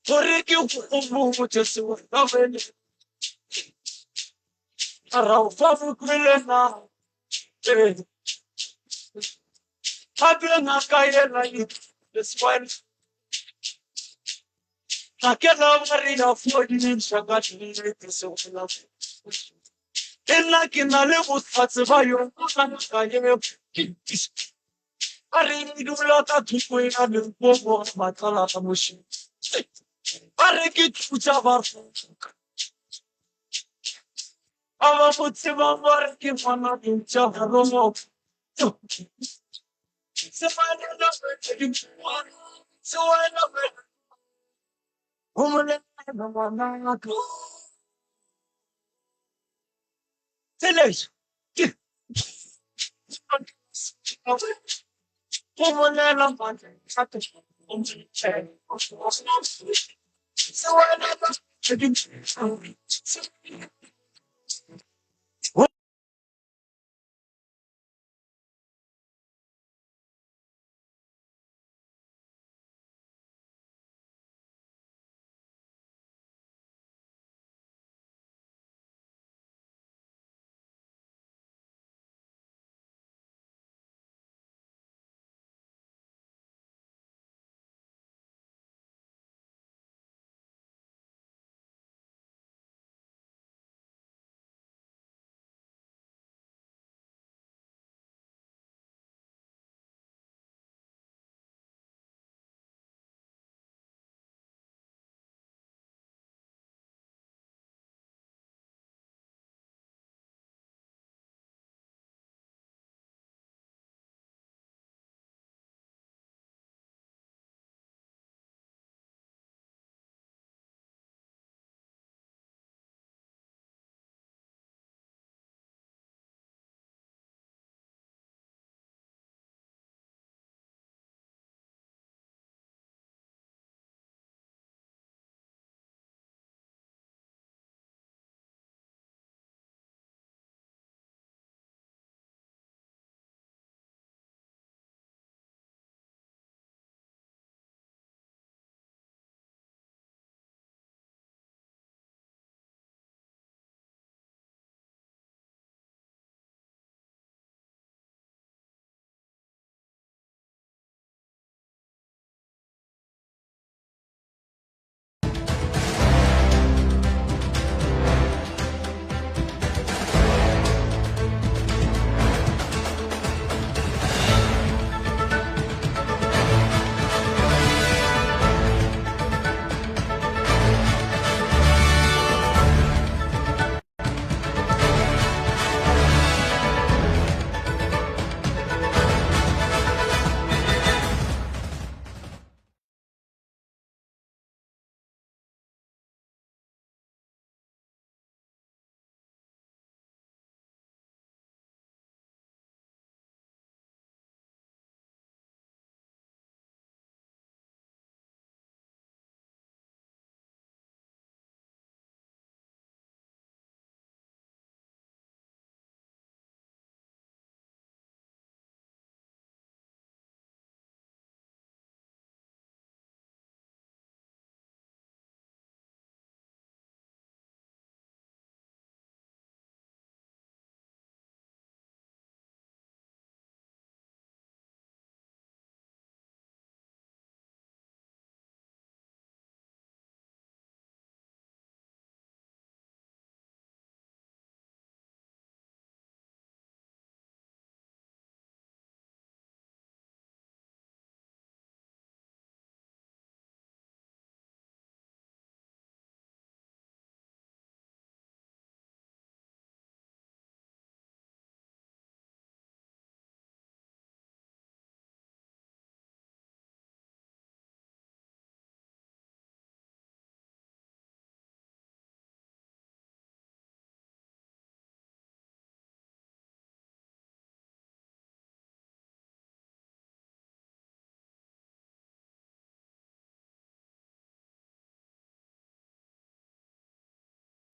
gore ke go motse se wa bene ra o fa bukwele na hape na ka yena the swine takela mari na fodi ni shaka ni ke se ona ena ke na le botsatse ba yo kana ka ye are ni dula ta thuko ya le bobo matsala ta moshi are ke tshutsa ba aba botse ba bare ke fana dintja halomo se fana na ke se wena homole na mama ko telesh homole na mama chato se wena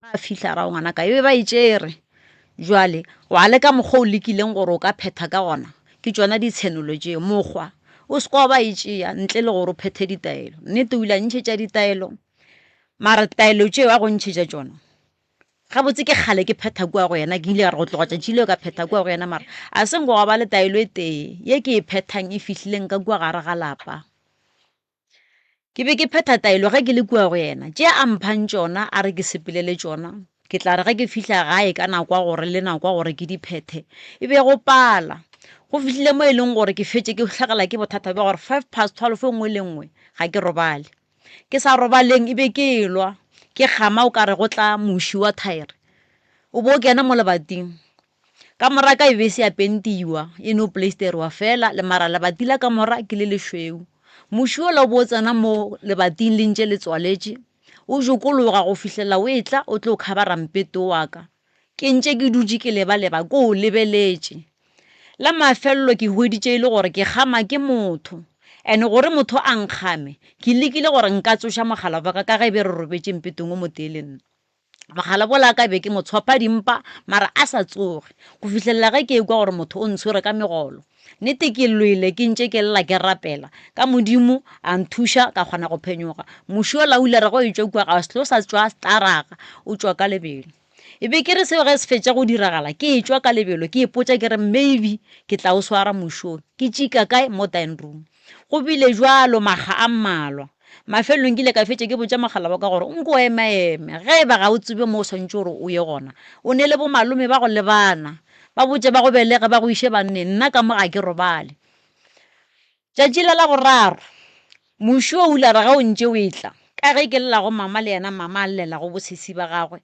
a fihla ra ngwana ka ebe ba itšere jwale wa le ka mokgwa o lekileng gore o ka phetha ka gona ke tsona ditshenolo tše mokgwa o se kwa ba e tšea ntle le gore o phethe ditaelo nnete o ile a ntšhetša ditaelo mara taelo tšeo a go ntšhetša tšona ga botse ke kgale ke phetha kua go yena ke ile ka re go tloga tšatši leo ka phetha kua go yena mara a seng go ba le taelo e tee ye ke e phethang e fihlileng ka kua gare ga lapa ke be ke phetha taelo ge ke le kua go yena tše a mphang tšona a re ke sepelele tšona ke tla re ge ke fihla gae ka nako gore le nako gore ke di phethe e be go pala go fihlile mo e leng gore ke fetse ke hlagela ke bothata ba gore 12:05 nngwe le nngwe ga ke robale ke sa robaleng e be ke elwa ke gama o ka re go tla moši wa thaere o bo kena mo lebating ka mora ka e be se ya pentiwa e no pleisterwa fela le mara lebati la ka mora ke le lešweu moši o la bo tsena mo lebating le ntše le tswaletše o jokologa go fihlela o etla o tlo khabara mpeto wa ka ke ntše ke dutše ke leba ko o lebeletše la mafelelo ke hweditše ile gore ke gama ke motho ene gore motho a nkgame ke lekile gore nka tsoša mogala wa ka ge e be re robetše mpetong o moteele nna mogala bola ka be ke mo tshwapa dimpa mara a sa tsoge go fihlelela ge ke ekwa gore motho o ntshwere ka megolo nnete ke lwele ke ntše ke lla ke rapela ka modimo a nthuša ka kgona go phenyoga moši o la o ile re go e tšwa kua ga selo sa tswa staraga o tswa ka lebelo e be ke re seo ge se fetša go diragala ke e tswa ka lebelo ke ipotša ke re maybe ke tla o swara mošong ke tšika kae mo dining room go bile jwalo maga a mmalwa mafelelong ke ile ka fetša ke botša mogala wa ka gore nko emaeme ge ba ga o tsebe mo o swantše gore o ye gona o ne le bo malome ba go le bana ba botse ba go belega ba go iše banne nna ka mo ga ke robale tšatši la boraro moši o ile ra ga o ntše o etla ka ge ke lela go mama le yena mama a llela go bosesi ba gagwe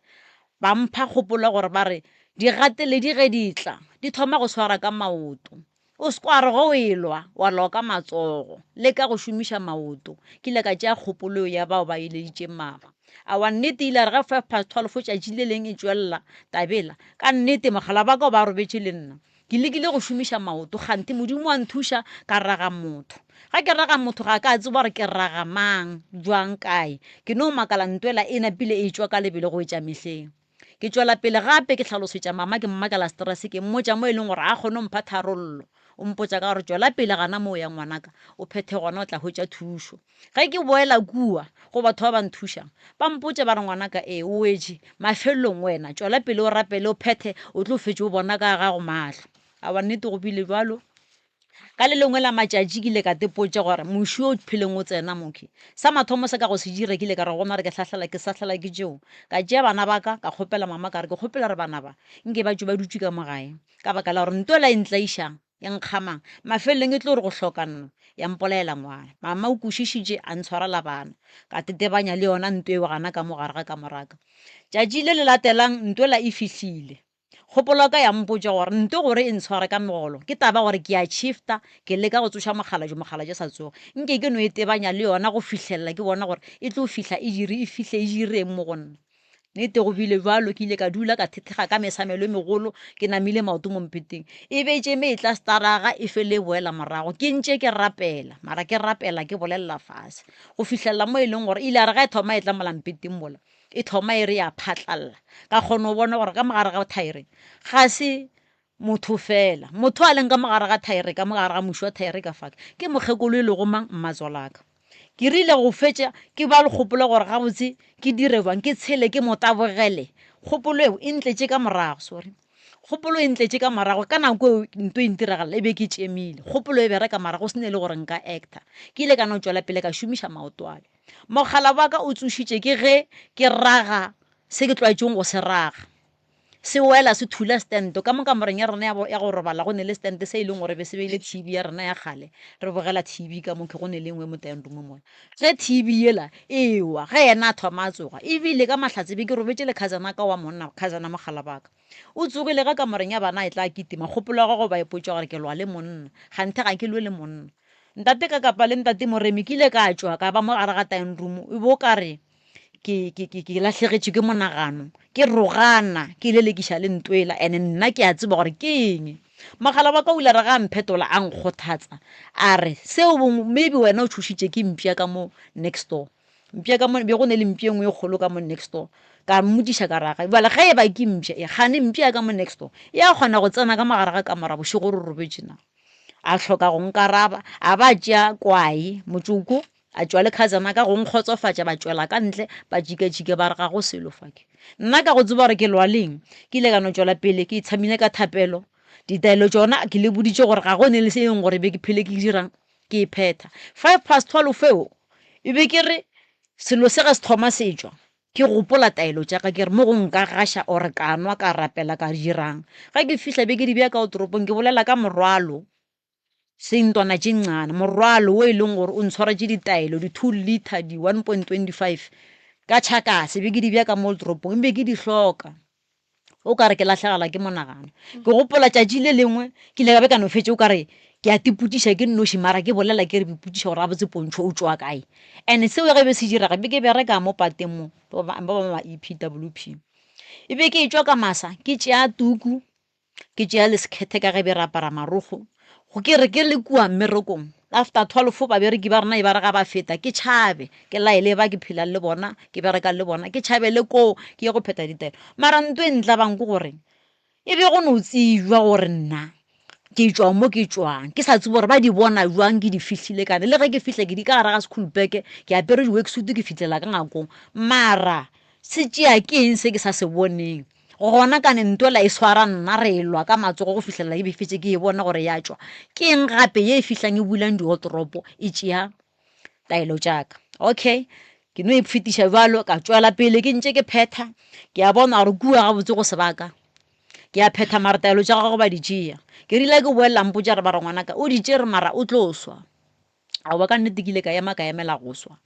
ba mpha kgopolo gore ba re di gateledi ge di tla di thoma go swara ka maoto o se kwa re go elwa wa loka matsogo le ka go šomiša maoto ke ile ka tšea kgopolo ya bao ba ileditše mama a wa nnete ile re ga 12:05 tšatši le leng e tšwelela tabela ka nnete mogala ba ka ba robetše le nna ke lekile go šomiša maoto gante modimo wa nthuša ka raga motho ga ke raga motho ga ka tseba gore ke raga mang jwang kae ke no makala ntwela e napile e tšwa ka lebele go etša mehleng ke tšwela pele gape ke tlhalosetša mama ke mmakela stress ke mmotša mo e leng gore a kgone mpha tharollo o mpotša ka gore tšwela pele gana moo ya ngwanaka o phethe gona o tla hwetša thušo ge ke boela kua go batho ba ba nthušang ba mpotša ba re ngwanaka o wetše mafelelong wena tšwela pele o rapele o phethe o tlo fetse o bona ka gago mahlo a wa nnete go bile jalo ka le lengwe la matšatši ke ile ka tepotša gore moši o pheleng o tsena moke sa mathomo se ka go se dire ke ile ka re gona re ke hlahlela ke sahlela ke tšeo ka tšea bana ba ka kgopela mama ka re ke kgopela re bana ba nke ba tšo ba dutše ka mogae ka baka la gore ntwela e ntlaišang ya nkgamang mafelelong e tlo gore go hlokanna ya mpolaela ngwana mama o kwešišitše a ntshwarela bana ka tetebanya le yona ntwe eo gana ka mogare ga ka moraka tšatši le le latelang ntwela e fihlile kgopolo ka ya mpotša gore nto gore e ntshware ka megolo ke taba gore ke a shifta ke leka go tsoša mogala je sa tsoga nke ke no e tebanya le yona go fihlelela ke bona gore e tlo fihla e fihle e direng mo go nna nnete go bile jalo ke ile ka dula ka thethega ka mesamelo e megolo ke namile maoto mo mpeteng e betše me e tla staraga e fele e boela morago ke ntše ke rapela mara ke rapela ke bolelela fase go fihlelela mo e leng gore ile a re ga e thoma e tla mola mpeteng mola e thoma e re ya phatlalla ka kgona o bona gore ka mogare ga thaere ga se motho fela motho a leng ka mogare ga thaere ka mogare ga moši wa thaere ka faka ke mokgekolo e le go mang mmatswalaka ke rile go fetša ke ba le kgopolo gore gabotse ke dire bang ke tshele ke motabogele kgopolo eo e ntletše ka morago kgopolo e ntletše ka morago ka nako eo nto e ntiragala e be ke tšemile kgopolo e bereka mara go sene le gore nka acta ke ile ka no tšwela pele ka šomiša maoto aka mogala wa ka o tsošitše ke ge ke raga se ke tlwaetšeng go se raga se wela se thula stento ka moka moreng ya rena ya go robala go ne le stente se e leng gore be se beile tv ya rena ya gale re bogela tv ka moke go ne le ngwe mo teng rumo mona ge tv yela ewa ge yena a thoma a tsoga ebile ka mahlatse be ke robetse le khazana ka wa monna khazana mogala baka o tsogile ga ka moreng ya bana e tla kitima kgopolo ga go ba ipotša gore ke lwa le monna gante ga ke lwe le monna ntate ka kapa le ntate moremi ke ile ka tšwa ka ba mo gare ga time room e bo kare ke lahlegetše ke monagano ke rogana ke lelekiša le ntwela ande nna ke a tseba gore ke eng mogala wa ka o ile re ga mphetola a nkgothatsa a re seo maybe wena o thušitše ke mpša ka mo next door mpša ka mo be go ne le mpša engwe e kgolo ka mo next door ka mmodiša ka raga bale ge e ba ke mpša gane mpša ka mo next door ya kgona go tsena ka mogare ga kamara bošego re robetše na a tlhoka go nkaraba a ba tšea kwai motsoko a tswa le khazana ka go nkgotsofatša ba tswela ka ntle ba jike ba re ga go selo fake nna ka go tseba gore ke lwaleng ke ile ka no tswela pele ke itshamile ka thapelo ditaelo tsona ke le boditše gore ga go ne le se eng gore be ke phele ke dirang ke phetha 12:05 feo e be ke re selo se ga se thoma setswa ke gopola taelo tša ka ke re mo go nka gaša ore ka nwa ka rapela ka dirang ga ke fihla be ke di bea ka o toropong ke bolela ka morwalo sentwana tše ncana morwalo o e leng gore o ntshwara tše ditaelo di-2 liter di-1.25 ka tšhakase be ke di bea ka mo toropong be ke di hloka o ka re ke latlhegela ke monagano ke gopola tšatši le lengwe ke ile ka be ka no fetse o ka re ke a tiputiša ke nnoši mara ke bolela ke re biputiša gore a botse pontšho o tswa kae and seo ge be se diraga be ke bereka mo pateng mo ba ma-EPWP e be ke tswa ka masa ke tšea tuku ke tšea le sekgethe ka ge be re apara marogo go ke re ke le kua mmerekong after 12 babereki ba rena e ba re ga ba feta ke tšhabe ke laele ba ke phelang le bona ke bereka le bona ke tšhabe le ko ke ye go pheta ditaelo mara ntho e ntla bang ke gore e be go no tsejwa gore nna ke tswa mo ke tswang ke sa tsebe gore ba di bona jwang ke di fihlile kane le ge ke fihla ke di ka gare ga school bag ke apere di-worksuit ke fihlela ka ngakong mara se tšea ke eng se ke sa se boneng gona ka nentola e swara nna re lwa ka matsogo go fihlelela e be fetse ke e bona gore ya tswa ke eng gape ye e fihlang e bulang di-wardrobe e tšea taelo tšaka okay ke no e fetiša jalo ka tswela pele ke ntše ke phetha ke a bona gore kua gabotse go sebaka ke a phetha mara taelo tša gago ba di tšea ke rile ke boelelang potša re ba re ngwanaka o di tšere mara o tlo swa aa ka nnete ke ile ka emela go swa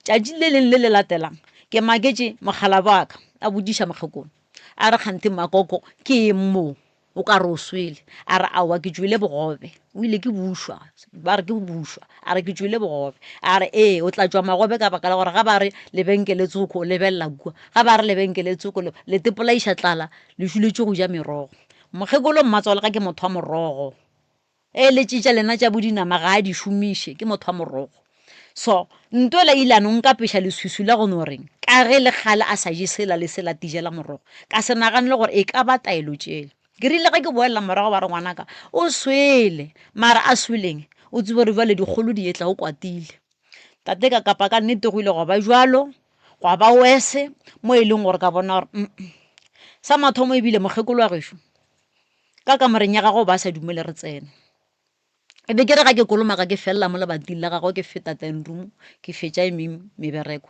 tšatši le leng le le latelang ke maketše mogala baka a bodiša mokgekolo a re kgante makoko ke mo o ka re o swele a re aowa ke tswile bogobe o ile ke bušwa ba re ke bušwa a re ke tswile bogobe a re ee o tla tswa magobe ka baka la gore ga ba re lebenkele tsoko o lebelela kua ga ba re lebenkele tsoko le tepolaiša tlala le šuletše go ja merogo mokgekolo mmatswale ga ke motho wa morogo e le tšetša lena tša bodinama ga a di šomiše ke motho wa morogo so ntola ile ano nka peša leswiswi la go no reng ka ge le kgale a sa je sela le sela tijela morogo ka se nagane le gore e ka ba taelo tšele ke rile ge ke boelela morago ba re ngwanaka o swele mara a sweleng o tsebe re jale dikgolo di etla o kwatile tate ka kapa ka nnete go ile go ba jalo go ba wese mo e leng gore ka bona gore sa mathomo ebile mokgekolo wa gešo ka kamoreng ya gago ba sa dumele re tsene e be ke re ga ke kolomaka ke felela mo lebating la gago ke feta tenroom ke fetša mebereko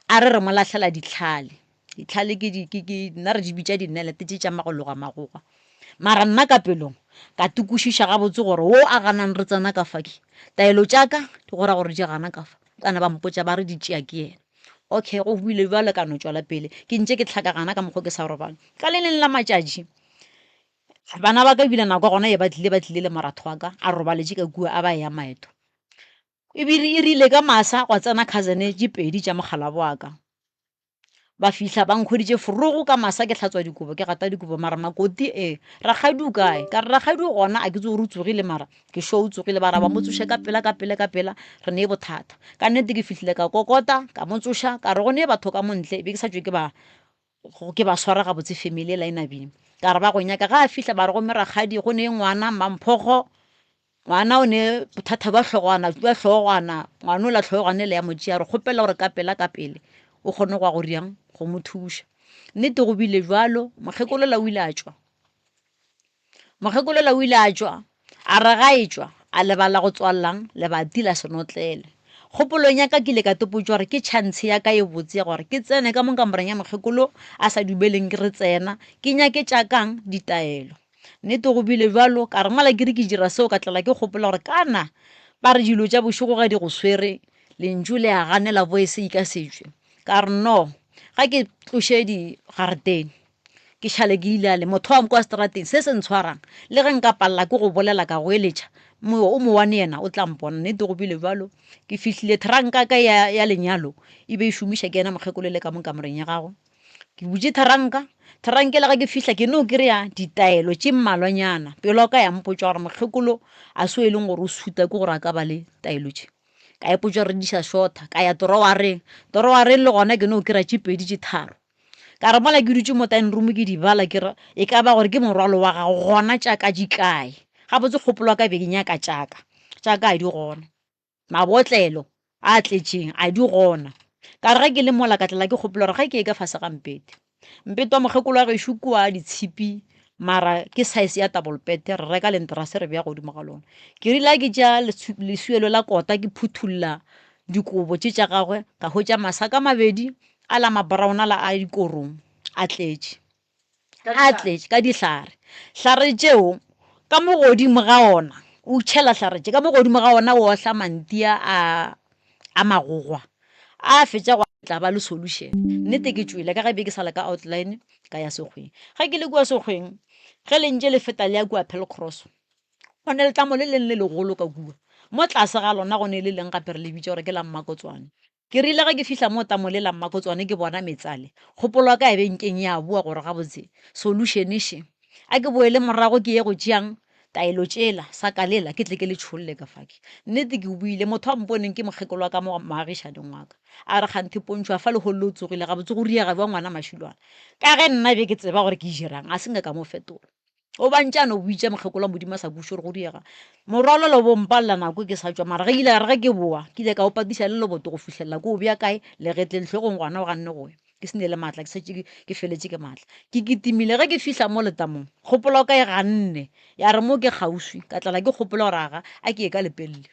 a re mo latlhela ditlhale nna re di bitša dinelete tše tša magologa magoga mara nna ka pelong ka tukušiša gabotse gore wo a ganang re tsena ka faki taelo tšaka di gora gore di gana ka fa kana ba mpotša ba re di tšea ke ena okay go buile jale ka no tswela pele ke ntše ke tlhakagana ka mokgwa ke sa robala ka le leng la matšatši bana ba ka ebile nako gona e ba tlile le maratho wa ka a robaletše ka kua a ba ya maeto e rile ka masa gwa tsena cousin tše pedi tša mogala boaka ba fihla ba nkgoditše forogo ka masa ke hlatswa dikobo ke gata dikobo mara makoti rakgadi o kae ka re rakgadi gona a ke tse gore o tsogile mara ke sho o tsogile bara ba mo tsoše ka pela re ne e bothata ka nnete ke fihlile ka kokota ka mo tsoša ka re gone batho ka montle e be ke sa tswe ke ba swara gabotse family e la enabine ka re ba go nyaka ga a fihla ba re gome rakgadi go ne ngwana mamphogo ngwana o ne bothata ba hlogwana ngwana o la hlogwane le ya motšea re kgopela gore ka pele o kgone go ya go riang go mo thuša nnete go bile jalo mokgekolo la o ile a tswa a re ga e tswa a lebala go tswalelang lebati la senotlele kgopolong ya ka ke ile ka topotša gore ke chance ya ka e botse ya gore ke tsene ka mo kamoreng ya mokgekolo a sa dumeleng ke re tsena ke nyake tšakang ditaelo nnete go bile jalo ka re ngwala ke re ke dira seo ka tlela ke kgopola gore kana ba re dilo tša bošego ga di go swere lentšu le a ganela voice e ka setswe ka re no ga ke tloše digareteng ke šale ke ile ale motho wa kwa strateng se se ntshwarang le ge nka palela ke go bolela ka go eletša o mo wane yena o tla mpona nnete go bile jalo ke fihlile tharanka ka ya lenyalo e be e šomiša ke ena mokgekolo le ka mo kamoreng ya gago ke butše tharankele ga ke fihla ke no kry-a ditaelo tše mmalwanyana pelo ka ya mpotša gore mokgekolo a se o e leng gore o suta ke gore a ka ba le taelo tše ka ipotša gore di sa shorta ka ya torowareng le gona ke no kry-a tše pedi tše tharo ka re mola ke dutše mo tine room ke di bala ke re e ka ba gore ke morwalo wa gago gona tšaka di kae ga botse kgopolo ka be ke nyaka tšaka a di gona mabotlelo a tletseng a di gona ka re ge ke le mola ka tlela ke kgopolo gore ga ke ka fase ga mpete wa mogekolo wa gešo kua ditshipi mara ke size ya double bed re reka lenterase re beya godimo ga lona ke rile ke ja lesuelo la kota ke phuthulla dikobo tša gagwe ka hwetša masaka mabedi a la mabrown a la a dikorong a tletše ka dihlare hlare tšeo ka mo godimo ga ona o tšhela hlare tše ka mo godimo ga ona o otla mantia a magogwa a fetša go tla ba le solution nnete ke tswile ka ge be ke sala ka outline ka ya sekgweng ga ke le kua sekgweng ge le ntše le feta le ya kua Pelcross go ne letlamo le leng le legolo ka kua mo tlase ga lona go ne le leng gape re le bitša gore ke la Mmakotswane ke rile ge ke fihla mo tamo le la Mmakotswane ke bona metsale kgopolo ka ebenkeng ya bua gore ga botse solution she a ke boele morago ke ye go tšeang taelo tšela sa ka lela ke tle ke le tšholle ka fake nnete ke buile motho a mponeng ke mokgekolo wa ka mo maagišaneng wa ka a re kganthe pontšho a fa legolo le o tsogile ga botse go riaga ba ngwana mašilwana ka ge nna be ke tseba gore ke dirang a senga ka mo fetola o bantšane o buitša mokgekolo wa modimo a sa buše gore go diega morwalo le bompalela nako ke sa tšwa mara ge ile re ge ke boa ke ile ka o patiša le leboto go fitlhelela ko o bja kae le getleng tlhogong gona o ganne goya ke se ne le maatla ke setse ke feletše ke maatla ke kitimile ge ke fihla mo letamong kgopolo ka e ganne ya re mo ke kgauswi ka tlala ke kgopolo gore aga a ke ye ka lepelle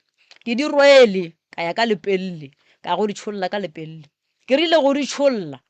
ke di rwele ka ya ka lepelle ka go di tšholla ka lepelle ke rile go di tšholla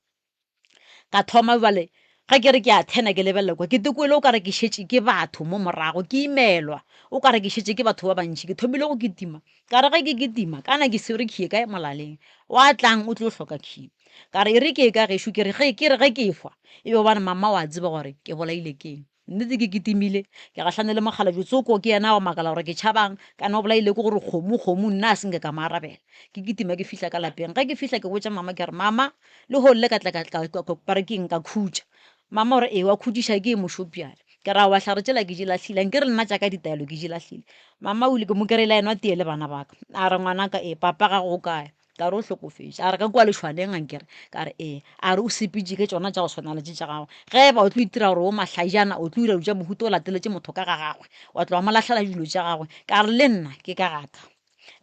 ka thoma bale ga ke re ke a thena ke lebelela kwa ke tekwele o kare ke šetše ke batho mo morago ke imelwa o kare ke šetše ke batho ba bantšhi ke thomile go kitima ka re ge ke kitima kana ke se re khie kae molaleng wa tlang o tlo hloka khie ka re re ke ka gešo ke re ge ke fa e be bana mama wa tseba gore ke bolaile keng nnete ke kitimile ke gahlane le mogalajo tsoko ke yena wa makala gore ke tšhabang kana o bolaile ke gore kgomo nna a senke ka maarabela ke kitima ke fihla ka lapeng ge ke fihla ke botša mama ke re mama le holle ka tla ka parekeng ka khutša mama gore e wa khutiša ke mošopiale ke ra wa hlare tsela ke di lahlile nke re nna tša ka ditaelo ke di lahlile mama o ile ke mo kereela ena tee le bana baka a re ngwanaka papa ga go kae ka re o hlokofetše a re ka kua lešhwaneng ankere ka re a re o sepetse ke tšona tša go tshwana le tše tša gagwe ge ba o tlo itira gore o mahlajana o tlo ira tša mohuta o lateletse motho ka ga gagwe wa tloga mo lahlela dilo tša gagwe ka re le nna ke ka gaka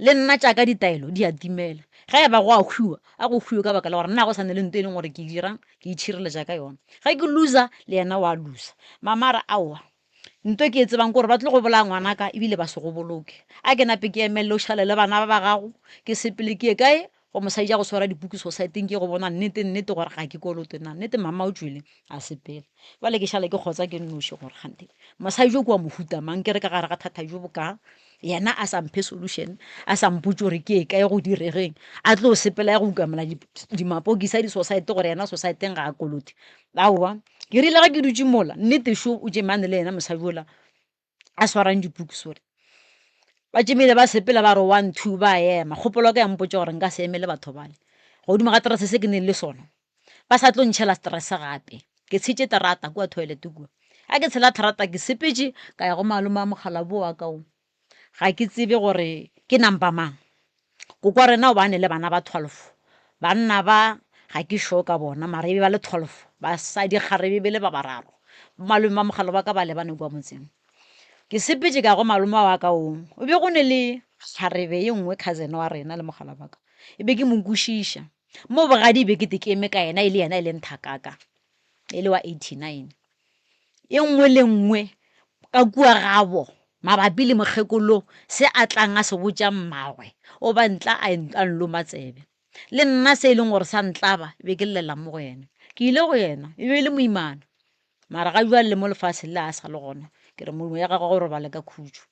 le nna tša ka ditaelo di a timela ge e ba go a hwiwa a go hwiwe ka baka la gore nna go sa ne le nto e leng gore ke dirang ke itšhireletša ka yona ge ke loser le yena wa loser mama re aowa nto ke e tsebang kore ba tlo go bolaya ngwanaka ebile ba se go boloke a ke nape ke emelele o šhale le bana ba gago ke sepele ke ye kae go mosadi ja go swara dipuku societeng ke go bona nnete gore ga ke kolote na nnete mama o tswile a sepele bale ke šhale ke kgotsa ke nnoši gore gante mosadi jo kua mohuta mang ke re ka gare ga thata jo boka yena a sa mphe solution a sa mpotse gore ke e kae go diregeng a tlo sepela ya go ukamela dimapokisa di-society gore yena societeng ga a kolote aowa ke rile ga ke dutse mola nnete šo o tšemane le yena mosadi ola a swarang dipuku sore ba tšemile ba sepela ba re 1 2 ba ema kgopolo ka ya mpotse gore nka se emele batho bale godimo ga terase se ke neng le sona ba sa tlo ntšhela stress gape ke tshetse terata kua toilet kua a ke tshela terata ke sepetse ka ya go malome a mogala bo wa kao ga ke tsebe gore ke number mang ko kwa rena o bane le bana ba 12 banna ba ga ke sure ka bona mara ebe ba le 12 ba sa di kgarebe bele ba bararo malome a mogala ba ka ba lebane kwa motseng ke sepetse ka go malome wa ka o be go ne le kgarebe ye nngwe cousin wa rena le mogala baka e be ke mo nkwešiša mo bogadi be ke eme ka yena e le yena e leng thakaka e le wa 89 e nngwe le nngwe ka kua gabo mabapi le mokgekolo se a tlang a se botša mmagwe o ba ntla a nloma tsebe le nna se e leng gore sa ntlaba be ke llela mo go yena ke ile go yena e be e le moimana mara ga jwa le mo lefatshe le a sa le gona ke re molemo ya gagwe gore ba le ka khutšo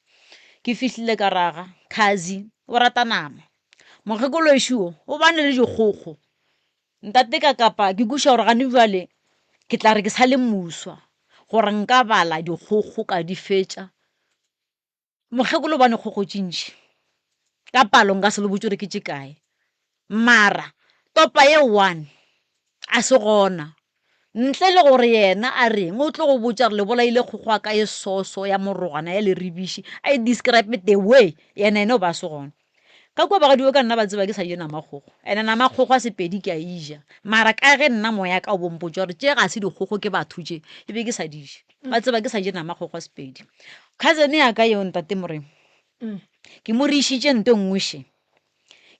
ke fihlile ka raga khazi o rata nama mokgekolo ešuo o bane le dikgokgo ntate ka kapa ke kuša gore gane jwale ke tla re ke sa le mmuswa gore nka bala dikgokgo ka di fetša mokgekolo bane kgokgo tše ntši ka palo nka se le botse gore ke tše kae mara topa ye 1 a se gona ntle le gore yena a reng o tlo go botša re le bolaile kgokgo a ka e soso ya morogana ya leribiši a e describe the way yena ene o ba se gona ka kua bagadiwe ka nna ba tseba ke sa je namakgokgo ande namakgokgo a sepedi ke a ija mara ka ge nna moya ka o bompotša gore tše ga se dikgokgo ke batho tše e be ke sa dije ba tseba ke sa je namakgokgo a sepedi cousin ya ka yo ntate Moremi ke mo re ishitse nto nngwe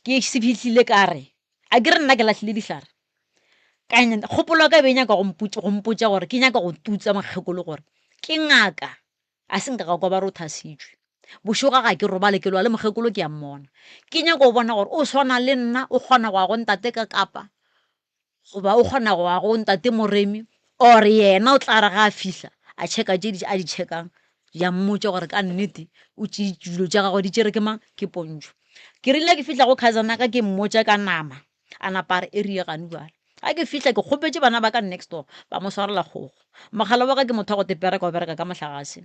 ke se fihlile ka re a ke re nna ke lahlile dihlare ka kgopolo ka be nyaka go mpotsa gore ke nyaka go tutsa mokgekolo gore ke ngaka a seng ka kwa ba rothasitswe bošoga ga ke robale ke lwa le mokgekolo ke a mmona ke nyaka go bona gore o swana le nna o kgona go ya go ntate ka kapa goba o kgona go ya go ntate Moremi or yena o tla re ga a fihla a check-a tše a di check-ang ya mmotsa gore ka nnete o dilo tša gagwe di tšere ke mang ke Pontšho ke rile ke fihla go cousin ka ke mmotsa ka nama a napare area gane jale ga ke fihla ke kgopetse bana ba ka next door ba mo swarela kgogo mogala wa ka ke motho wa go tepereka o bereka ka mohlagase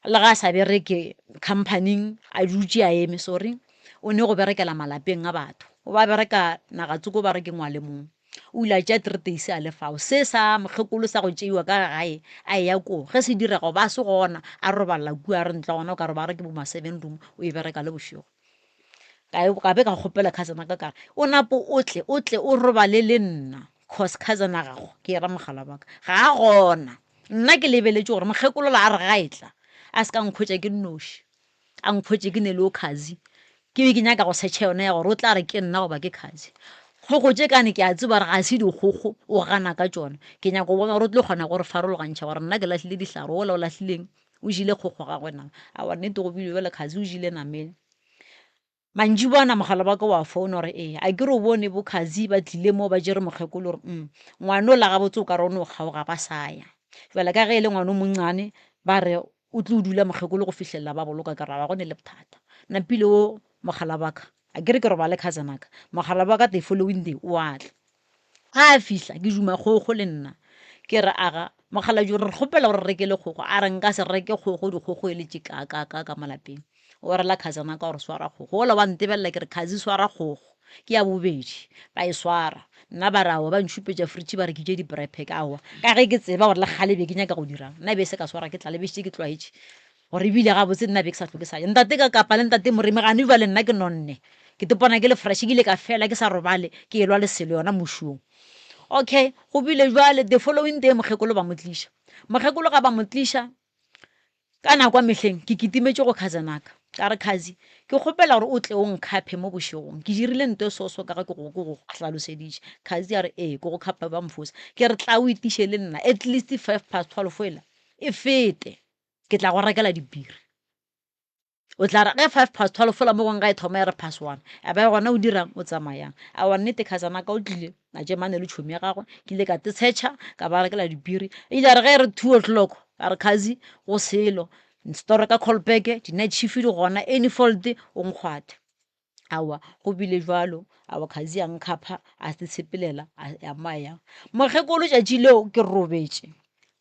le ga a sa bereke companying a dutse a eme sorry o ne go berekela malapeng a batho o ba bereka nagatsoko ba re ke ngwa le mong o ile a tša 3 days a le fao se sa mokgekolo sa go tšeiwa ka gae a ya ko ge se dirego ba se gona a robalela kua re ntla gona o ka re ba re ke bo ma 7 room o e bereka le bošego ka be ka kgopela cousin ka kare o napo o tle o robale le nna cause cousin a gago ke era mogala baka ga a gona nna ke lebeletse gore mokgekolo la a re ga e tla a se ka nkgwetša ke nnoši a nkgwetše ke ne le o khazi ke be ke nyaka go setšha yone ya gore o tla re ke nna goba ke khazi kgogo tše kane ke a tseba re ga se dikgogo o gana ka tšona ke nyaka go bona gore o tlo kgona gore farologantšha gore nna ke lahlile dihlare ola o lahlileng o jile kgogo gagwe nama a wa nnete go bile bele khazi o jile namele mantši bona mogala ba ka wa phone gore ee a ke re o bone bo khazi ba tlile mo ba jere mokgekolo gore ngwane o la ga botse o ka re o ne o kgaoga ba saya fela ka ge e le ngwane o monnyane ba re o tlo o dula mokgekolo go fitlhelela ba boloka ka ra ba gone le bothata napile o mogala baka a ke re ke roba le cousin aka mogala baka the following day o atla ga a fihla ke duma kgogo le nna ke re aga mogala jo re kgopela gore re rekele kgogo a re nka se reke kgogo dikgogo e le tše ka malapeng o re la cousin aka gore swara kgogo ola wa ntebelela ke re khazi swara kgogo ke ya bobedi ba e swara nna ba rawa ba ntšhupetša fridge ba re ke tše di-brepek awa ka ge ke tseba gore le kgale be ke nyaka go dirang nna be se ka swara ke tla lebešitše ke tlwaetše gore ebile ga botse nna be ke sa tlhoke sa ntate ka kapa le ntate Moremi gane ba le nna ke nonne ke tepona ke le fresh ke ile ka fela ke sa robale ke elwa leselo yona mošong okay go bile jwale the following day mokgekolo ba motliša mokgekolo ga ba motliša ka nako a mehleng ke kitimetse go cousin aka ka re khazi ke kgopela gore o tle o nkgaphe mo bošegong ke dirile nto soso ka ge ke go tlhaloseditše khazi a re ee ke go kgapha ba mfosa ke re tla o itiše le nna at least 5:12 ela e fete ke tla go rekela dibiri o tla re ge 5:12 fela mo gong ga e thoma ya re +1 a ba gona o dirang o tsamayang a wa nnete cousin aka o tlile a jemane le tšhomi ya gagwe ke ile ka tetšhetša ka ba rekela dibiri e ile re ge e re 2:00 a re khazi go selo store ka callback di-night shift di gona any fault o nkgwathe awa go bile jwalo awa khazi a nkgapha a se tshepelela a maya mokgekolo tšatši leo ke robetše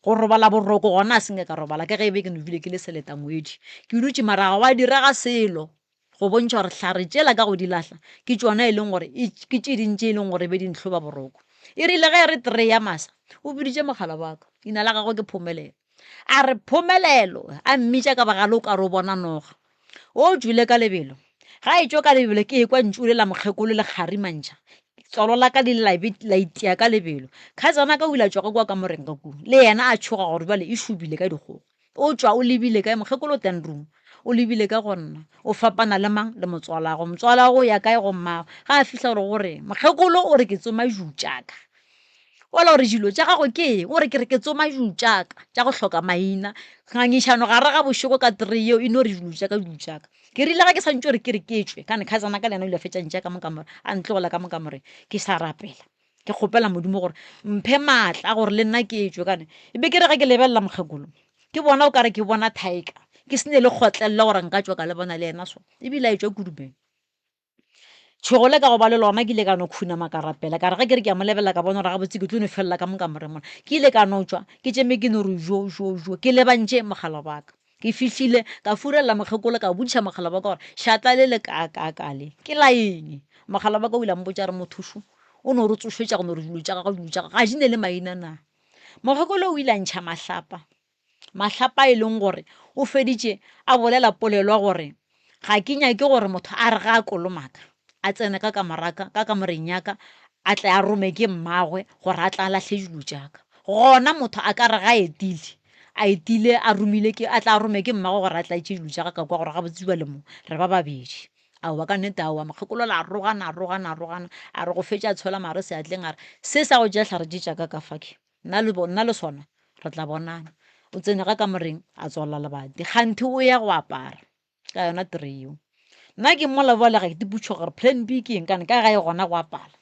go robala boroko gona a senge ka robala ke ge e be ke nobile ke le seleta moedi ke dutše maraga wa diraga selo go bontšha gore tlhare tšela ka go di lahla ke tšona e leng gore ke tše dintše e leng gore be dintlho ba boroko e rile ge e re 3 ya masa o biditše mogala baka ina la gagwe ke Phomelelo a re Phomelelo a mmitša ka bagale o ka re o bona noga o tswile ka lebelo ga e tšo ka lebelo ke ekwa ntšulela mokgekolo le kgarimantšha tswalo la ka le la itia ka lebelo cousin ka o ile a tswa ka kwa kamoreng ka kua le yena a tshoga gore bale e šubile ka dikgogo o tswa o lebile ka mokgekolo 10 room o lebile ka gonna o fapana le mang le motswalago ya kae go mmago ga a fihla gore mokgekolo o re ke tsoma jutšaka ola gore dilo tša gagwe ke eng o re ke re ke tsoma jutšaka tša go hloka maina ngangišano gare ga bošego ka 3 yeo e no re jutšaka ke rile ga ke sa ntse re ke re ke tšwe ka ne cousin ka le yena o ile a fetša ntša ka mokamore a ntlogela ka mokamore ke sa rapela ke kgopela modimo gore mphe maatla gore le nna ke tšwe kane e be ke re ga ke lebelela mokgekolo ke bona o kare ke bona tiger ke sene le kgotlelela gore nka tswa ka le bona le yena so ebile a etswa kudumeng tšhogole ka go ba le lona ke ile ka no khuna makarapela ka re ga ke re ke a mo lebelela ka bona gore ga botse ke tlo no felela ka mokamore mona ke ile ka no tswa ke tseme ke no re jo ke lebantše mogala baka ke fihlile ka furelela mokgekolo ka boditša mogala baka gore šata le le ka le ke laeng mogala baka o ile a mpotša re mothušo o ne o re tsošetša go no re dilo tša gagwe ga di ne le maina na mokgekolo o ile a ntšha mahlapa e leng gore o feditše a bolela polelwa gore ga ke nyake gore motho a re ga a kolomaka a tsene ka kamoreng yaka a tle a rome ke mmagwe gore a tla lahle dilo tšaka gona motho a ka re ga etile a etile a romile ke a tla rome ke mmago gore a tla itse dilo jaaka ka kwa gore ga botsiwa le mo re ba babedi aowa ka nnete aowa mokgekolo la rogana a re go fetša tshola mare se atleng a re se sa go jetlha re jetša ka fake nna le sona re tla bonana o tsene ga ka moreng a tswalela lebati ganthe o ya go apara ka yona three eo nna ke mola bolega ke diputšho gore plan B ke eng kane ka gae gona go apala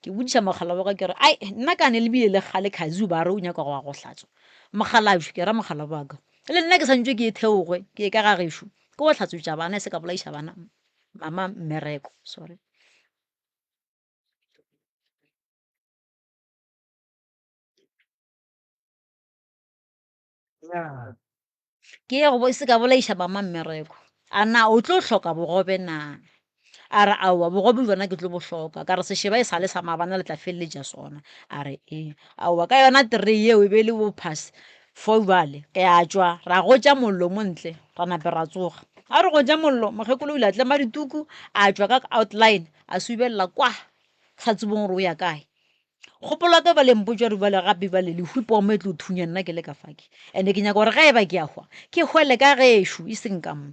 ke bodiša mogala wa ka ke re ai nna ka ne le bile le gale kgazi ba re o nyaka go ya go hlatswa mogala ke ra mogala wa ka le nna ke santse ke theogwe ke ka ga gešo ke go hlatswetša bana se ka bolaiša bana mama mmereko sorry ke ye go se ka bolaiša mama mmereko a na o tlo hloka bogobe na a re aowa bogobe bona ke tlo bo hloka ka re sešeba e sale sa maabane le tla feleletša sona a re ee aowa ka yona three yeo e be le bo pass fo bale ke a tšwa ra go tša mollo mo ntle ra nape ra tsoga a re go ja mollo mokgekolo o ile a tlema dituku a tšwa ka outline a subelela kwa sa tsebong gore o ya kae kgopolo ka ba lempotša re bale gape ba le lehupo mo e tlo thunya nna ke le ka fake and-e ke nyaka gore ga e ba ke a hwa ke hwele ka gešo e seng ka mo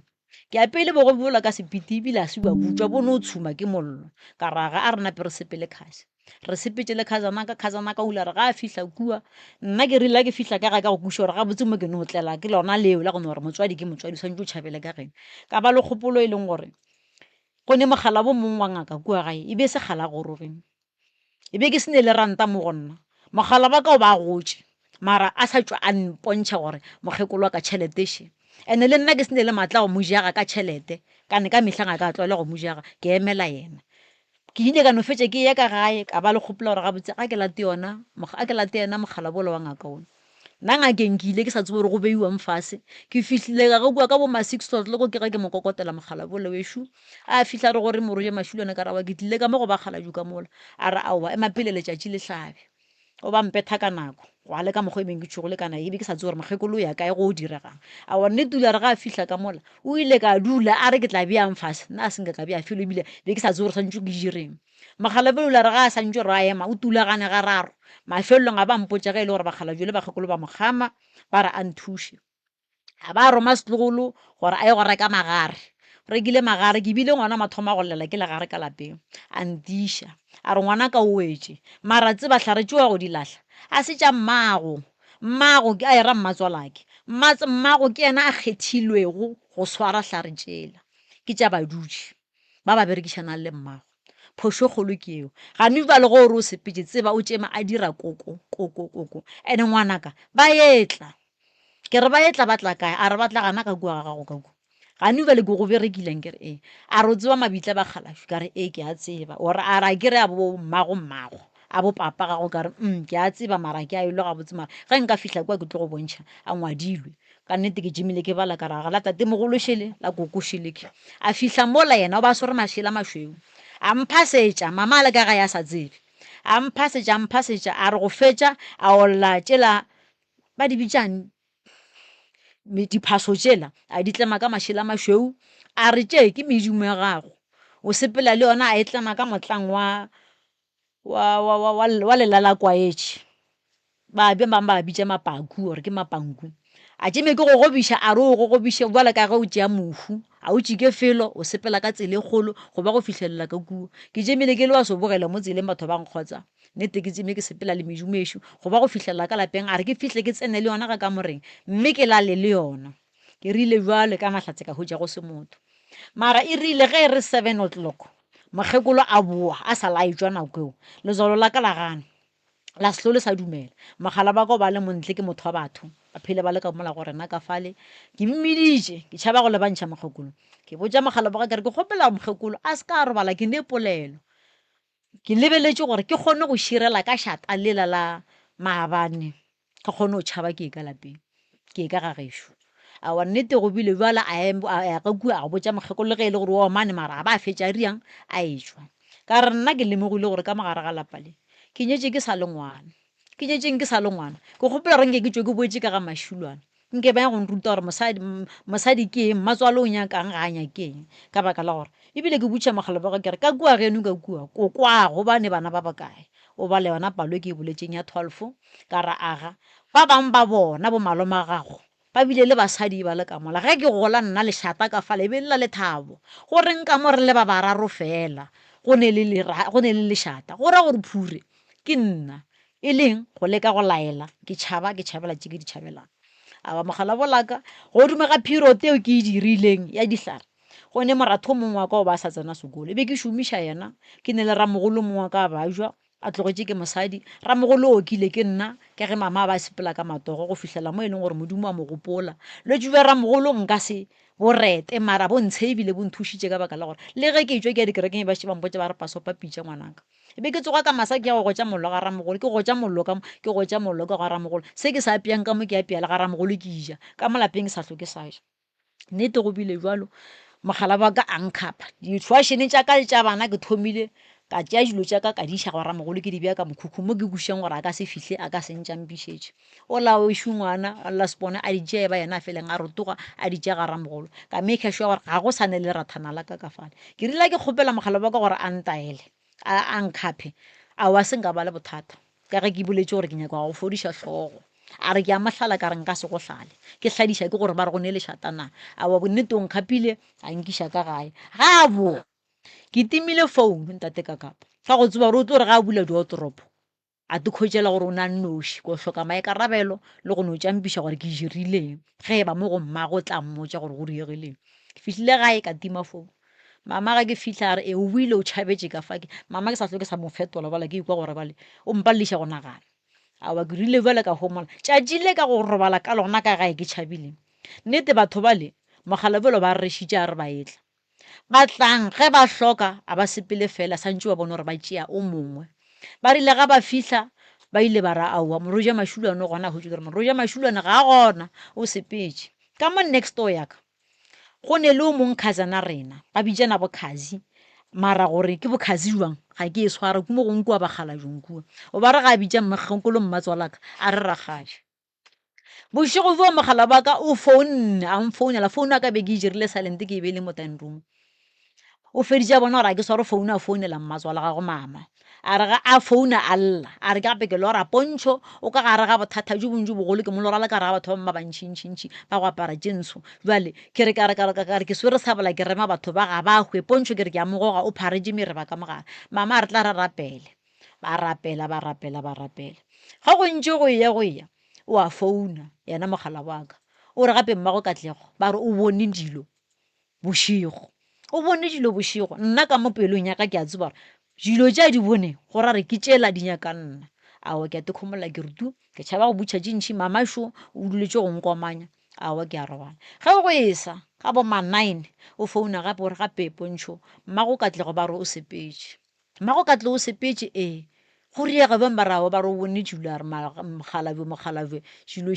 ke apele bogo bola ka sepiti ebile a siwa butswa bone o tshuma ke mollo ka raga a re nape re sepele khase re sepetse le khazana ka ula re ga a fihla kua nna ke rile ke fihla ka ga ka go kuša gore ga botse mo ke no tlela ke lona leo la go no gore motswadi ke motswadi swantse o tšhabele ka geng ka ba le kgopolo e leng gore go ne mogala bo mongwe wa ngaka kua gae e be se gala go roreng e be ke sene le ranta mo go nna mogala ba ka o ba gotse mara a sa tšwa a mpontšha gore mokgekolo wa ka tšhelete še and-e le nna ke sene le maatla go mojaga ka tšhelete kane ka metlhang a ka tlwaela go mojaga ke emela yena ke ile ka no fetša ke ya ka gae ka ba le kgopola gore gabotse a ke late yena mogala bola wa ngaka one nna ngakeng ke ile ke sa tsebe gore go beiwang fase ke fihlile ka go bua ka bo ma 6 le go ke ga ke mo kokotela mogala bola wešo a fihla re gore moroje mašulwane ka rawa ke tlile ka mo go ba kgalaju ka mola a re aowa ema pele letšatši le hlabe o ba mpetha ka nako go a le ka mokgwa e beng ke tšhogole kana ebe ke sa tse gore mokgekolo o ya kae go o diregang a wa nne tula re ga a fihla ka mola o ile ka dula a re ke tla beang fase nna a senka ka bea felo ebile be ke sa tse gore santse ke direng mogala beola re ga a santse re a ema o tulagane ga raro mafelelong a ba mpotsa ga e le gore bakgalajo le bakgekolo ba mogama ba re a nthuše a ba roma setlogolo gore a ye go reka magare rekile magare ke bile ngwana mathomo a go lela ke legare ka lapeng a ntiša a re ngwana ka o wetse mara tseba tlhare tšewa go di latlha a se tša mmago ke a era mmatswalake mmago ke yena a kgethilwego go swara tlhare tšela ke tša badudi ba ba berekišanang le mmago phošo kgolo ke eo ga ne ba le go gore o sepetse tseba o tšema a dira koko and-e ngwanaka ba etla ke re ba etla ba tla kae a re ba tla gana ka kua ga gago ka kua ga ne ba le ke go berekileng ke re ee a re o tseba mabitla ba kgalafi ka re ee ke a tseba ore a ra ke re a bo mmago a bo papa gago ka re ke a tseba mara ke a ilo ga botse mara ge nka fihla kwa ke tlo go bontšha a ngwadilwe ka nnete ke jimile ke bala ka raga la tate mogološele la kokošeleke a fihla mola yena o ba swere mašela mašweu a mphasetša mama a le ka ga ya sa tsebe a mphasetša a re go fetša a olla tšela ba di bitšang diphaso tšela a di tlema ka mašela mašweu a re tše ke medumo ya gago o sepela le yona a e tlema ka motlang wa lelalakwaetše ba be bangwe ba bitša mapaku gore ke mapanku a tšeme ke go gobiša a re o go gobiše jale ka ge o tšea mohu a o tšike felo o sepela ka tsela e kgolo go ba go fitlhelela ka kuo ke tšemile ke le wa sobogela mo tseleng batho ba nkgotsa nnete ke tseme ke sepela le medumo ešo go ba go fitlhelela ka lapeng a re ke fihle ke tsene le yona ga ka moreng mme ke lale le yona ke rile jale ka mahlatse ka hutša go se motho mara e rile ge e re 7 o'clock mokgekolo a boa a sa laetšwa nako eo lezolo la ka la gana la selo le sa dumela mogala ba ko ba le montle ke motho wa batho a phele ba le ka mola gore nna ka fale ke mmiditše ke tšhaba go lebantšha mokgekolo ke botša mogala ba ka ke re ke kgopela mokgekolo a se ka robala ke ne polelo ke lebeletše gore ke kgone go širela ka šata lela la maabane ke kgone go tšhaba ke e ka lapeng ke e ka ga gešo a wa nnete go bile jala a ya ka kua a botša mokgekolo le ge e le gore wa mane mara a ba fetša riang a etswa ka re nna ke lemogile gore ka mogare ga lapa le ke nyetše ke sa le ngwana ke nyetšeng ke sa le ngwana ke kgopela gore nke ke tšwe ke boetse ka ga mašulwana nke ba ya go nruta gore mosadi ke eng mmatswale o nyakang ga a nyakeng ka baka la gore ebile ke butša mogala ba ke re ka kua geno ka kua ko kwago bane bana ba bakae o ba le yona palo ke e boletseng ya 12 ka ra aga ba bang ba bona bo maloma gago ba bile le basadi ba le ka mola ge ke gola nna lešata ka fale be lla le thabo gore nka mo re le ba bararo fela go ne le lešata go ra gore phure ke nna e leng go leka go laela ke tšhabela tše ke di tšhabelang a ba mogala bolaka go dume ga phiro teo ke e dirileng ya dihlare go ne moratho mongwe wa ka o ba sa tsena sekolo e be ke šomiša yena ke ne le ramogolo mongwe wa ka a bajwa a tlogetše ke mosadi ramogolo o kile ke nna ke ge mama ba sepela ka matogo go fihlela mo e leng gore modimo a mo gopola le jube ramogolo nka se borete mara bo ntshe ebile bo nthušitše ka baka la gore le ge ke tswe ke ya dikerekeng ba še bampotse ba re paso papitša ngwanaka e be ke tsoga ka masa ke ya go gotša mollo ga ramogolo ke gotša mollo ka ga ramogolo se ke sa apeang ka mo ke apea le ga ramogolo ke ija ka mo lapeng ke sa tlhoke sa ja nnete go bile jalo mogala wa ka a nkgapha ditšhoašene tša ka le tša bana ke thomile ka tšea dilo tša ka di iša go ramogolo ke di bea ka mokhukhu mo ke kušang gore a ka se fihle a ka se ntšampišetše o laošu ngwana alla sepone a di tšee ba yena a feleng a rotoga a di tšea ga ramogolo ka make sure gore ga go sa ne le rathana la ka ka fale ke rile ke kgopela mogala wa ka gore a ntaele a nkgaphe a wa se nka ba le bothata ka ge ke boletse gore ke nyaka go fodiša tlhogo a re ke a mahlala ka re nka se go hlale ke hladiša ke gore ba re go ne lešatana a wa bonnete o nkgapile a nkiša ka gae gabo ke timile phone ntate ka kapa fa go tseba gore o tlo re ga a bula diotoropo a te khwetšela gore o na nnoši ko hloka maikarabelo le go no tšampiša gore ke dirileng ge e ba mo go mmago tla mmotša gore go diegileng ke fihlile gae ka tima phone mama ga ke fihla a re e o buile o tšhabetše ka fake mama ke sa tlhoke sa mo fetola bala ke ikwa gore bale o mpalliša go nagana a wa ke rile bjale ka homola tšatši le ka go robala ka lona ka gae ke tšhabile nnete batho bale mogala bjelo ba rešitše a re ba etla ba tlang ge ba hloka a ba sepele fela santse ba bone gore ba tšea o mongwe ba rile ga ba fihla ba ile ba ra aowa moroja mašulwane gona go kere moroja mašulwane ga gona o sepetše ka mo next door yaka go ne le o mong cousin rena ba bijana bokhazi mara gore ke bokhazi jwang ga ke e swara ke mo go nkwa bagala jonkua o ba re ga bitša mmagakolo mmatswalaka a re ragaša bošego bjo mogala ba ka o founne a mfounela founu a ka be ke e dirile silent ke e be le mo time room o feditše a bona gore a ke sware founu a founela mmatswala ga go mama a re ga a founa a lla a re ke gape ke lora pontšho o ka gare ga bothata jo bontši bogolo ke mo lorala ka re ga batho ba mma ba ntšhintšhintšhi ba go apara tšentsho jale ke re ke swere sa bola ke rema batho ba ga bagwe pontšho ke re ke a mogoga o pharetše mereba ka mogare mama a re tla re rapele ba rapela ga go ntše go ya o a founa yena mogala wa ka o re gape mmago Katlego ba re o bone dilo bošego o bone dilo bošego nna ka mo pelong ya ka ke a tseba gore dilo tša di bone go ra re ke tšela di nyaka nna awa ke a tekgomola ke rutu ke tšhaba go butšha tšintšhi mamašo o duletše go nkomanya awa ke a robala ge go esa ka bo ma 9 o founa gape gore gape pontšho mmago Katlego ba re o sepetše mmago Katlego o sepetše go riega beng ba rago ba re o bone dilo a re mogalabe dilo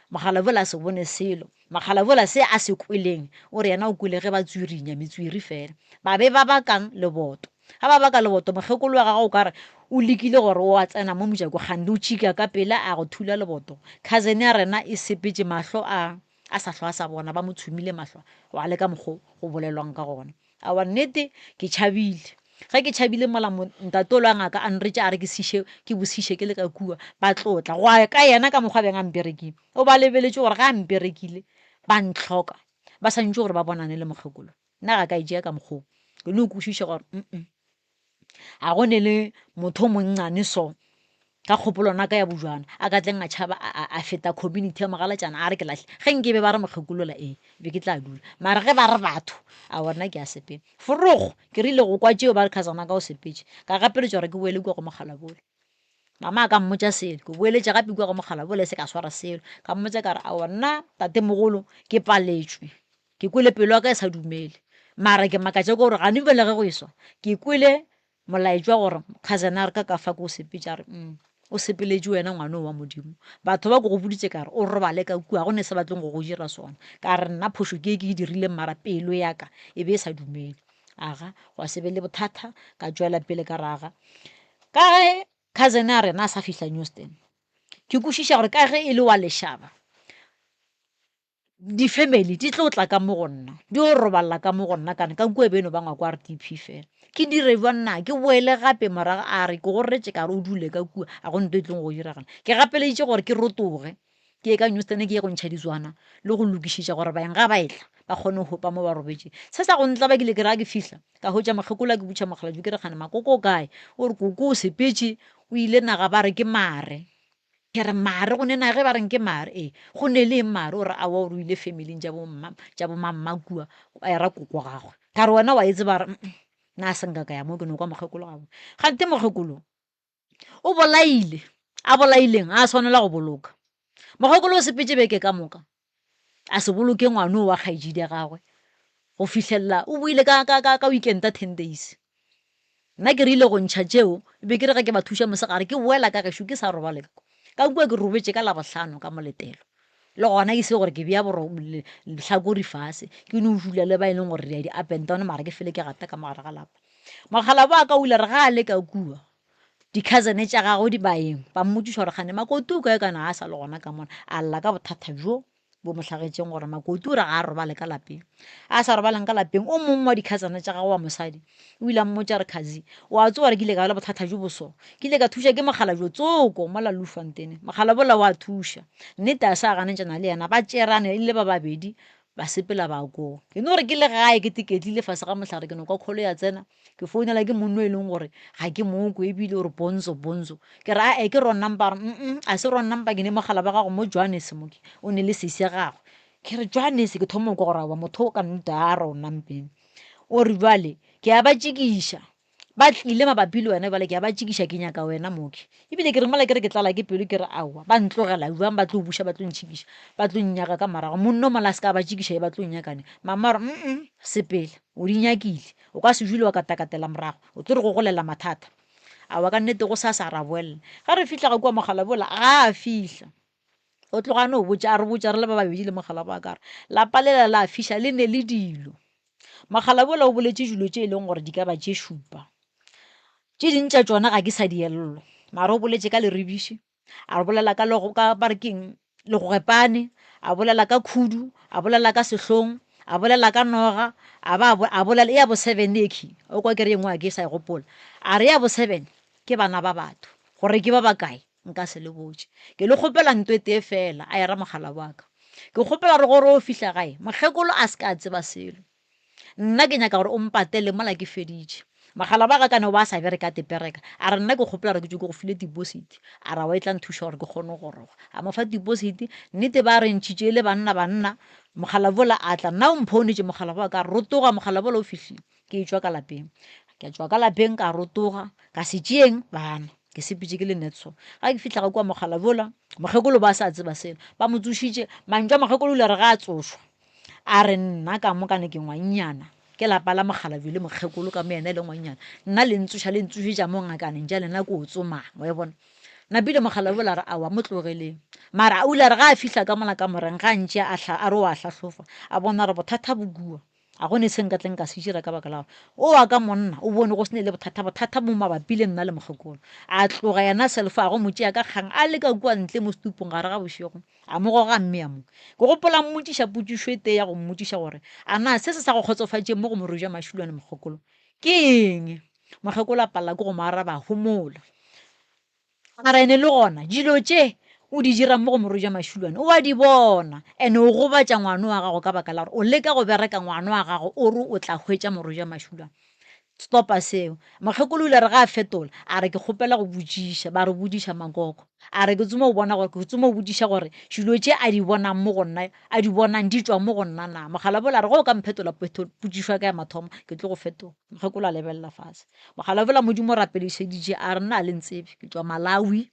mogalabe la se bone selo mogalabe la se a se kweleng o re yena o kwele ge ba tswirinya metswiri fela ba be ba bakang leboto ga ba baka leboto mogekolo wa gago o kare o lekile gore o a tsena mo mojako kgande o tšhika ka pela a go thula leboto cousin ya rena e sepetše mahlo a sa hlwa a sa bona ba mo tshumile mahlo wa le ka mokgo go bolelwang ka gona a wa nnete ke tšhabile ge ke tšhabile mola ntatolo a ngaka a nretse a re ke bosiše ke le ka kua ba tlotla go ya ka yena ka mokgwa beng a mperekile o ba lebeletše gore ga a mperekile ba ntlhoka ba santse gore ba bonane le mokgekolo nna ga ka ejea ka mokgwa ke ne o kwešiše gore a go ne le motho o monnyane so ka kgopolo naka ya bojwana a ka tleng a tšhaba a feta community ya mogalatšana a re ke latlhe ge nke be ba re mokgekolola be ke tla dula mara ge ba re batho a bona ke a sepeng forogo ke rile go kwa tšeo ba re cousin ka o sepetše ka gapeletša gore ke boele kua go mogala bole mama a ka mmotša selo ke boeletša gape kua go mogala bole se ka swara selo ka mmotša ka re awa nna tate mogolo ke paletšwe ke kwele pelo ya ka e sa dumele mara ke makatša ke gore gane bele ge go eswa ke kwele molaetšwa gore cousin a re ka fa ko o sepetša a re o sepeletše wena ngwane wa modimo batho ba go boditše ka re o robale ka kua go ne se batleng go dira sona ka re nna phošo ke e dirile mara pelo yaka e be e sa dumele aga gwa se be le bothata ka tšwela pele ka raga ka ge cousin a rena a sa fihla Newston ke kwešiša gore ka ge e le wa lešaba di-family di tlo tla ka mo go nna di o robala ka mo go nna kana ka kue beno ba ngwa kwa RDP fela ke dire jwa nna ke boele gape morago a re ke go retse ka re o dule ka kua a go nto e tlong go diragala ke gapeleditse gore ke rotoge ke ye ka newstone ke ye go ntšha ditswana le go lokišitša gore baeng ga ba etla ba kgone go hopa mo ba robetse se sa go ntla ba kile ke ra ke fihla ka hotša mokgekolo a ke butšha mogala ke re gane makoko kae o re koko o sepetse o ile naga ba re ke mare ke re mare go ne na ge ba reng ke mare go ne le mare o re a wa o re ile familing tša bo mammakua a era koko gagwe ka re wena wa etse ba re na senka ka ya mo ke no kwa mokgekolo gagwe gante mokgekolo o bolaile a bolaileng a tshwanela go boloka mokgekolo o sepetse beke ka moka a se boloke ngwane o wa kgaetšedi ya gagwe go fitlhelela o buile ka weekenda 10 days nna ke re ile go ntšha tšeo be ke re ga ke ba thuša mosegare ke boela ka gešo ke sa robaleka ka kua ke robetse ka labohlano ka moletelo le gona ke se gore ke bea letlhakori fase ke ne o dula le ba e leng gore rea di up and down mara ke fele ke gata ka mogare ga lapa mogala ba ka o ile re ga a le ka kua di-cousin tša gago di baeng ba mmotšiša gore gane makoti o kae kana a sa le gona ka mona a lla ka bothata jo bo motlhagetseng gore makoti o re ga a robale ka lapeng a sa robalang ka lapeng o mongwe wa di-cousin tša gago wa mosadi o ile a mmotša re kgazi wa tsoa re ke ile ka le bothata jo boso ke ile ka thuša ke mogala jo tsoko mo la Lufantene mogala bola wa thuša nnete a sa ganetšana le yena ba tšerane ile ba babedi ba sepela ba koo ke no gore ke le gae ke tiketlile fase ga motlhare ke no kwa kgolo ya tsena ke founela ke monno e leng gore ga ke moko ebile ore bonzo ke re ke ron number a se ron number ke ne mogala ba gago mo Johannes moke o ne le sese gagwe ke re Johannes ke thomo go gore wa motho ka nta ro nampeng o re jwale ke a ba tšikiša ba tlile mabapi le wena bale ke a ba tšikiša ke nyaka wena moke ebile ke re mola ke re ke tlala ke pelo ke re aowa ba ntlogela jwang ba tlo buša ba tlo ntšhikiša ba tlo nnyaka ka marago monno mola se ka ba tšikiša e ba tlo nnyakane mama re sepele o di nyakile o ka se jule wa katakatela morago o tlo re go golela mathata a wa ka nnete go sa ra boelela ga re fihla ga kua mogala bola ga a fihla o tlogane o botša re botša re le ba babedi le mogala ba ka re lapa lela la fiša le ne le dilo mogala bola o boletše dilo tše e leng gore di ka ba tše šupa tše dintša tšona ga ke sa dielelo mara o boletše ka lerebiši a re bolela ka parking le go gepane a bolela ka khudu a bolela ka sehlong a bolela ka noga a bolela ya bo 7 eki o kwa ke re engwe a ke sa e gopola a re ya bo 7 ke bana ba batho gore ke ba bakae nka se le botse ke le kgopela ntwete fela a era mogala wa ka ke kgopela re gore o fihla gae mokgekolo a se ka tseba selo nna ke nyaka gore o mpatele mola ke feditše mogala ba ka kana o ba sa bereka tepereka a re nna ke kgopela re ke tse go file deposit a ra wa e tla nthuša gore ke kgone go roga a mo fa deposit nnete ba re ntšhitše le banna mogala bola a tla nna o mphounetše mogala ba ka rotoga mogala bola o fihlile ke tswa ka lapeng ke tswa ka lapeng ka rotoga ka se tšeeng bana ke sepetse ke le netso ga ke fihla ga kua mogala bola mokgekolo ba sa tseba selo ba mo tsošitše mantšwa mokgekolo ile re ga a tsošwa a re nna ka mokane ke ngwannyana ke lapa la mogala bile mokgekolo ka mo ena e le ngwannyana nna le ntsošetša mo ngakaneng ja lena ke o tsomang wa e bona napile mogala bola re a wa mo tlogeleng mara o ile re ga a fihla ka mola ka moreng ga ntše a re o a hlahlofa a bona re bothata bo kua a gone se nka tleng ka se dira ka baka la o wa ka monna o bone go se ne le bothata mo mabapi le nna le mokgekolo a tloga yena selfo a go motšea ka kgang a le ka kua ntle mo stupong gare ga bošego a mo goga mme ya mo ke gopola mmotšiša potšišo e te ya go mmotšiša gore a na se se sa go kgotsofatšeng mo go Moroja Mašulwane mokgekolo ke eng mokgekolo a palela ke go mo araba homola a re ene le gona dilo tše o di dira mo go Moroja Mašulwane o a di bona ene o gobatša ngwane wa gago ka baka la gore o leka go bereka ngwane wa gago o re o tla hwetša Moroja Mašulwane stopa seo mokgekolo o ile re ga a fetola a re ke kgopela go botšiša ba re bodiša makoko a re ke tsoma o bona gore ke tsoma o bodiša gore dilo tše a di bonang mo go nna a di bonang di tšwa mo go nna na mogala bola re go ka mphetola potšišo ka ya mathomo ke tlo go fetola mokgekolo a lebelela fase mogala bola modimo rapelešeditše a re nna a le ntsebe ke tšwa Malawi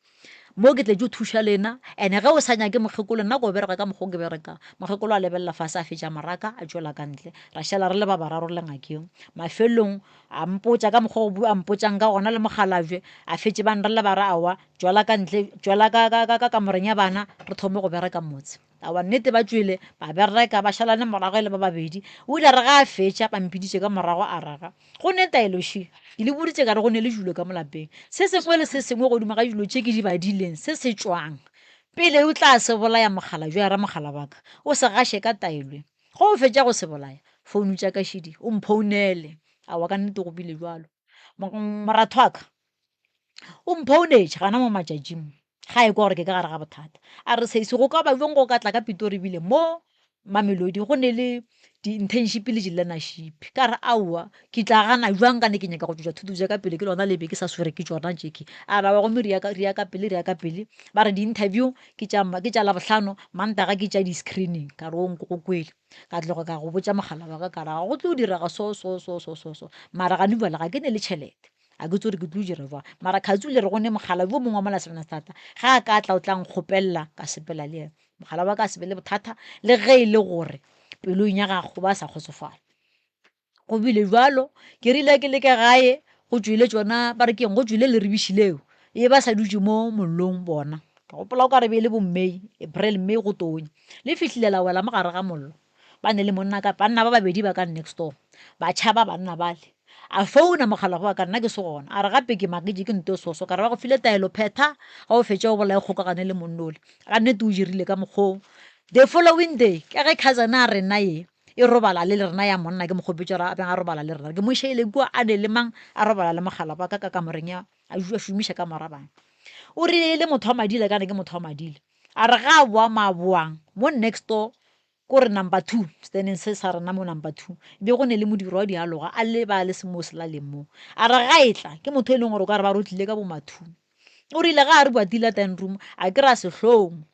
mo ke tle jo thuša lena ene ge o sa nyake mokgekolo nna ko bereka ka mokgwa ke bereka mokgekolo a lebelela fase a fetša maraka a tšwela ka ntle ra šala re le ba bararo le ngakeng mafelong a mpotša ka mokgwa a mpotšang ka gona le mogalajwe a fetše ba nrela ba re awa tšwela ka ntle tšwela ka kamoreng ya bana re thome go bereka motse awa nnete ba tšwele ba bereka ba šalane morago le ba babedi o ile re ga a fetša pampiditše ka morago a raga go ne taeloši ke le boditše ka re go ne le dilo ka molapeng se sengwe le se sengwe godimo ga dilo tše ke di badileng se se tšwang pele o tla se bolaya mogala jo ra mogala baka o se gaše ka taelwe go o fetša go se bolaya founu tša ka šidi o mphounele a wa ka nnete go bile jalo moratho wa ka o mphounetše gana mo matšatšing ga e kwa gore ke ka gare ga bothata a re seise go ka ba bjong go ka tla ka pitori bile mo Mamelodi go ne le di-internship le di-learnership ka re aowa ke tla gana jwang ka ne ke nyaka go tšwa thuto ja ka pele ke lona lebe ke sa swere ke tsona jeke a ba gomme re ya ka pele ba re di-interview ke tša labohlano mantaga ke tša di-screening ka re onko go kwele ka tloga ka go botša mogala wa ka ka ra go tlo direga so mara ga nebala ga ke ne le tšhelete a ke tsore ke tlo dira jwang mara kgatsole re gone mogala jo mongwe wa mola serena thata ga a ka tla o tlang kgopelela ka sepela le ena mogala wa ka a sepele bothata le ge e le gore pelong ya gago ba sa kgotsofala go bile jalo ke rile ke leke gae go tswile tsona ba re keng go tswile le rebišileo e ba sa dutse mo mollong bona ka gopola o ka re be le bommei April May go tonya le fihlile la wela mo gare ga mollo ba ne le monna ka banna ba babedi ba ka next door ba tšhaba banna bale a founa mogala wa ka nna ke se gona a re gape ke maketse ke nto soso ka re ba go file taelo phetha ga o fetša o bolaya kgokagane le monnole ka nnete o dirile ka mokgong the following day ka ge cousin a rena ye e robala le rena ya monna ke mokgopetša ra a robala le rena ke mošaile kua a ne le mang a robala le mogala ba ka kamoreng ya a šomiša ka morabang o rile le motho wa madile ka ne ke motho wa madile a re ga a boa maboang mo next door ko re number 2 standing se sa rena mo number 2 be go ne le modiro wa dialoga a le ba le semo se la leng mo a re ga e tla ke motho e leng gore o ka re ba rotlile ka bo mathu o rile ga a re boatile ten room a kry-a sehlong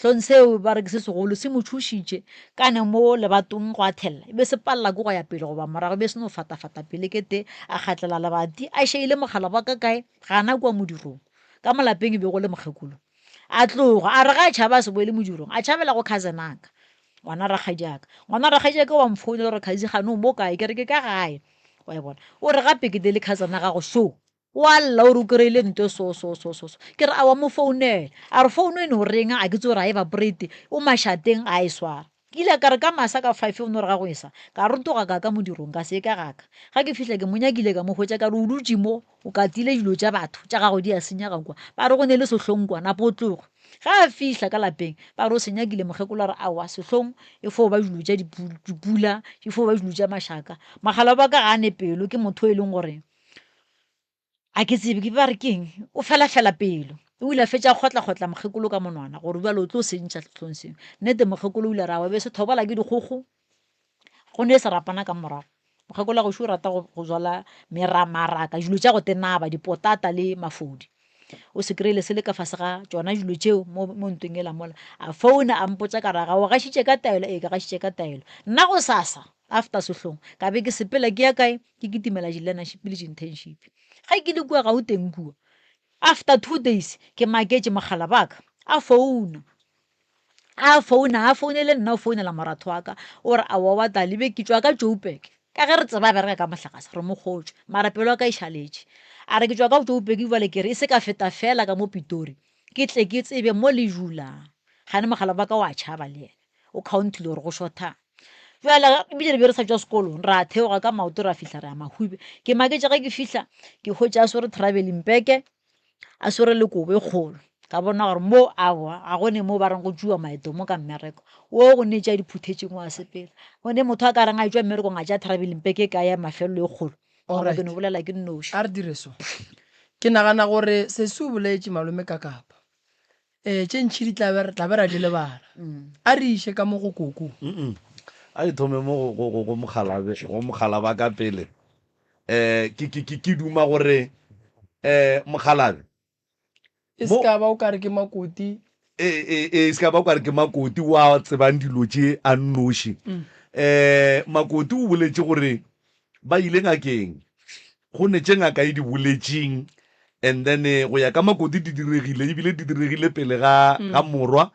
hlong seo ba re ke se segolo se mo thušitše ka ne mo lebatong go a thelela e be se palela ke go ya pele goba morago be se no fatafata pele ke te a kgatlela lebati a šeile mogala wa ka kae ga ana kwa modirong ka molapeng e be go le mokgekolo a tloga a re ga a tšhaba se boele modirong a tšhabela go cousin aka ngwana rakgaediaka wa mfounela gore kgaisi gane o mo kae ke re ke ka gae wa e bona o re gape ke dele cousin a gago sho wa lla o re o kry-ile nto so ke re a wa mo founela a re founu e ne o renga a ke tse gore a e vaporate o mašateng a e swara ke ile ka re ka masa ka 5 o ne re ga go esa ka rotoga ka modirong ka se ka gaka ga ke fihla ke monyakile ka mo hwetša ka re o dutse mo o katile dilo tša batho tša gago di a senyega kwa ba re go ne le sehlong kwa napo o tloga ga a fihla ka lapeng ba re o senyakile mokgekolo re aowa sehlong e fo ba dilo tša dipula e fo ba dilo tša mašaka magala ba ka ga a ne pelo ke motho e leng gore a ke tsebe ke ba re keng o fela pelo o ile a fetša kgotla mokgekolo ka monwana gore bjale o tlo sentšha sehlong seo nnete mokgekolo o ile ra wa be se thobala ke dikgogo go ne se rapana ka morago mokgekolo go šo rata go jala maraka dilo tša go tenaba dipotata le mafodi o se kry-ile se le ka fase ga tsona dilo tšeo mo ntweng e la mola a founa a mpotsa ka raga o gašitše ka taelo ka gašitše ka taelo nna go sasa after sehlong ka be ke sepela ke ya kae ke kitimela di-learnership le di-internship ga ke le kua ga o teng kua after 2 days ke maketse mogala baka a founele nna o founela moratho wa ka o re a wa tla lebe ke tswa ka Joburg ka ge re tseba bereka ka mohlagase re mo kgotswe mara pelo wa ka e šaletše a re ke tswa ka Joburg ebale ke re e se ka feta fela ka mo Pitori ke tle ke tsebe mo le jula gane mogala ba ka wa tšhaba le ena o countile gore go shortang jala ebile re be re sa tswa sekolong ra theoga ka maoto ra fihla re ya Mahube ke maketse ge ke fihla ke hwetša a swere traveling beke a swere le kobo e kgolo ka bona gore mo awa a gone mo ba reng go tšewa maeto mo ka mmereko wo go ne tša diphuthetseng wa sepela gone motho a ka reng a tšwa mmerekong a tša traveling beke ka ya mafelelo e kgolo ke no bolela ke nnoši a re dire so ke nagana gore se se o boletše malome ka kapa tše ntšhi di tla be ra di lebala a re iše ka mo go koko a ithome mo go mogala ba ka pele ke duma gore mogalabe e se ka ba o kare ke makoti e se ka ba o kare ke makoti wa tsebang dilo tše a nnoši makoti o boletše gore ba ile ngakeng go ne tše ngaka e di boletšeng and then go ya ka makoti di diregile ebile di diregile pele ga morwa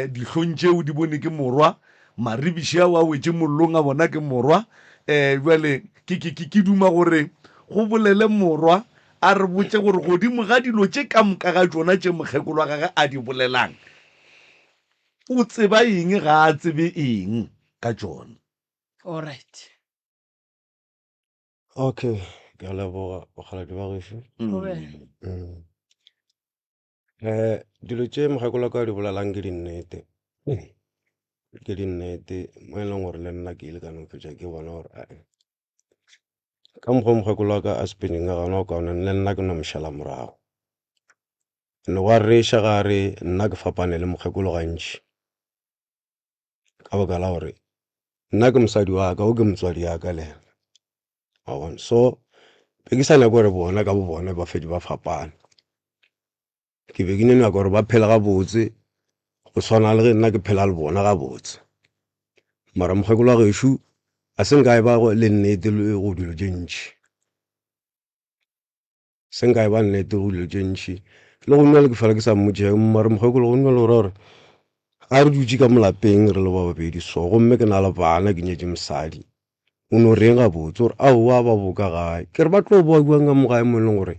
dihlong tšeo di bone ke morwa maribiši a wa wetše mollong a bona ke morwa jale ke duma gore go bolele morwa a re botse gore godimo ga dilo tše ka moka ga tsona tše mokgekolo wa gage a di bolelang o tseba eng ga a tsebe eng ka tsona alright okay ke a leboga bokgaladi ba gešo Dilo tse mogekolo ka di bolelang ke dinnete mo e leng gore le nna ke ile ka no fetsa ke bona gore ka mokgwa mogekolo wa ka a spending ka gona o kaone le nna ke no mošala morago ne wa reša gare nna ke fapane le mogekolo gantši ka baka la gore nna ke mosadi wa ka o ke motswadi ya ka le ena wa bona so be ke sa nyaka gore bona ka bo bona ba fedi ba fapane ke be ke ne nyaka gore ba phela gabotse go tshwana le ge nna ke phela le bona gabotse mara mogekolo wa gešo a se nka e ba le nnete le go dilo tše ntšhi se nka e ba nnete go dilo tše ntšhi le go nna le ke fela ke sa mmotšea mara mogekolo go nna le gore a re dutse ka molapeng re le ba babedi so gomme ke na le bana ke nyetse mosadi o no reng gabotse gore aowa ba boka gae ke re ba tlo boa buang ka mogae mo e leng gore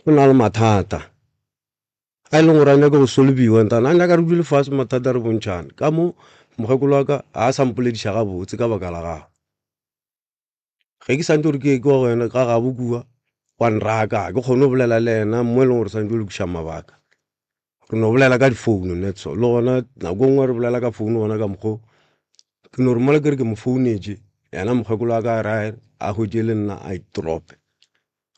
go na le mathata a e leng gore a nyaka go solbiwa ntana a nyaka re dule fase mathata re bontšhane ka mo mogekolo wa ka a sampolediša gabotse ka baka la gago ge ke sante gore ke wa go yena ka gabo kua wa nraka ke kgone go bolela le ena mo e leng gore sante o le kuša mabaka re no bolela ka difounu netso le gona nako ngwe re bolela ka founu gona ka mokgwa ke no re mola ke re ke mo founetse yena mogekolo wa ka a hwetse le nna a itrope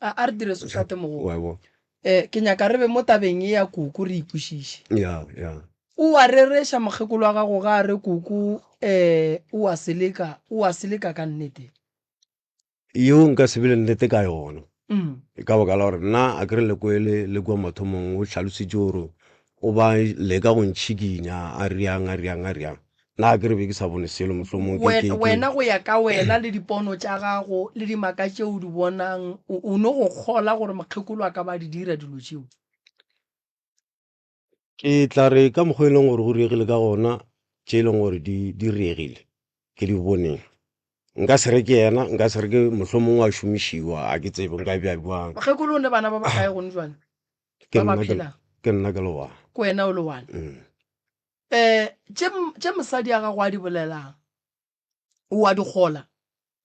a re dire setlate wa mogo bo ke nyaka re be mo tabeng e ya kuku re ikwešiše ya o wa rereša mogekolo wa gago ga a re kuku o a seleka ka nnete yo nka se bele nnete ka yona ka baka la gore nna a kry le kwele le kua mathomong o tlhalositse gore o ba leka go ntšhikinya a riang nna a kry be ke sa bone selo mohlomong wena go ya ka wena le dipono tša gago le dimaka tšeo di bonang o ne go kgola gore mokgekolo wa ka ba di dira dilo tšeo ke tla re ka mokgwa e leng gore go riegile ka gona tše e leng gore di riegile ke di boneng nka se re ke yena nka se re ke mohlomong wa šomišiwa a ke tsebe nka bja buang mokgekolo o ne bana ba bakae gone jwane ba ba phelang ke nna ke le wana ko wena o le wana tše mosadi ya gago a di bolelang o a di kgola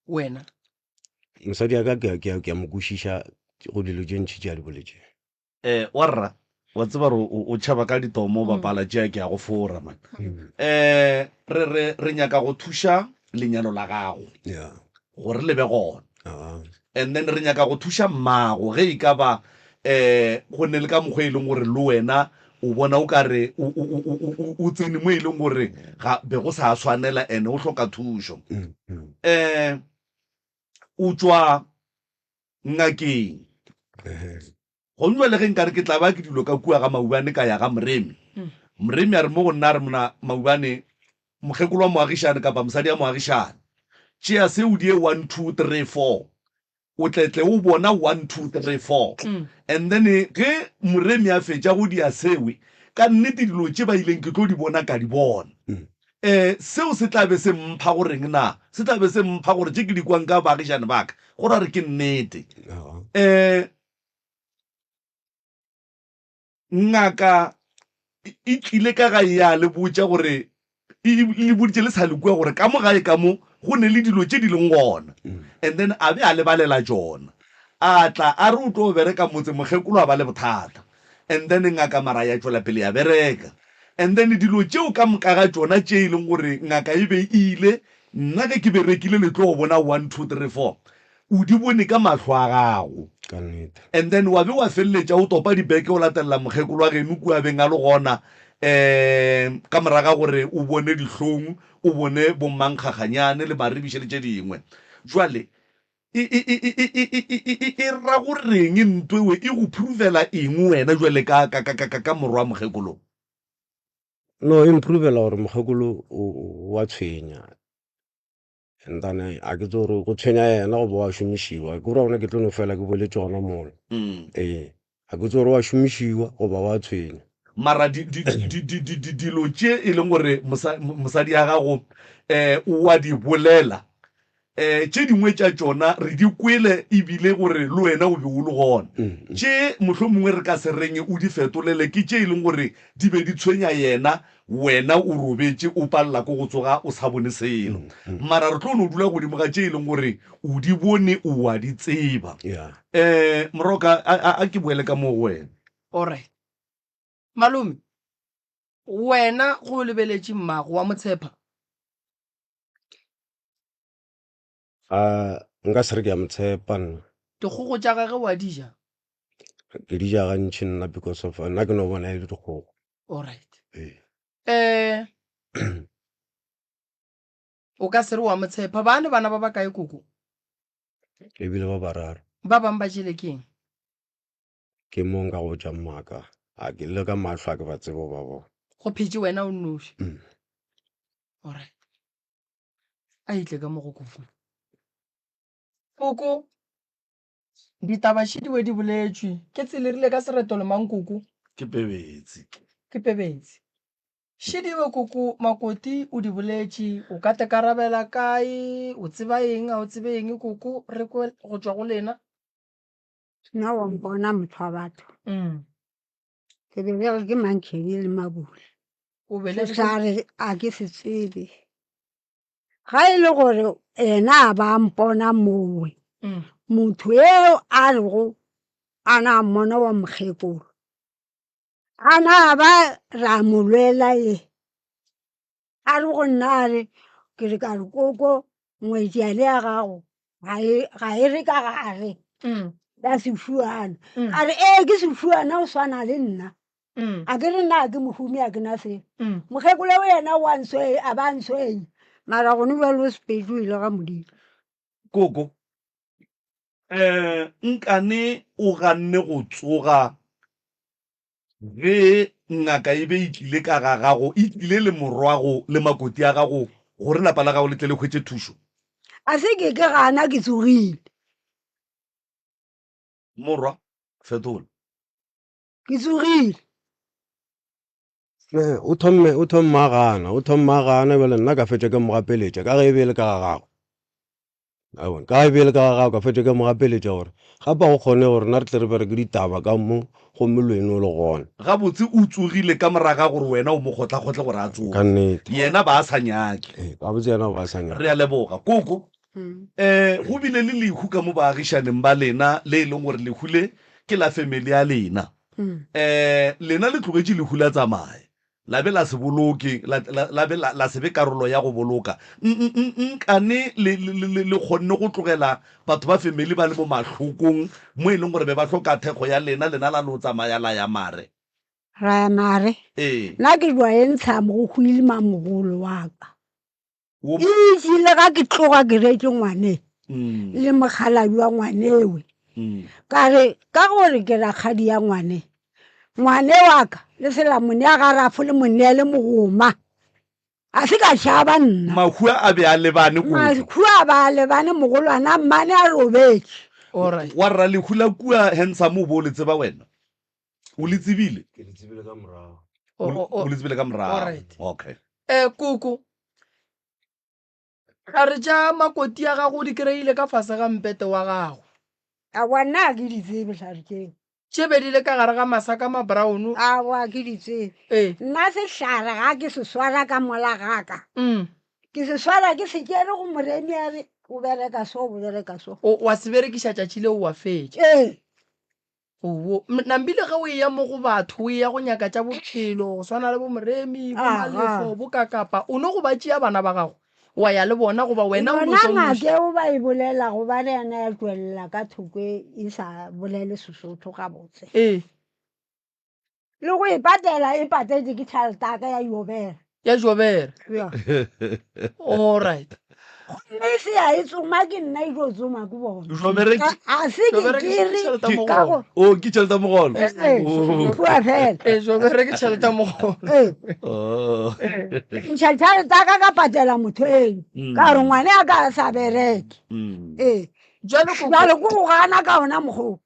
wena mosadi ya ka ke a mo kwešiša go dilo tše ntšhi tše a di boletse warra wa tseba re o tšhaba ka ditomo o bapala tšea ke ya go fora man re nyaka go thuša lenyalo la gago gore le be gona and then re nyaka go thuša mmago ge e ka ba go ne le ka mokgwa e leng gore le wena o bona o kare o tsene mo e leng gore ga be go sa tshwanela ene o hloka thušo o tswa ngakeng go nwa le ge nkare ke tla ba ke dilo ka kua ga maubane ka ya ga moremi a re mo go nna re mona maubane mogekolo wa moagišane kapa mosadi ya moagišane tšea se o die 1 2 3 4 o tletle o bona 1 2 3 4 and then ge moremi a fetša go dia sewe ka nnete dilo tše ba ileng ke tlo di bona ka di bona seo se tlabe se mpha goreng na se tlabe se mpha gore tše ke di kwang ka baagišane baka gore re ke nnete ngaka e tlile ka ga ya le botša gore le boditše le sa le kua gore ka mo gae ka mo go ne le dilo tše di leng gona and then a be a lebalela tšona a tla a re o tlo bereka motse mogekolo a ba le bothata and then ngaka mara ya tšwela pele ya bereka and then dilo tšeo ka moka ga tšona tše e leng gore ngaka e be ile nna ke berekile le tlo go bona 1 2 3 4 o di bone ka mahlo a gago and then wa be wa feleletša o topa dibeke o latelela mogekolo wa geno kua beng a le gona ka moraga gore o bone dihlong o bone bomankgaganyane le maribiše le tše dingwe jwale e ra goreng ntwewe e go provela eng wena jwale ka morwa mogekolo no improvela gore mogekolo wa tshwenya entane a ke tse gore go tshwenya yena go ba wa šomišiwa ke gore gona ke tlono fela ke boletse gona mola a ke tse gore wa šomišiwa go ba wa tshwenya mara dilo tše e leng gore mosadi ya gago wa di bolela tše dingwe tša tšona re di kwele ebile gore le wena o be o le gona tše mohlomongwe re ka se reng o di fetolele ke tše e leng gore di be di tshwenya yena wena o robetse o palela ko go tsoga o sa bone selo mara re tlo no dula godimo ga tše e leng gore o di bone o a di tseba moroka a ke boele ka mo go wena alright malome wena go lebeletše mmago wa motshepa nka se re ke ya motshepa nna dikgogo tša gage wa dija ke di ja gantšhi nna because of nna ke no bona e le dikgogo alright Ee. o ka se re wa motshepa bane bana ba ba kae koko ebile ba bararo ba bang ba jele keng ke mo nka go ja mmaka a ke le ka matlho a ke ba tsebo ba bona go phetse wena o nnoši Mm. alright a itle ka mo go koko ditaba šidiwe di boletšwe ke tselerile ka sereto le mang koko ke pebetse ke pebetse šidiwe koko makoti o di boletše o ka te karabela kae o tseba eng a o tsebe eng koko re kwe go tšwa go lena nna wa mpona motho wa batho ke belege ke mankgebi le mabule o se belegwe sa re a ke se tsebe ga e le gore ena a ba mpona mowe motho eo a rego a na mmona wa mokgekolo a na ba ra molwela ye a re go nna a re ke re ka re koko ngwetšiale ya gago ga e re ka gare ya sefuana a re ke sefuana o swana le nna a ke re nna ke mohumi a ke na seo mokgekolo o yena a ba nsweng mara gone bjalo sepedi o ile ga modimo koko nkane o ganne go tsoga ge ngaka e be e tlile ka ga gago e tlile le morwago le makoti a gago gore lapa la gago le tle le kgwetse thušo a se ke gana ke tsogile morwa fetola ke tsogile o thomme a gana bjale nna ka fetša ke mogapeletša ka ge e be le ka ga gago ka ge e be le ka ga gago ka fetša ke mogapeletša gore gape go kgone gore na re tle re bereke ditaba ka mo gomme le wena o le gona gabotse o tsogile ka moraga gore wena o mo kgotlha-kgotlhe gore a ka tsoga nnete yena ba a sa nyake ka botse yana ba sanya re a leboga koko go bile le lehu ka mo baagišaneng ba lena le e leng gore lehu le ke la family ya lena lena le tlogetse lehu la tsamaye la be la se boloke la be la se be karolo ya go boloka nkane le kgonne go tlogela batho ba family ba le mo mahlokong mo e leng gore be ba tlhoka thekgo ya lena la no tsamaya la ya mare ra ya mare nna ke jwa e ntsha mo go huile mamogolo wa ka e tsile ga ke tloga ke retse ngwane le mogalabi wa ngwanewe ka re ka gore ke rakgadi ya ngwane wa ka le selamone ya garafo le monne le mogoma a se ka šaba nna mahua a be a lebane mahua ba lebane mogolwana mmane a robetse wa rra lehu la kua handsome o bo le tseba wena o le tsebile ke le tsebile ka morago o le tsebile ka morago okay koko ga re ja makoti ya gago di kry-ile ka fase ga mpete wa gago a wa nna ke di tsebe tlharekeng tšebedile ka gare ga masaka ma brown a wa ke di tsebe nna sehlare ga ke se swara ka mola gaka ke se swara ke se kere go moremi a re o bereka so o bereka so wa se berekiša tšatši leo wa fetša nambile ge o e ya mo go batho o e ya go nyaka tša bophelo go swana le bo moremi bomalefo bo kakapa o ne go ba tšea bana ba gago wa ya le bona goba wena ngake o ba e bolela go ba re yana ya tšwelela ka thoko e sa bolele Sesotho ga botse le go e patetse ke tšhaletaka ya jobere alright gomme se ya e tsoma ke nna e tlo tsoma ke bona a se ke kere ke tšhelete mogolo pua fela jobere ke tšhelete mogolo tšhaletaka ka patela motho eng ka gore ngwane a ka sa bereke jalo ko go gana ka ona mogolo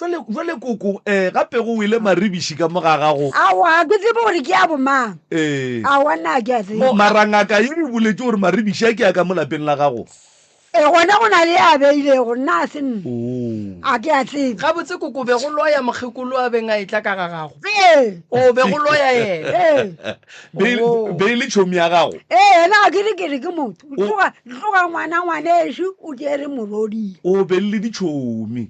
jale koko gape go ile maribiši ka mo ga gago awa ke tsebe gore ke ya bomang awa nna ke a tsebe marangaka ye e boletse gore maribiši a ke ya ka mo lapeng la gago gona go na le a beilego nna a se nna a ke a tsebe ga botse koko be go loya mokgekolo a beng a etla ka ga gago o be go loya ena be le tšhomi ya gago ena ke re ke motho tloga ngwaneso o kere morodi o be le ditšhomi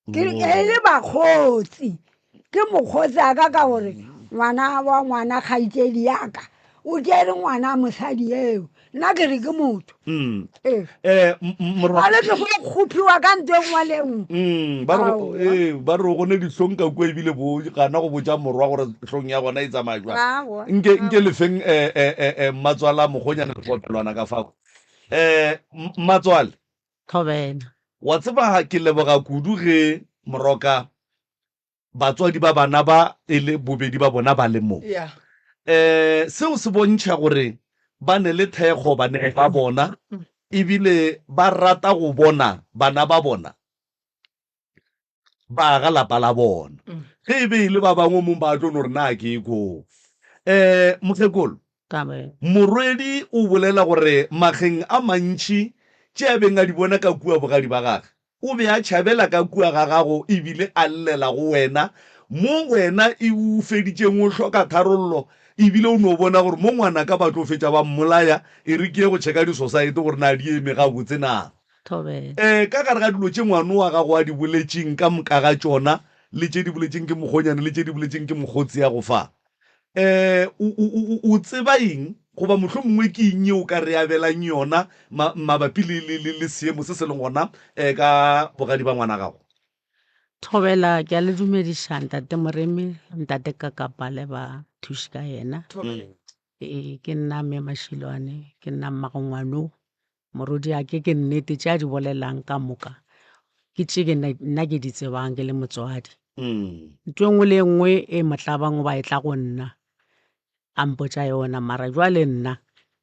ke le bakgotsi ke mokgotsi a ka gore ngwana wa ngwana kgaitsedi yaka o kere ngwana mosadi eo nna ke re ke motho a le ke go kgophiwa ka nto e nngwe le nngwe ba re gone dihlong ka kua ebile bo gana go botsa morwa gore hlong ya gona e tsamaya jwang nke lefeng mmatswala mogonyana lekopelwana ka fao mmatswale Thobela. wa tseba ke leboga kudu ge moroka batswadi ba bana ba e le bobedi ba bona ba le mo seo se bontšha gore ba ne le thekgo ba ne ba bona ebile ba rata go bona bana ba bona ba ga lapa la bona ge e be ile ba bangwe mo ba tlo no re na ke ko mokgekolo morwedi o bolela gore mageng a mantši tše a beng a di bona ka kua bogadi ba gage o be a tšhabela ka kua ga gago ebile a llela go wena mo wena e o feditšeng o hloka tharollo ebile o no bona gore mo ngwana ka ba tlo fetša ba mmolaya e re ke go checka di-society gore na di eme ga botse na ka gare ga dilo tše ngwana wa gago a di boletšeng ka moka ga tšona le tše di boletšeng ke mokgonyane le tše di boletšeng ke mokgotsi ya go fa o tseba eng goba mohlho mongwe ke eng o ka re abelang yona mabapi le seemo se se leng gona ka bogadi ba ngwana gago Thobela ke a le dumediša ntate Moremi ntate Kakapa le ba thuši ka yena ke nna mme Mashilwane ke nna mmagongwano morodi a ke nnete tše a di bolelang ka moka ke tše nna ke di tsebang ke le motswadi ntho e nngwe le nngwe e motlabang ba e tla go nna a mpotša yona mara jwale nna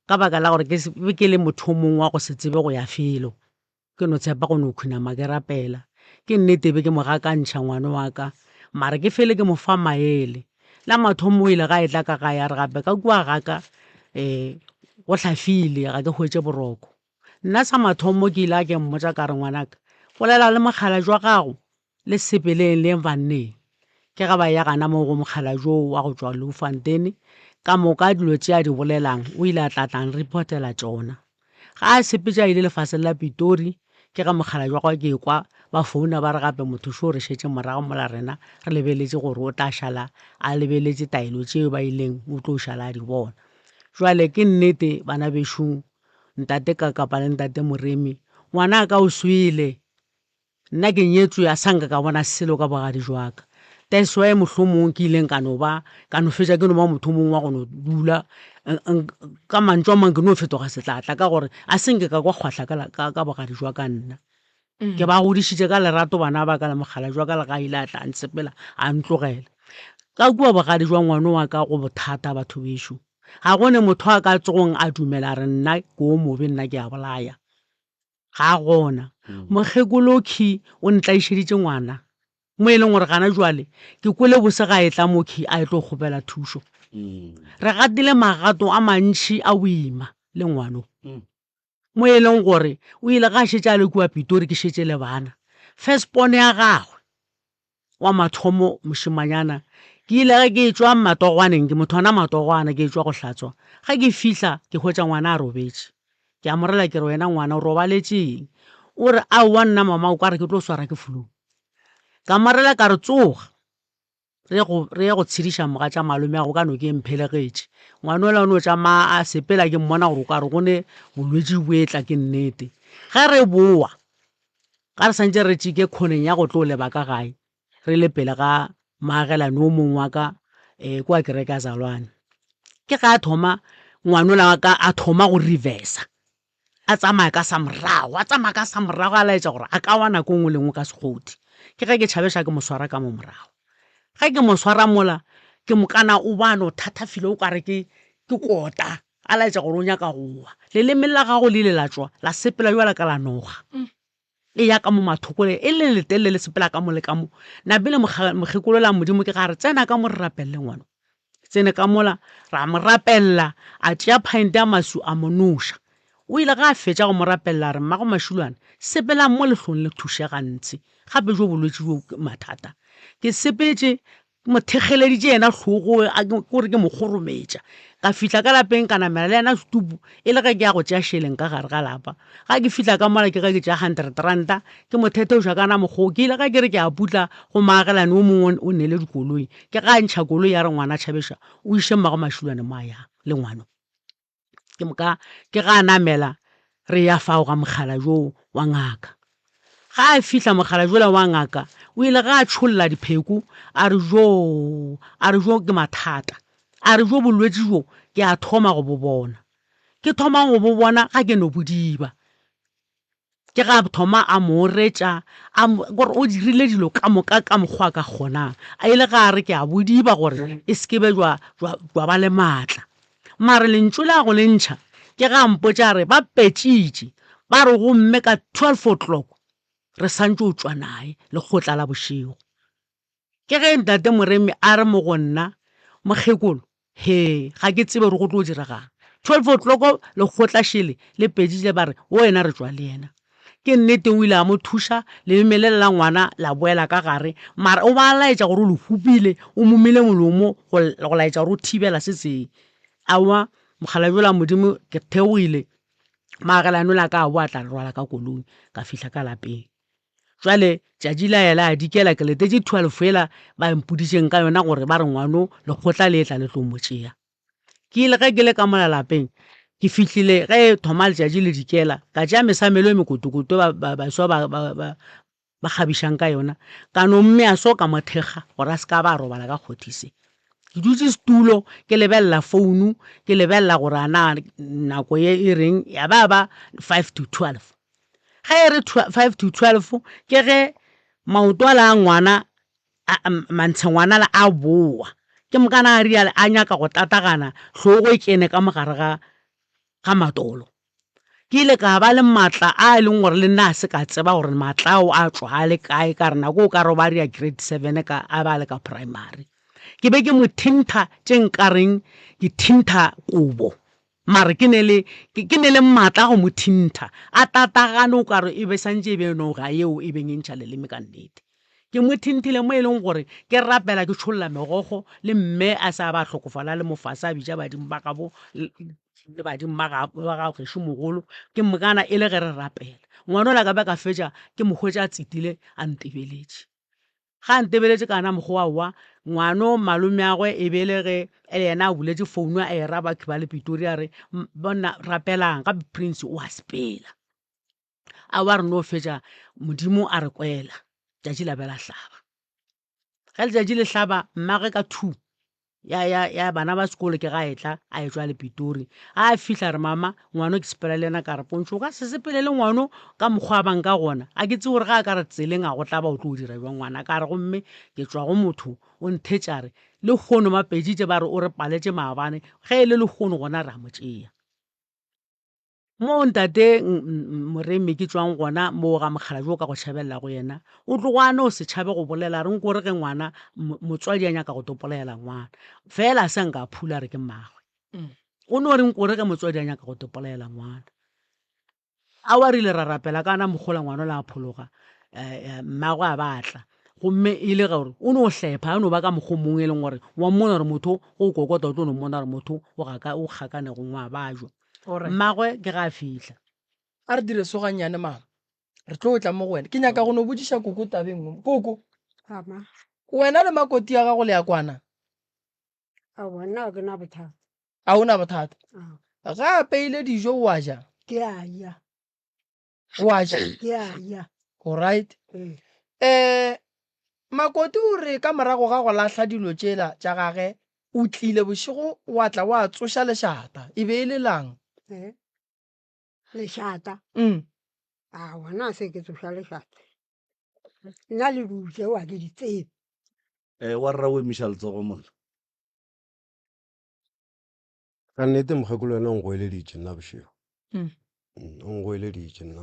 ka baka la gore ke le motho mongwe wa go se tsebe go ya felo ke no tshepa go no khunama ke rapela ke nnete be ke mo gakantšha ngwane wa ka mara ke fele ke mo fa maele la mathomo ile ga e tla ka ga ya re gape ka kua gaka go hlafile ga ke hwetše boroko nna sa mathomo ke ile a ke mmotša ka re ngwanaka go lela le mogala jwa gago le sepeleng le banneng ke ga ba ya gana mo go mogala jo wa go tšwa Leeufontein ka moka dilo tše a di bolelang o ile a tlatlang reportela tšona ga a sepetša ile lefase la Pitori ke ga mogala jwa kwa ke kwa ba founa ba re gape motho šo re šetše morago mola rena re lebeletše gore o tla šala a lebeletše taelo tšeo ba ileng o tlo šala a di bona jwale ke nnete bana bešung ntate Kakapa le ntate Moremi ngwana ka o swele nna ke nyetswe a sanka ka bona selo ka bogadi jwaka that's why mohlho mongwe ke ileng ka no fetša ke no ba motho mongwe wa go no dula ka mantšwa mang ke no fetoga setlatla ka gore a senke ka kwa kgwahla ka bogadi jwa ka nna ke ba godišitše ka lerato bana ba ka le mogala jwa ka le ga ile a tla ntsepela a ntlogela ka kua bogadi jwa ngwane wa ka go bothata batho bešo ga gone motho a ka tsogong a dumela re nna ke o mobe nna ke a bolaya ga gona mokgekoloki o ntlaišeditše ngwana mo e leng gore gana jwale ke kwele bose ga e tla moki a e tlo kgopela thušo re gatile magato a mantši a boima le ngwano mo e leng gore o ile ga šetše a le kua Pitori ke šetše le bana first born ya gagwe wa mathomo mošimanyana ke ile ge ke tšwa matogwaneng ke motho ana matogwana ke tšwa go hlatswa ga ke fihla ke hwetša ngwana a robetše ke a morela ke re wena ngwana o robaletšeng o re a wa nna mama o ka re ke tlo swara ke flu ka morela ka re tsoga re ye go tshediša moga tša malome ya go ka no ke mphelegetše ngwane ola o no tšama a sepela ke mmona gore o ka re gone bolwetši boetla ke nnete ge re boa ga re santse re tšeke kgoneng ya go tlo leba ka gae re le pele ga maagelane o mongwe wa ka kwa kereke a Zalwane ke ga a thoma ngwane ola wa ka a thoma go reversa a tsamaya ka sa morago a laetša gore a ka wa nako nngwe le nngwe ka sekgoti ke ge ke tšhabeša ke mo swara ka mo morago ge ke mo swara mola ke mokana o bano thatafile o kare ke kota a laetša gore o nyaka gowa leleme la gago le ile la tšwa la sepela jwala ka la noga e ya ka mo mathokole e le letelele le sepela ka mo le ka mo nabile mokgekolo la modimo ke gare tsena ka mo re rapelle ngwana tsene ka mola ra mo rapella a tšea pint ya masu a monoša o ile ga a fetša go mo rapella re mmago Mashilwane sepelang mo lehlong le thuše gantši gape jo bolwetši jo mathata ke sepetše mo thegeleditse ena tlhogo kore ke mo gorometša ka fihla ka lapeng ka namela le ena stupu e le ge ke ya go tšea sheleng ka gare ga lapa ga ke fihla ka mola ke ga ke tšea 100 ranta ke mothetheoša kana mokgoo ke ile ga ke re ke a putla go maagelane o mongwe o nele dikoloi ke ga ntšha koloi ya re ngwana tšhabeša o iše mmago mašulwane mo a yang le ngwano ke ga namela re ya fao ga mogala jo wa ngaka ga a fihla mogala jola wa ngaka o ile ga a tšholola dipheko a re jo ke mathata a re jo bolwetse jo ke a thoma go bo bona ke thoma go bo bona ga ke no bodiba ke ga thoma a mo retša gore o dirile dilo ka moka ka mokgwa ka kgonang a ile ga a re ke a bodiba gore e sekebe jwa ba le maatla mare lentšu la go lentšha ke ga mpotša re ba petšitše ba re gomme ka 12 o'clock re santse o tswa nae le kgotla la bošego ke ge ntate Moremi a re mo go nna mokgekolo he ga ke tsebe re go tlo diragang 12 o'clock le kgotla shele le pedile ba re o wena re tswa le yena ke nnete o ile a mo thuša le lemelela ngwana la boela ka gare mara o ba laetša gore o le hupile o momile molomo go laetša gore o thibela se seng awa mogala jola modimo ke theogile maagelano la ka a boa tla rwala ka koloi ka fihla ka lapeng jwale tšatši la ela a dikela ke letetše 12 fela ba mpodišeng ka yona gore ba re ngwano lekgotla le tla le tlo motšea ke ile ge ke le ka mola lapeng ke fihlile ge thoma letšatši le dikela ka tšea mesamelo e mekotokoto bašwa ba kgabišang ka yona ka no mme a so ka mothekga gore a se ka ba robala ka kgothise ke dutse setulo ke lebelela founu ke lebelela gore ana nako ye e reng ya ba 5 to 12 ga e re 5 to 12 ke ge maoto a la ngwana mantshe ngwana la a boa ke mokana a riale a nyaka go tatagana tlhogo e kene ka mogare ga matolo ke ile ka ba le maatla a leng gore le nna a se ka tseba gore maatla ao a tswa a le kae ka re nako o ka roba ria grade 7 ka a ba le ka primary ke be ke mo thintha tše nkareng ke thintha kobo mare ke ne le maatla go mo thintha a tatagane o kare e be santse e be noga yeo e beng e ntšha leleme ka nnete ke mo thinthile mo e leng gore ke rapela ke tšholola megogo le mme a sa ba tlhokofala le mofasa a bitša badimo ba gabo le badimo ba ga gešo mogolo ke mokana e le ge re rapela ngwana o la ka ba ka fetša ke mokgwetša a tsetile a ntebeletše ga ntebeletše kana mokgwa wa ngwano malome agwe e bele ge ele yena a buletše founu a e raba ke ba le Pitori a re bona rapelang ka Prince o a sepela a wa re no fetša modimo a re kwela tšatši la bela hlaba ga letšatši le hlaba mmage ka 2 ya bana ba sekolo ke ga etla a etswa le Pitori a fihla re mama ngwano ke sepela le yena ka re Pontšho ka se sepele le ngwano ka mokgwa bang ka gona a ke tse gore ga a ka re tseleng a go tla ba o tlo o dira jwa ngwana ka re gomme ke tswa go motho o nthetšare le kgono mapeditše ba re o re paletše maabane ge e le kgono gona re a mo tšea mo ntate Moremi ke tswang gona mo ga mogala jo ka go tšhabelela go yena o tlogwane o se tšhabe go bolela re nkore ge ngwana motswadi a nyaka go topolela ngwana fela a se nka phula re ke mmagwe o no re nkore ge motswadi a nyaka go topolela ngwana a wa rile ra rapela kana mogola ngwana la phologa mmagwe a batla gomme e le gore o no hlepha a no ba ka mokgwa mongwe e leng gore wa mmona gore motho o kokota o tlo no mmona gore motho o gakane go ngwa bajwa mmagwe ke ga a fihla a re dire soganyane mama re tlo o tla mo go wena ke nyaka go no bodiša koko tabeng ngwe koko wena le makoti ya gago le ya kwana a bona ke na bothata a ona bothata ga a peile dijo o a ja ke a ya o a ja ke a ya alright makoti o re ka morago ga go lahla dilo tšela tša gage o tlile bošego wa tla wa tsoša lešata e be e le lang lešata a wona se ke tsoša lešata nna le dutse wa ke di tsebe wa rra o emiša letsogo mona ka nnete mokgekolo wena o nkgoeleditše nna bošego o nkgoeleditše nna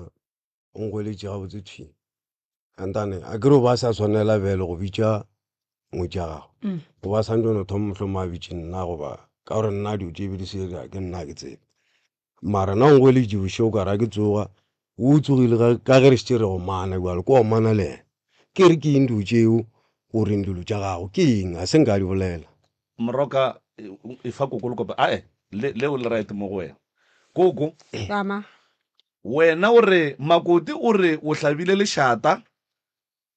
o nkgoeleditše gabotse thwing antane a kere o ba sa tshwanela bele go bitša ngwetša gago o ba santse no thoma mohloma a bitše nna goba ka gore nna dio tše bedi se ke nna ke tsebe mara na o nkgoeleditše bošego ka ra ke tsoga o tsogile ka ge re šetše re go mana bjale ko omana le ena ke re ke eng dio tšeo o reng dilo tša gago ke eng a se nka di bolela moroka e fa koko le kopa ae leo le right mo go wena koko Tama. wena o re Makoti o re o hlabile lešata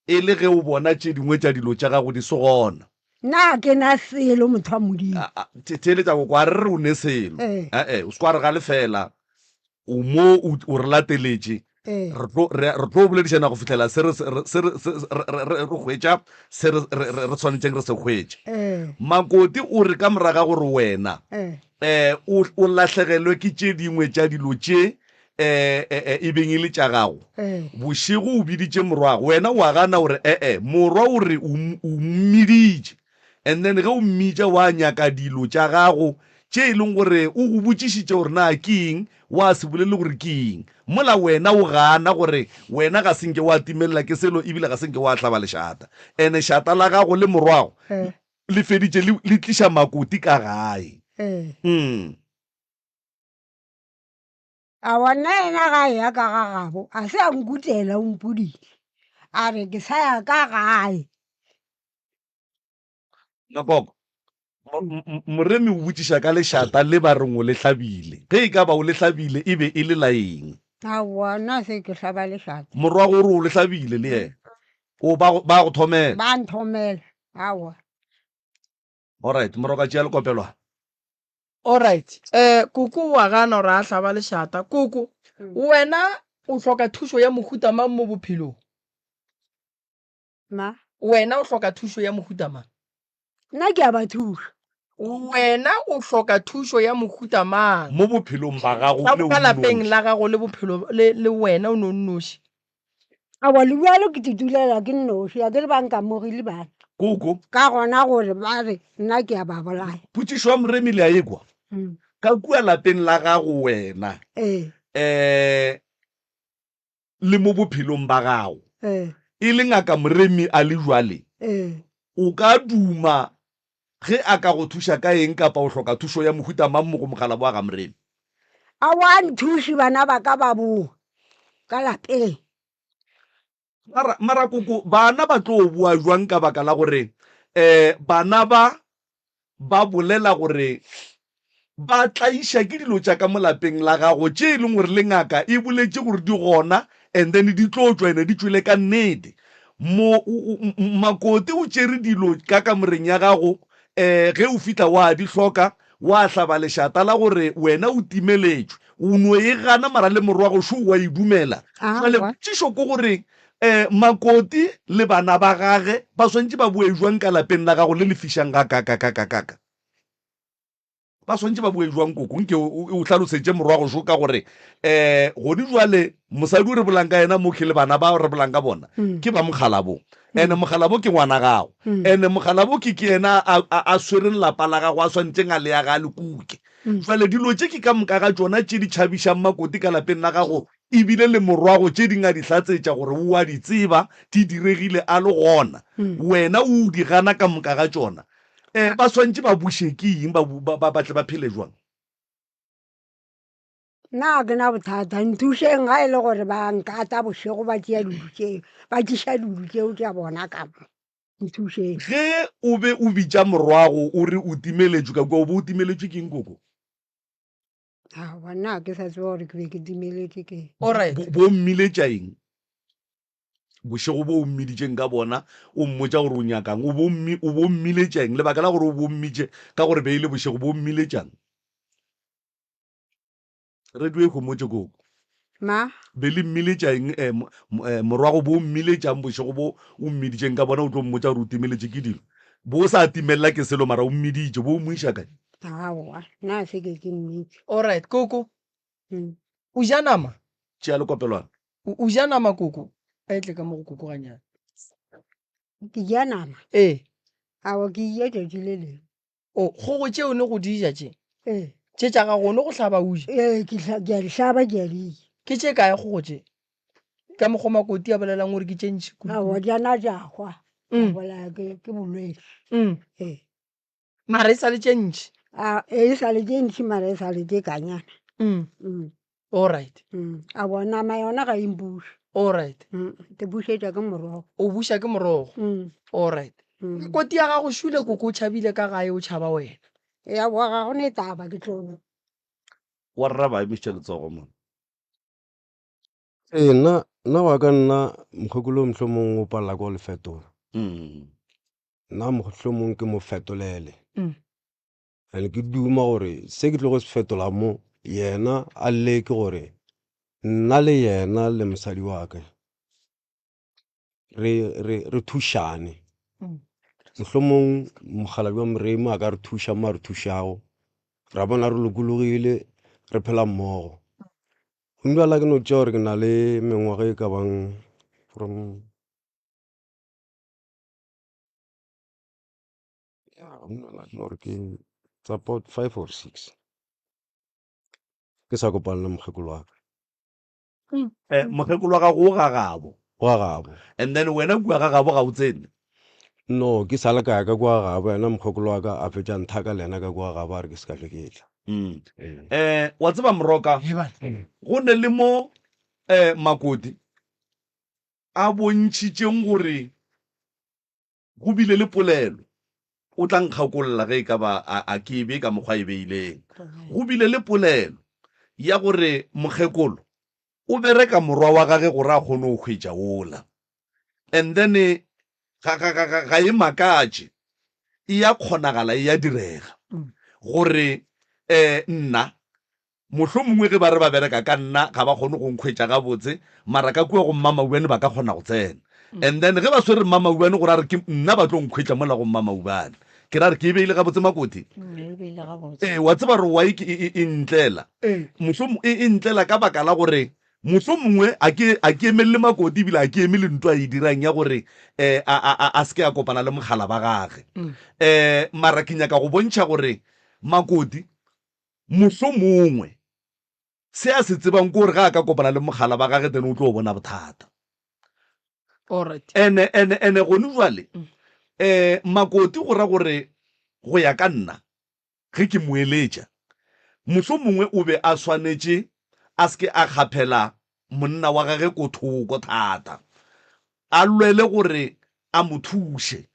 e le ge o bona tše dingwe tša dilo tša gago di se gona Nna ke na selo motho wa Modimo. theletša koko a re o ne selo Eh. o se kwa re ga lefela o mo o re lateletše re tlo boledišana go fitlhela se re hwetša se re tshwanetseng re se hwetše Makoti o re ka moraga gore wena o lahlegelwe ke tše dingwe tša dilo tše e beng e le tša gago bošego o biditše morwago wena wa gana gore morwa o re o mmiditše and then ge o mmitša wa nyaka dilo tša gago tše e leng gore o go botšišitše gore na ke eng wa se bolele gore ke eng mola wena o gana gore wena ga senke wa timelela ke selo ebile ga senke wa hlaba lešata ene šata la gago le morwago le feditše le tliša Makoti ka gae a bona ena gae ya ka ga gabo a se a nkutela o mpodile a re ke sa ya ka gae. nakoko moremi o botšiša ka lešata le ba reng o le hlabile ge e ka ba o le hlabile e be e le laeng Aowa nna se ke hlaba lešata. morwago o re o le hlabile le ena o ba go thomela Ba nthomela. Aowa. alright moroka tšea lekopelwana alright koko wa gana gore a hlaba lešata koko wena o hloka thušo ya mohuta mang mo bophelong Ma. wena o hloka thušo ya mohuta mang Nna ke a ba thuša. wena o hloka thušo ya mohuta mang mo bophelong ba gago ka lapeng la gago le bophelo le wena o nonnoši Aowa le bjalo ke titulela ke nnoši a ke le ba nkamogile bana koko ka gona gore ba re nna ke a ba bolaya. potšišo wa moremi le a ekwa ka kua lapeng la gago wena le mo bophelong ba gago e le ngaka moremi a le jwale o ka duma ge a ka go thuša ka eng kapa o hloka thušo ya mohuta mang mo go mogala boa ga moremi A wa nthuši bana ba ka ba boa ka lapeng. mara koko bana ba tlo bua jwang ka baka la gore bana ba bolela gore ba tlaiša ke dilo tša ka mo lapeng la gago tše e leng gore le ngaka e boletše gore di gona and then di tlo tswa ene di tswile ka nnete Makoti o tšere dilo ka kamoreng ya gago ge o fitla wa di hloka wa hlaba lešata la gore wena o timeletšwe o no e gana mara le morwago šo wa e dumela jale tšišo ko gore Makoti le bana ba gage ba swantše ba bue jwang ka lapeng la gago le lefišang ga kaka ba swantše ba bue jwang koko nke o hlalosetše morwago šo ka gore godi jwale mosadi o re bolang ka yena mo ke le bana ba re bolang ka bona ke ba Mokgalabo ene Mokgalabo ke ngwana gago ene Mokgalabo ke yena a swereng lapa la gago a swantšeng a le ya ga le kuke jwale dilo tše ke ka moka ga tšona tše di tšhabišang Makoti ka lapeng la gago ebile le morwago tše ding a di hlatsetša gore o a di tseba di diregile a le gona wena o di gana ka moka ga tšona ba swantše ba buše ke eng ba batle ba phele jwang Nna ke na bothata nthušeng ga e le gore ba nkata bošego ba tšea dudu tšeo ba tliša dudu tšeo tša bona ka mo nthušeng. ge o be o bitša morwago o re o timeletšwe ka kua o be o timeletšwe ke eng koko Aowa nna ke sa tseba gore ke be ke timeletše ke. alright bo mmiletša eng bošego bo o mmiditšeng ka bona o mmotša gore o nyakang o bo mmiletša eng lebaka la gore o bo mmitše ka gore be e le bošego bo mmiletšang radio e kgomotše koko Ma. be le mmiletša eng morwago bo o mmiletšang bošego bo o mmiditšeng ka bona o tlo mmotša gore o timeletše ke dilo bo o sa timelela ke selo mara o mmiditše bo o moiša kae Aowa nna se ke mmitse. alright koko o ja nama tšea lekopelwana o ja nama koko a etle ka mo go koko ganyana Ke ja nama. Aowa ke ja tšatši le lengwe. o kgogo tšeo ne go di ja tše Tše tša gago ne go hlaba o ja ke a di hlaba ke a di ja. ke tše kae kgogo tše ka mokgwa Makoti a bolelang gore ke tše ntši Aowa diana tša hwa bolaya ke bolwetse. mara e sa le tše ntši E sa le tše ntši mara e sa le tše kanyana. alright A bona nama yona ga e mpuše. alright Te bušetša ke morogo. o buša ke morogo alright koti ya gago šule koko o tšhabile ka gae o tšhaba wena Ya boa ga go ne taba ke tlono. wa rra ba emisitše letsogo mona ee nna wa ka nna mokgekolo mohlomong o palela ko le fetola nna mohlomong ke mo fetolele and ke duma gore se ke tlo go se fetola mo yena a leke gore nna le yena le mosadi wa ka re thušane mohlomong mogalabi wa moremi a ka re thuša mo a re thušago ra bona re lokologile re phela mmogo gomjala ke no tšea gore ke na le mengwaga e ka bang from gore ke it's about 5 or 6 ke sa kopane le mokgekolo wa ka mokgekolo wa gago o gagabo wa gabo and then wena kua gagabo ga o tsene no ke sale ka ya ka kwa gabo yena mokgekolo wa ka a fetša nthaka le yena ka kwa gabo a re ke se ka tle ke tla wa tseba moroka go ne le mo Makoti a bontšhitšeng gore go bile le polelo o tla nkgakolola ge e ka ba a kebe ka mokgwa e beileng go bile le polelo ya gore mokgekolo o bereka morwa wa gage gore a kgone go hwetša ola and then ga e makatše e ya kgonagala e ya direga gore nna mohlomongwe ge ba re ba bereka ka nna ga ba kgone go nkhwetša gabotse mara ka kua go mmamauane ba ka kgona go tsena and then ge ba swere mmamauane gore a re ke nna ba tlo nkhwetša mola go mmamauane ke ra re ke e beile gabotse Makoti wa tseba re wa e ntlela e ntlela ka baka la gore mohlomongwe a ke emelele Makoti ebile a ke emele ntwa e dirang ya gore a se ke a kopana le mogala ba gage mara ke nyaka go bontšha gore Makoti mohlomongwe se a se tsebang ke gore ga a ka kopana le mogala ba gage tene o tlo bona bothata ene gone jwale Makoti go ra gore go ya ka nna ge ke moeletša mohlomongwe o be a swanetše a se ke a kgaphela monna wa gage ko thoko thata a lwele gore a mo thuše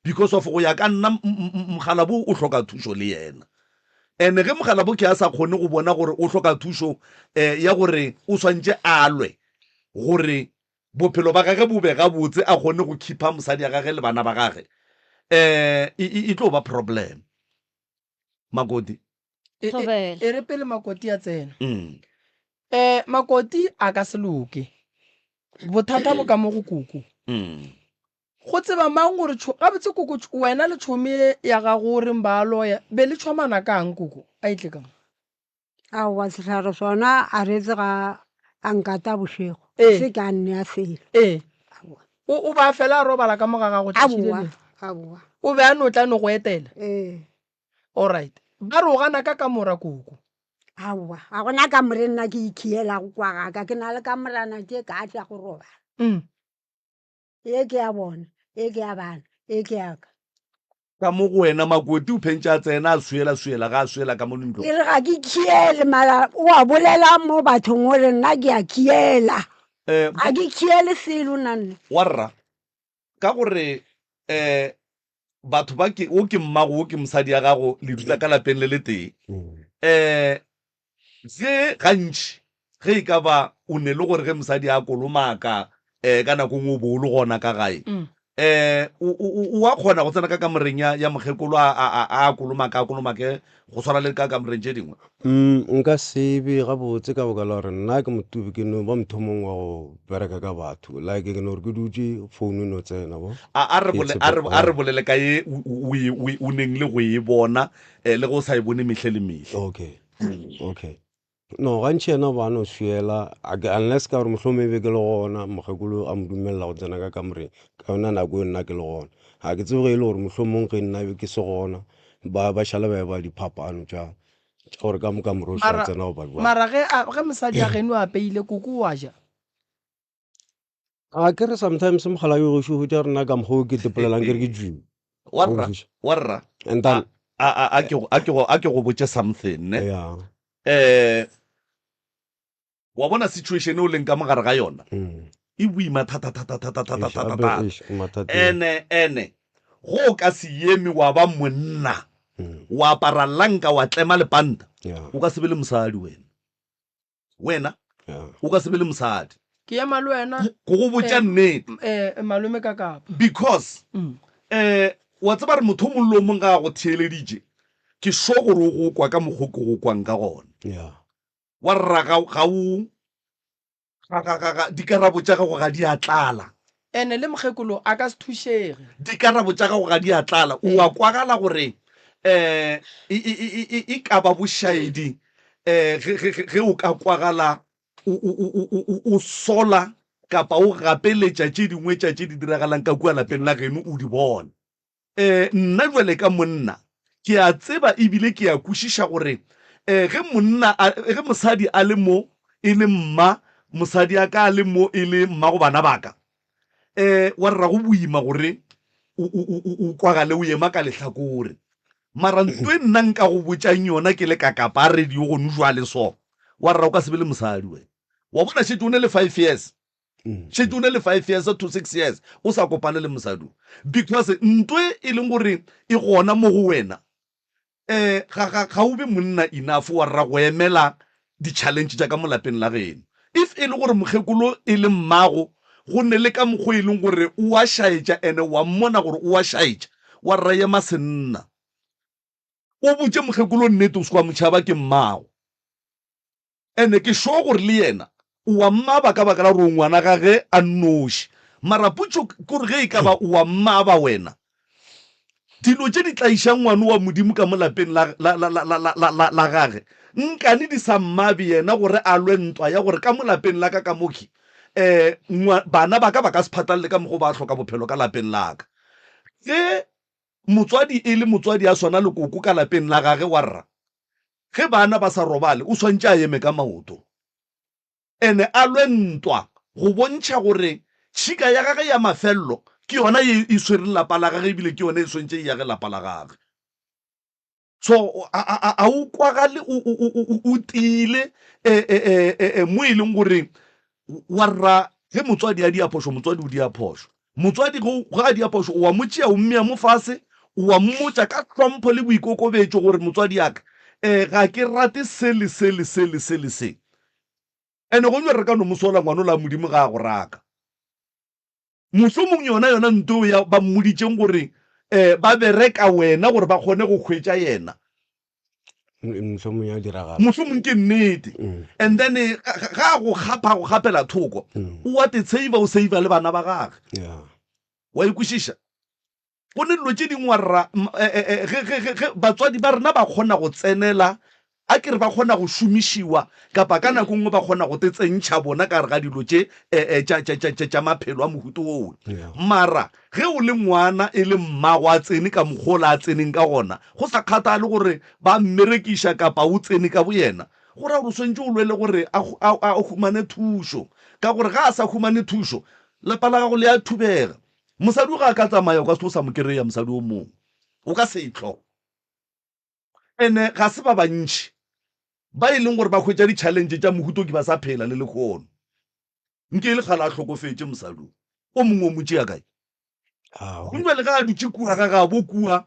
because of go ya ka nna mogalabo o hloka thušo le yena ene ge mogalabo ke a sa kgone go bona gore o hloka thušo ya gore o swantše a lwe gore bophelo ba gage bo be gabotse a kgone go khipha mosadi ya gage le bana ba gage e tlo ba problem Makoti e re pele Makoti ya tsena Makoti a ka se loke bothata bo ka mo go kuku go tseba mang gore gabotse kuku wena le tšhomi ya gago gore ba loya be le tšhomana kang kuku a itle kang Aowa sehlare sona a retse ga a nkata bošego se ka nne a fele o ba fela a robala ka moga gago aboa o be a no tla no go etela alright ba re o gana ka kamora kuku aowa ga gona ka more nna ke ikhiela go kwa gaka ke na le ka morana tše ka tla go robala e ke ya bona e ke ya bana e ke yaka ka mo go wena Makoti o phentša a tsena a suela ga a suela ka mo ntlo e re ga ke khiele mara o a bolela mo bathong gore nna ke a khiela a ke khiele selo nanne wa rra ka gore batho ba ke o ke mmago o ke mosadi ya gago le dutla ka lapeng le le teng ge gantši ge e ka ba o ne le gore ge mosadi a kolomaka ka nako ngwe o bo o le gona ka gae o a kgona go tsena ka kamoreng ya mokgekolo a kolomake go tshwana le ka kamoreng tše dingwe nka sebe gabotse ka boka la gore nna ke motubi ke no ba mothomong wa go bereka ka batho like ke no gore ke dutse founu no tsena bo a re bolele ka ye o neng le go e bona le go sa e bone metlhe le metlhe okay no gantši yena ba no suela unless ka gore mohlome be ke le gona mokgekolo a mo dumelela go tsena ka kamoreng ka yona nako e nna ke le gona ga ke tsebe ge e le gore mohlomong ge nna be ke se gona ba šala ba ba diphapano tša gore ka moka moro sa tsena go ba mara ge mosadi a geno a peile kuku wa ja a ke re sometimes mogala yo go šo tša rena ka mokgwa o ke tepolelang ke re ke juu warra and then a ke go botse something ne wa bona situation o leng ka mogare ga yona e boima thata mathata ene go ka se eme wa ba monna wa apara lanka wa tlema lepanta o ka se be le mosadi wena o ka se be le mosadi ke ya malo wena go go botša nnete malome ka kapa because wa tseba re motho o mollo mong ga go theeleditše ke sho gore o go kwa ka mokgwa ke go kwang ka gona wa rra ga o dikarabo tša gago ga di a tlala ene le mokgekolo a ka se thušege dikarabo tša gago ga di a tlala o a kwagala gore e ka ba bošaedi ge o ka kwagala o sola kapa o gapeletša tše dingwe tša tše di diragalang ka kua lapeng la geno o di bona nna jwale ka monna ke a tseba ebile ke a kwešiša gore ge mosadi a le mo e le mma mosadi a ka a le mo e le mma go bana baka wa rra go boima gore o kwagale o ema ka lehlakore mara ntho e nna nka go botšang yona ke le kakapa a radio gone jwale so wa rra o ka se be le mosadi wena wa bona šetse o ne le 5 years šetse o ne le 5 years to 6 years o sa kopane le mosadi because ntho e leng gore e gona mo go wena ga o be monna enough wa rra go emela di-challenge tša ka mo lapeng la geno if e le gore mokgekolo e le mmago go nne le ka mokgwa e leng gore o a šaetša ene wa mmona gore o a šaetša wa rra ema senna o botse mokgekolo nnete o se kwa motšhaba ke mmago ene ke sho gore le yena wa mmaba ka baka la gore ngwana ga ge a nnoši mara potso kore ge e ka ba wa mmaba wena dilo tše di tlaišang ngwane wa modimo ka mo lapeng la gage nkane di sa mmabe yena gore a lwe ntwa ya gore ka mo lapeng la ka moki bana ba ka se phatalele ka mogo ba hloka bophelo ka lapeng la ka ge motswadi e le motswadi a swana le koko ka lapeng la gage wa rra ge bana ba sa robale o swantše a eme ka maoto ene a lwe ntwa go bontšha gore tšhika ya gage ya mafello ke yona e swereng lapa la gage ebile ke yona e swantše ya ge lapa la gage so a o kwagale o tile mo e leng gore wa rra ge motswadi a diaphošo motswadi o diaphošo motswadi ga a diaphošo o wa motšea o mmea mo fase o wa mmotša ka tlhompho le boikokobetšo gore motswadi yaka ga ke rate sele ene go re ka no mosola ngwana la modimo ga a go raka mohlomong yona nto ya ba mmoditšeng gore ba bereka wena gore ba kgone go hwetša yena mohlomong ke nnete and then ga go gapela thoko o wa te save o save le bana ba gage wa ikwešiša go ne dilo tše dingwe rra batswadi ba rena ba kgona go tsenela a ke re ba kgona go šomišiwa kapa ka nako nngwe ba kgona go tsentšha bona ka re ga dilo tše tša maphelo a mohuto oo mara ge o le ngwana e le mmago a tsene ka mokgola a tseneng ka gona go sa kgathale gore ba mmerekiša kapa o tsene ka bo yena go ra gore swantse o lwele gore a humane thušo ka gore ga a sa humane thušo lapa la gago le a thubega mosadi o ga a ka tsamaya o ka se o sa mo kry-a mosadi o mongwe o ka setlo ene ga se ba bantšhi ba e leng gore ba hwetša di-challenge tša mohuto ke ba sa phela le lekgono nke le kgala a tlhokofetse mosadi o mongwe o motšea kae go le ga a dutse kua ga ga bo kua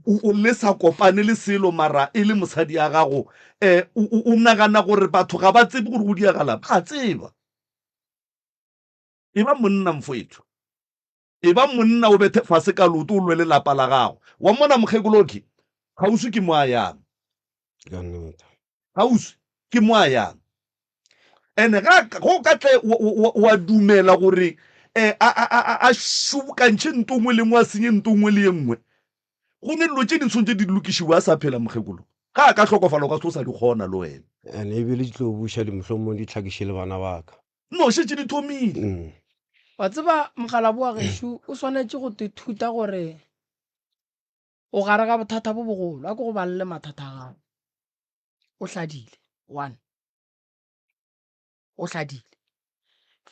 o le sa kopane le selo mara e le mosadi ya gago o nagana gore batho ga ba tsebe gore go diagala ba tseba e ba monna mfoetho e ba monna o bethe fase ka loto o lwe le lapa la gago wa mona mokgekoloki gausu ke mo a yang gausu ke mo a yang ene go ka tle wa dumela gore a šubukantšhe nto ngwe le ngwe a senye nto ngwe le ye nngwe go ne dilo tše dintsho tše di lokišiwa a sa phela mokgekolo ga a ka tlhokofala o ka se o sa di kgona le wena ane ebile di tlo buša dimhlomong di tlhakiše le bana baka no šetse di thomile wa tseba mogalaboa gešo o swanetše go te thuta gore o gare ga bothata bo bogolo a ke go balele mathata a gago o hladile 1 o hladile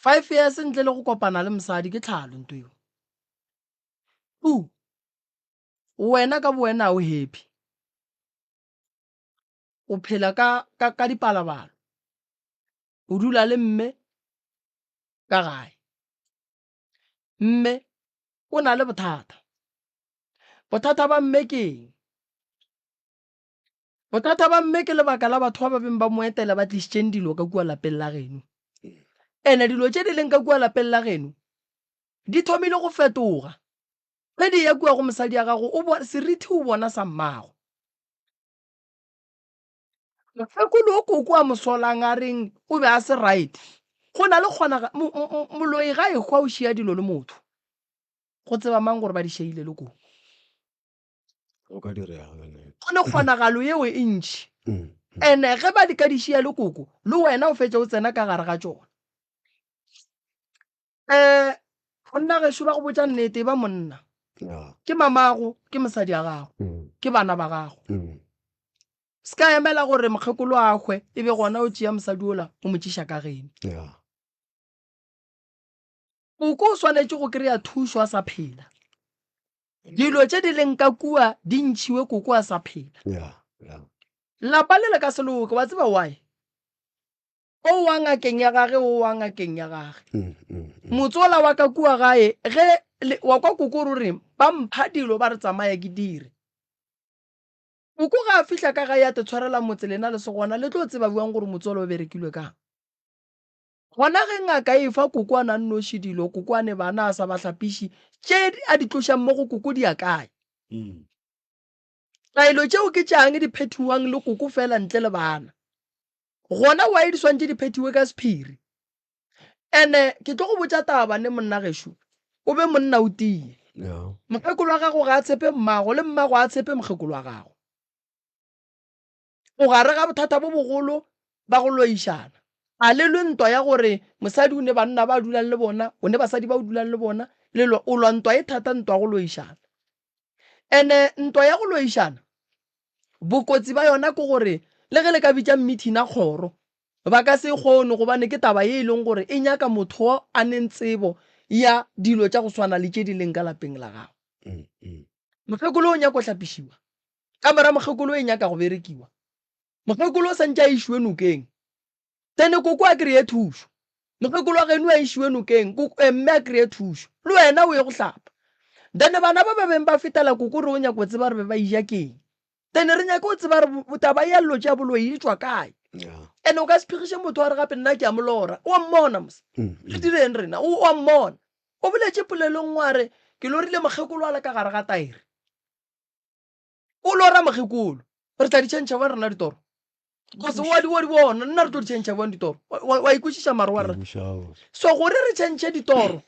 5 years ntle le go kopana le mosadi ke tlhalo nto yo 2 wena ka bowena o happy o phela ka dipalabalo o dula le mme ka gae mme o na le bothata ba mme ke eng bothata ba mme ke lebaka la batho ba beng ba mo etela ba tlisitseng dilo ka kua lapeng la geno ene dilo tse di leng ka kua lapeng la geno di thomile go fetoga ge di ya kua go mosadi ya gago seriti o bona sa mmago mokgekolo o koko a mosolang a reng o be a se right go na le kgona moloi ga e gwa o šia dilo le motho go tseba mang gore ba di šeile le koko o ka direga yone go ne kgonagalo yeo e ntšhi ene ge ba di ka di šia le koko le wena o fetša o tsena ka gare ga tsona go nna gešo ba go botša nnete ba monna ke mamago ke mosadi ya gago ke bana ba gago se ka emela gore mokgekolo a kgwe e be gona o tšea mosadi ola o motšiša ka geno koko o swanetše go kry-a thuso a sa phela dilo tše di leng ka kua di ntšhiwe koko a sa phela lapa le le ka seloke wa tseba why o wa ngakeng ya gage o wa ngakeng ya gage motsola wa ka kua gae ge wa kwa koko rore ba mpha dilo ba re tsamaya ke dire koko ga a fihla ka gae ya te tshwarela motse lena le segona le tlo tseba buang gore motsolo o berekilwe kang gona ge ngaka e fa koko a nannoši dilo koko a ne bana a sa ba hlapiši tše a di tlošang mo go koko di a kae taelo tšeo ke tšang di phethiwang le koko fela ntle le bana gona wa e di swantše di phethiwe ka sephiri ene ke tlo go botša taba ne monna gešo o be monna o tie mokgekolo wa gago ga a tshepe mmago le mmago a tshepe mokgekolo wa gago o gare ga bothata bo bogolo ba go loišana a le lwe ntwa ya gore mosadi o ne banna ba dulang le bona o ne basadi ba o dulang le bona o lwa ntwa e thata ntwa go loišana ene ntwa ya go loišana bokotsi ba yona ke gore le ge le ka bitša mmithina kgoro ba ka se kgone gobane ke taba ye e leng gore e nyaka motho a neng tsebo ya dilo tša go swana le tše di leng ka lapeng la gago mokgekolo o nyaka o hlapišiwa ka mora mokgekolo e nyaka go berekiwa mokgekolo o santše a išiwe nokeng tene koko a kry-e thušo mokgekolo wa geno a išiwe nokeng mme a kry-e thušo le wena o ye go hlapa then bana ba ba beng ba fetela koko re o nyaka o tseba re be ba ija keng tene re nyaka o tseba re taba ya llo tša boloi di tswa kae ene o ka se phigiše motho wa re gape nna ke a molora o a mmona mos re direng rena o a mmona o boletše polelong wa re ke lorile mokgekolo a le ka gare ga taere o lora mokgekolo re tla di tšhentšha bo rena ditoro kose wa di bona nna re tlo di tšhentšha bone ditoro wa ikwešiša mare wa rena so gore re tšhentšhe ditoro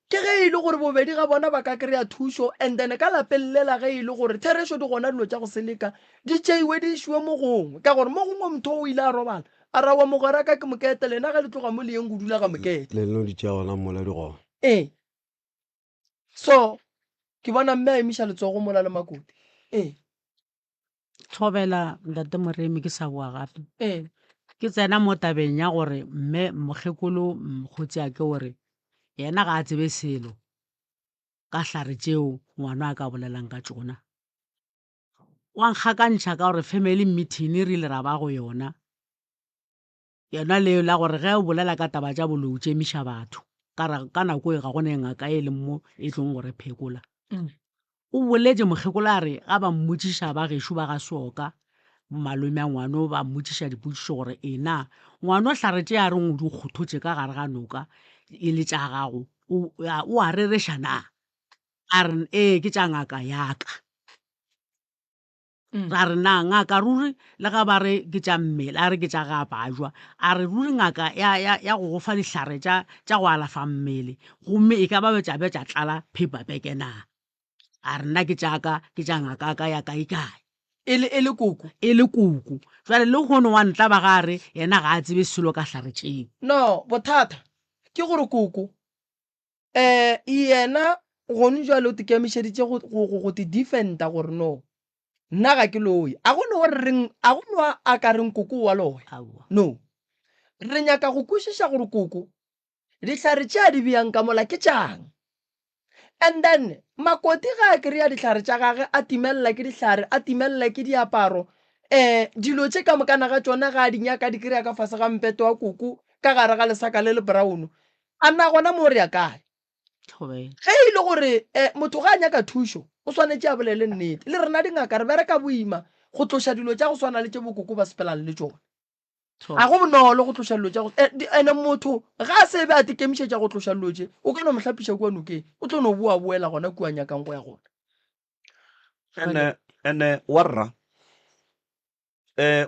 ke ge e le gore bobedi ga bona ba ka kry-a thušo and then ka lapeng lela ge e le gore therešo di gona dilo tša go seleka di tšeiwe di išiwe mo gongwe ka gore mo gongwe motho o ile a robala a rawa mogwera ka ke mokete lena ge le tloga mo leeng go dula ga mokete leno di tša gona mola di gona so ke bona mme a emiša letsogo mola le makoti thobela ntate moremi ke sa boa gape ke tsena mo tabeng ya gore mme mokgekolo mokgotsi a ke gore yena ga a tsebe selo ka hlare tšeo ngwana a ka bolelang ka tšona wa nkgakantšha ka gore family meeting re ile ra ba go yona leo la gore ge o bolela ka taba tša bolou tšemiša batho ka nako e ga gone ngaka e leng mo e tlong gore phekola o boletše mokgekolo a re ga ba mmotšiša ba gešo ba ga soka malome a ngwano ba mmotšiša dipotšišo gore ena ngwano hlare tše a reng o di kgothotše ka gare ga noka e le tša gago o a rereša na a re ke tša ngaka yaka ra re na ngaka ruri le ga ba re ke tša mmele a re ke tša ga bajwa a re ruri ngaka ya go gofa dihlare tša go alafa mmele gomme e ka ba betša tlala paperback na a re nna ke tša ngaka ka ya kae e le koko jwale le kgone wa ntla ba gare yena ga a tsebe selo ka hlare tšeo no bothata ke gore koko yena gone jwale o te kemišeditše go te defenda gore no nna ga ke loye a gone a ka reng koko wa loya no re nyaka go kwešiša gore koko dihlare tše a di beang ka mola ke tšang and then makoti ga a kry-a dihlare tša gage a timelela ke dihlare a timelela ke diaparo dilo tše ka mokana ga tšona ga a di nyaka di kry-a ka fase ga mpeto wa koko ka gare ga lesaka le le brown a nna gona mo re ya kae Thobela. ge e le gore motho ga a nyaka thuso o swanetse a bolele nnete le rena dingaka re bereka boima go tloša dilo tša go swana le tše bokoko ba sepelang le tsone a go bonolo go tloša dilo tša go ene motho ga a sebe a tekemišetša go tloša dilo tše o ka no mo hlapiša kua nokeng o tlo no boela gona kua nyakang go ya gona ene warra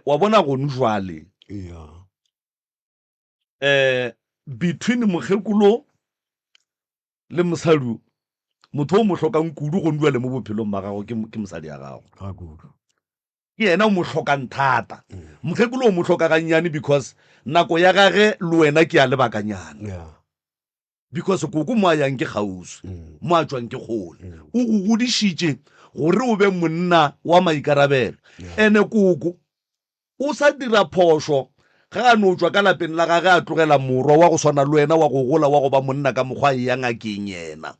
wa bona gone jwale between mokgekulo le mosadi motho o mo hlokang kudu go ndua le mo bophelong ba gago ke mosadi ya gago ke yena o mo hlokang thata mokgekulo o mo hloka ganyane because nako ya gage le wena ke a lebakanyana because koko mo a yang ke kgausu mo a tswang ke kgole o go godišitše gore o be monna wa maikarabelo ene koko o sa dira phošo ga a no tswa ka lapeng la gage a tlogela morwa wa go swana le wena wa go gola wa go ba monna ka mokgwa e yang ngakeng yena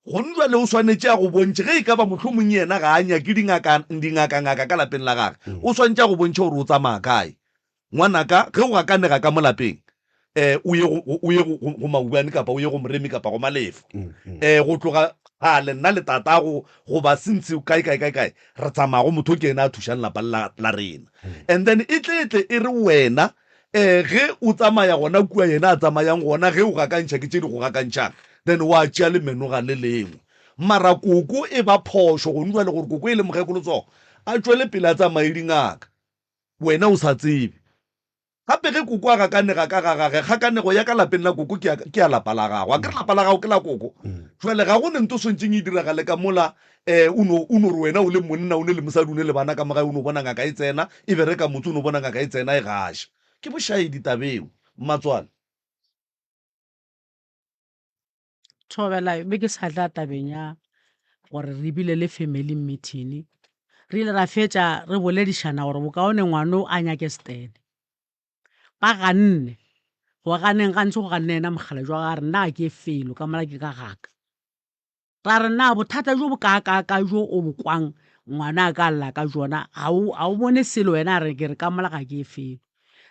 go ntwa le o swanetse a go bontšhe ge e ka ba mohlomong yena ga a nyake dingaka ka lapeng la gage o swantse a go bontšhe gore o tsamaya kae ngwanaka ge o gakanega ka mo lapeng o ye go maubane kapa o ye go moremi kapa go malefo go tloga le nna le tatago go ba sentse kae re tsamago motho ke ena a thušang lapa la rena and then e tle e re wena ge o tsamaya gona kua yena a tsamayang gona ge o gakantšha ke tše di go gakantšhang then wa tšea le menoga le lengwe mara koko e ba phošo go ndwa le gore koko e le mogekolotsego a tšwele pele a tsamaye dingaka wena o sa tsebe gape ge koko a gakanega ka gagage kgakanego ya ka lapeng la koko ke a lapa la gago a ke re lapa la gago ke la koko jwale ga go ne nto swantšeng e diragale ka mola o no re wena o le monna o ne le mosadi o ne le bana ka mogae o no bona ngaka e tsena e bereka motse o no bona ngaka e tsena e gaša ke bošaedi tabeng mmatswale Thobela be ke sa tla tabeng ya gore re bile le family meeting re ile ra fetša re boledišana gore bokaone ngwano a nyake stene ba ganne go ganeng gantse go ganne ena mogala jwa ga re nna ke felo ka mola ke ka gaka ra re na bothata jo bo ka jo o bokwang ngwana a ka lla ka jona a o bone selo wena a re ke re ka mola ga ke felo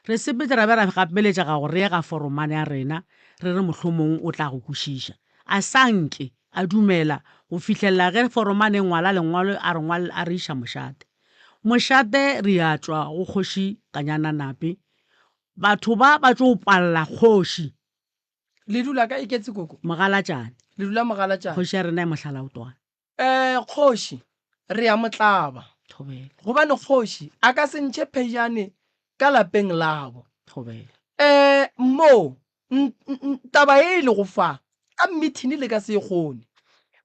re sepetse ra be ra gapeletša ga go re ye ga foromane ya rena re re mohlomong o tla go kwešiša a sanke a dumela go fitlhelela ge foromane ngwala lengwalo a re iša mošate re a tswa go kgoši kanyana nape batho ba tlo palla kgoši le dula ka iketse koko mogalatšane le dula mogalatšane kgoši ya rena e mohlala o twana kgoši re ya motlaba Thobela. gobane kgoši a ka se ntšhe phejane ka lapeng labo Thobela. mo taba e le go fa ka meeting le ka se e kgone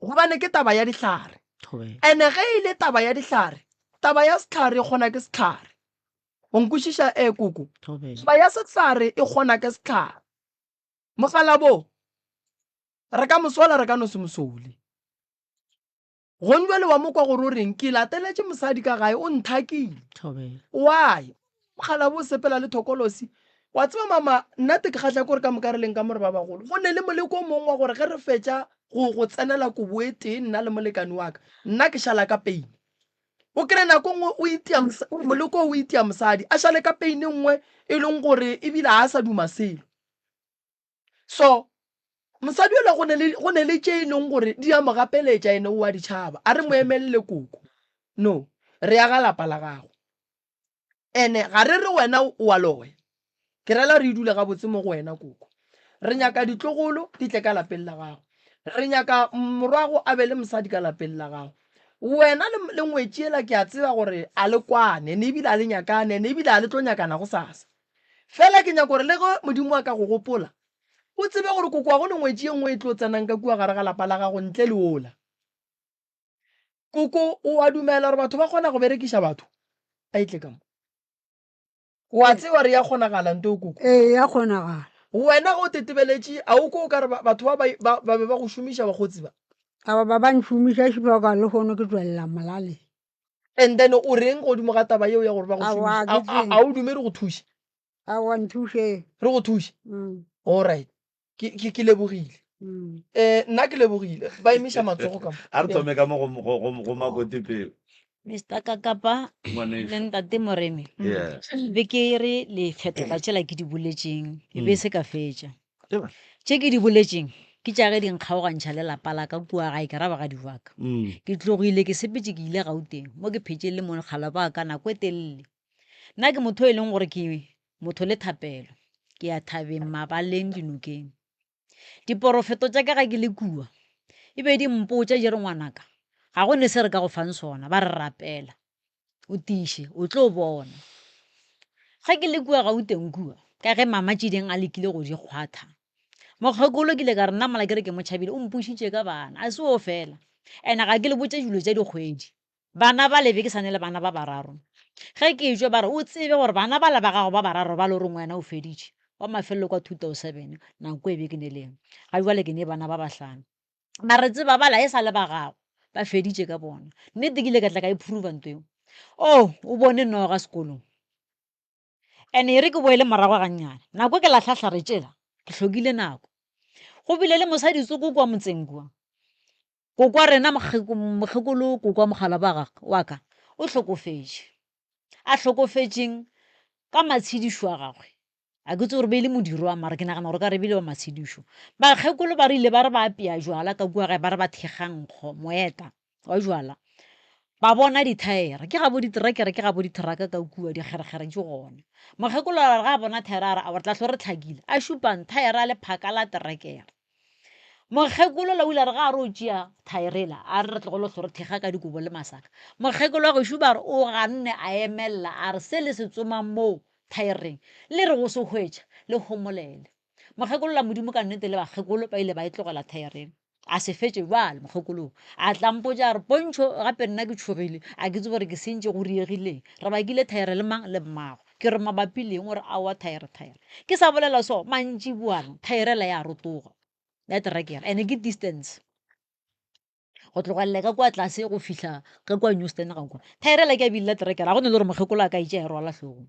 gobane ke taba ya dihlare Thobela. ene ge e le taba ya dihlare taba ya sehlare e kgona ke sehlare o nkwešiša koko Thobela. taba ya sehlare e kgona ke sehlare mogala bo re ka mosola re ka no se mosole gonjwa le wa mokwa gore o reng ke lateletse mosadi ka gae o nthakile Thobela. why mogala bo sepela le thokolosi wa tseba mama nna te ke kgatla kore ka moka re leng ka more ba bagolo go ne le moleko o mongwe wa gore ge re fetša go tsenela kobo e tee nna le molekane wa ka nna ke šala ka peine o kry nako nngwe moleko o itia mosadi a šale ka peine nngwe e leng gore ebile a sa duma selo so mosadi ola go ne le tše e leng gore di a mo gapeletša ene o wa ditšhaba a re mo emelele koko no re ya ga lapa la gago ene ga re re wena o a loya ke rela re dule gabotse mo go wena koko re nyaka ditlogolo di tle ka lapeng la gago re nyaka morwago a be le mosadi ka lapeng la gago wena le ngwetšiela ke a tseba gore a le kwane ne ebile a le nyakane ne ebile a le tlo nyakana go sasa fela ke nyaka gore le go modimo wa ka go gopola o tsebe gore koko wa go ne ngwetši e nngwe e tlo tsenang ka kua gare ga lapa la gago ntle le ola koko o a dumela gore batho ba kgona go berekiša batho a itle ka mo wa tseba re ya kgonagala nto koko ya kgonagala wena go tetebeletše a o ko o ka re batho ba be ba go šomiša bakgotsi ba aba ba ba nšomiša šibaka le kgone ke tswelela molaleng and then o reng godimo ga taba yeo ya gore ba go Aowa, ke šomiša tsebe. a o dume re go thuše a wa nthuše re go thuše allright ke lebogile nna ke lebogile ba emiša matsogo ka mo a re thome ka mo go makote peo Mr. Kakapa le ntate Moremi Yeah. be ke re le fetola tšela ke di boletšeng e be se ka fetša tše ke di boletseng ke tša ge di nkgaogantšha le lapa la ka kua gae ke ra bagadi baka ke tlogile ke sepetse ke ile gauteng mo ke phetse le mogala ba ka nako e telele nna ke motho e leng gore ke motho le thapelo ke ya thabeng mabaleng dinokeng diporofeto tša ka ga ke le kua e be di mpotša jere ngwanaka ga go ne se re ka go fang sona ba re rapela o tiše o tlo bona ga ke le kua gauteng kua ka ge mama tšeding a lekile go di kgwatha mokgekolo ke ile ka re nna mala kere ke motšhabile o mpušitše ka bana a se o fela ande ga ke le botša dilo tša dikgwedi bana ba lebe ke sane le bana ba bararo ge ke tswe ba re o tsebe gore bana ba le ba gago ba bararo ba le gore ngwena o feditše wa mafelelo kwa 2007 nako e be ke ne leng ga jwale ke ne bana ba bahlano mare tseba bala e sa le ba gago ba feditše ka bona nnete ke ile ka tla ka iprova nto eo o bone noga sekolong ande e re ke boele morago gannyane nako ke latlhatlhare tšela ke tlhokile nako go bile le mosadi tsoko kwa motseng kua kokwa rena mokgekolo kokwa mogala wa ka o hlokofetše a hlokofetšeng ka matshedišo a gagwe a ke tse gore be e le modiro wa mara ke nagana gore ka re bile wa matshedišo bakgekolo ba re ile ba re ba apea jwala ka kua gae ba re ba thekgankgo moeta wa jwala ba bona dithaere ke gabo diterekere ke gabo diteraka ka kua dikgerekgere ke gona mokgekolo ga a bona thaere a re a tla tlo re tlhakile a šupang thaere a le phaka la terekere mokgekolo la o ile a re ga a re o tšea thaerela a re re tlogolo tlho re thekga ka dikobo le masaka mokgekolo wa gešo ba re o ganne a emelela a re se le se tsomang moo thaereng le re go se hwetša le homolele mokgekolo la modimo ka nnete le bakgekolo ba ile ba e tlogela thaereng a se fetše jwale mokgekolo a tlampotša a re pontšho gape nna ke tšhogile a ke tse gore ke sentše go riegileng re bakile thaere le mang le mmago ke re mabapi leng gore aowa thaere ke sa bolela so mantši buana thaerela ya rotoga ya terekere ande ke distance go tlogelele ka kwa tlase go fihla ka kwa newston ga kwa thaerela ke a bile la terekere a go ne le gore mokgekolo a ka itša rwala tlhogong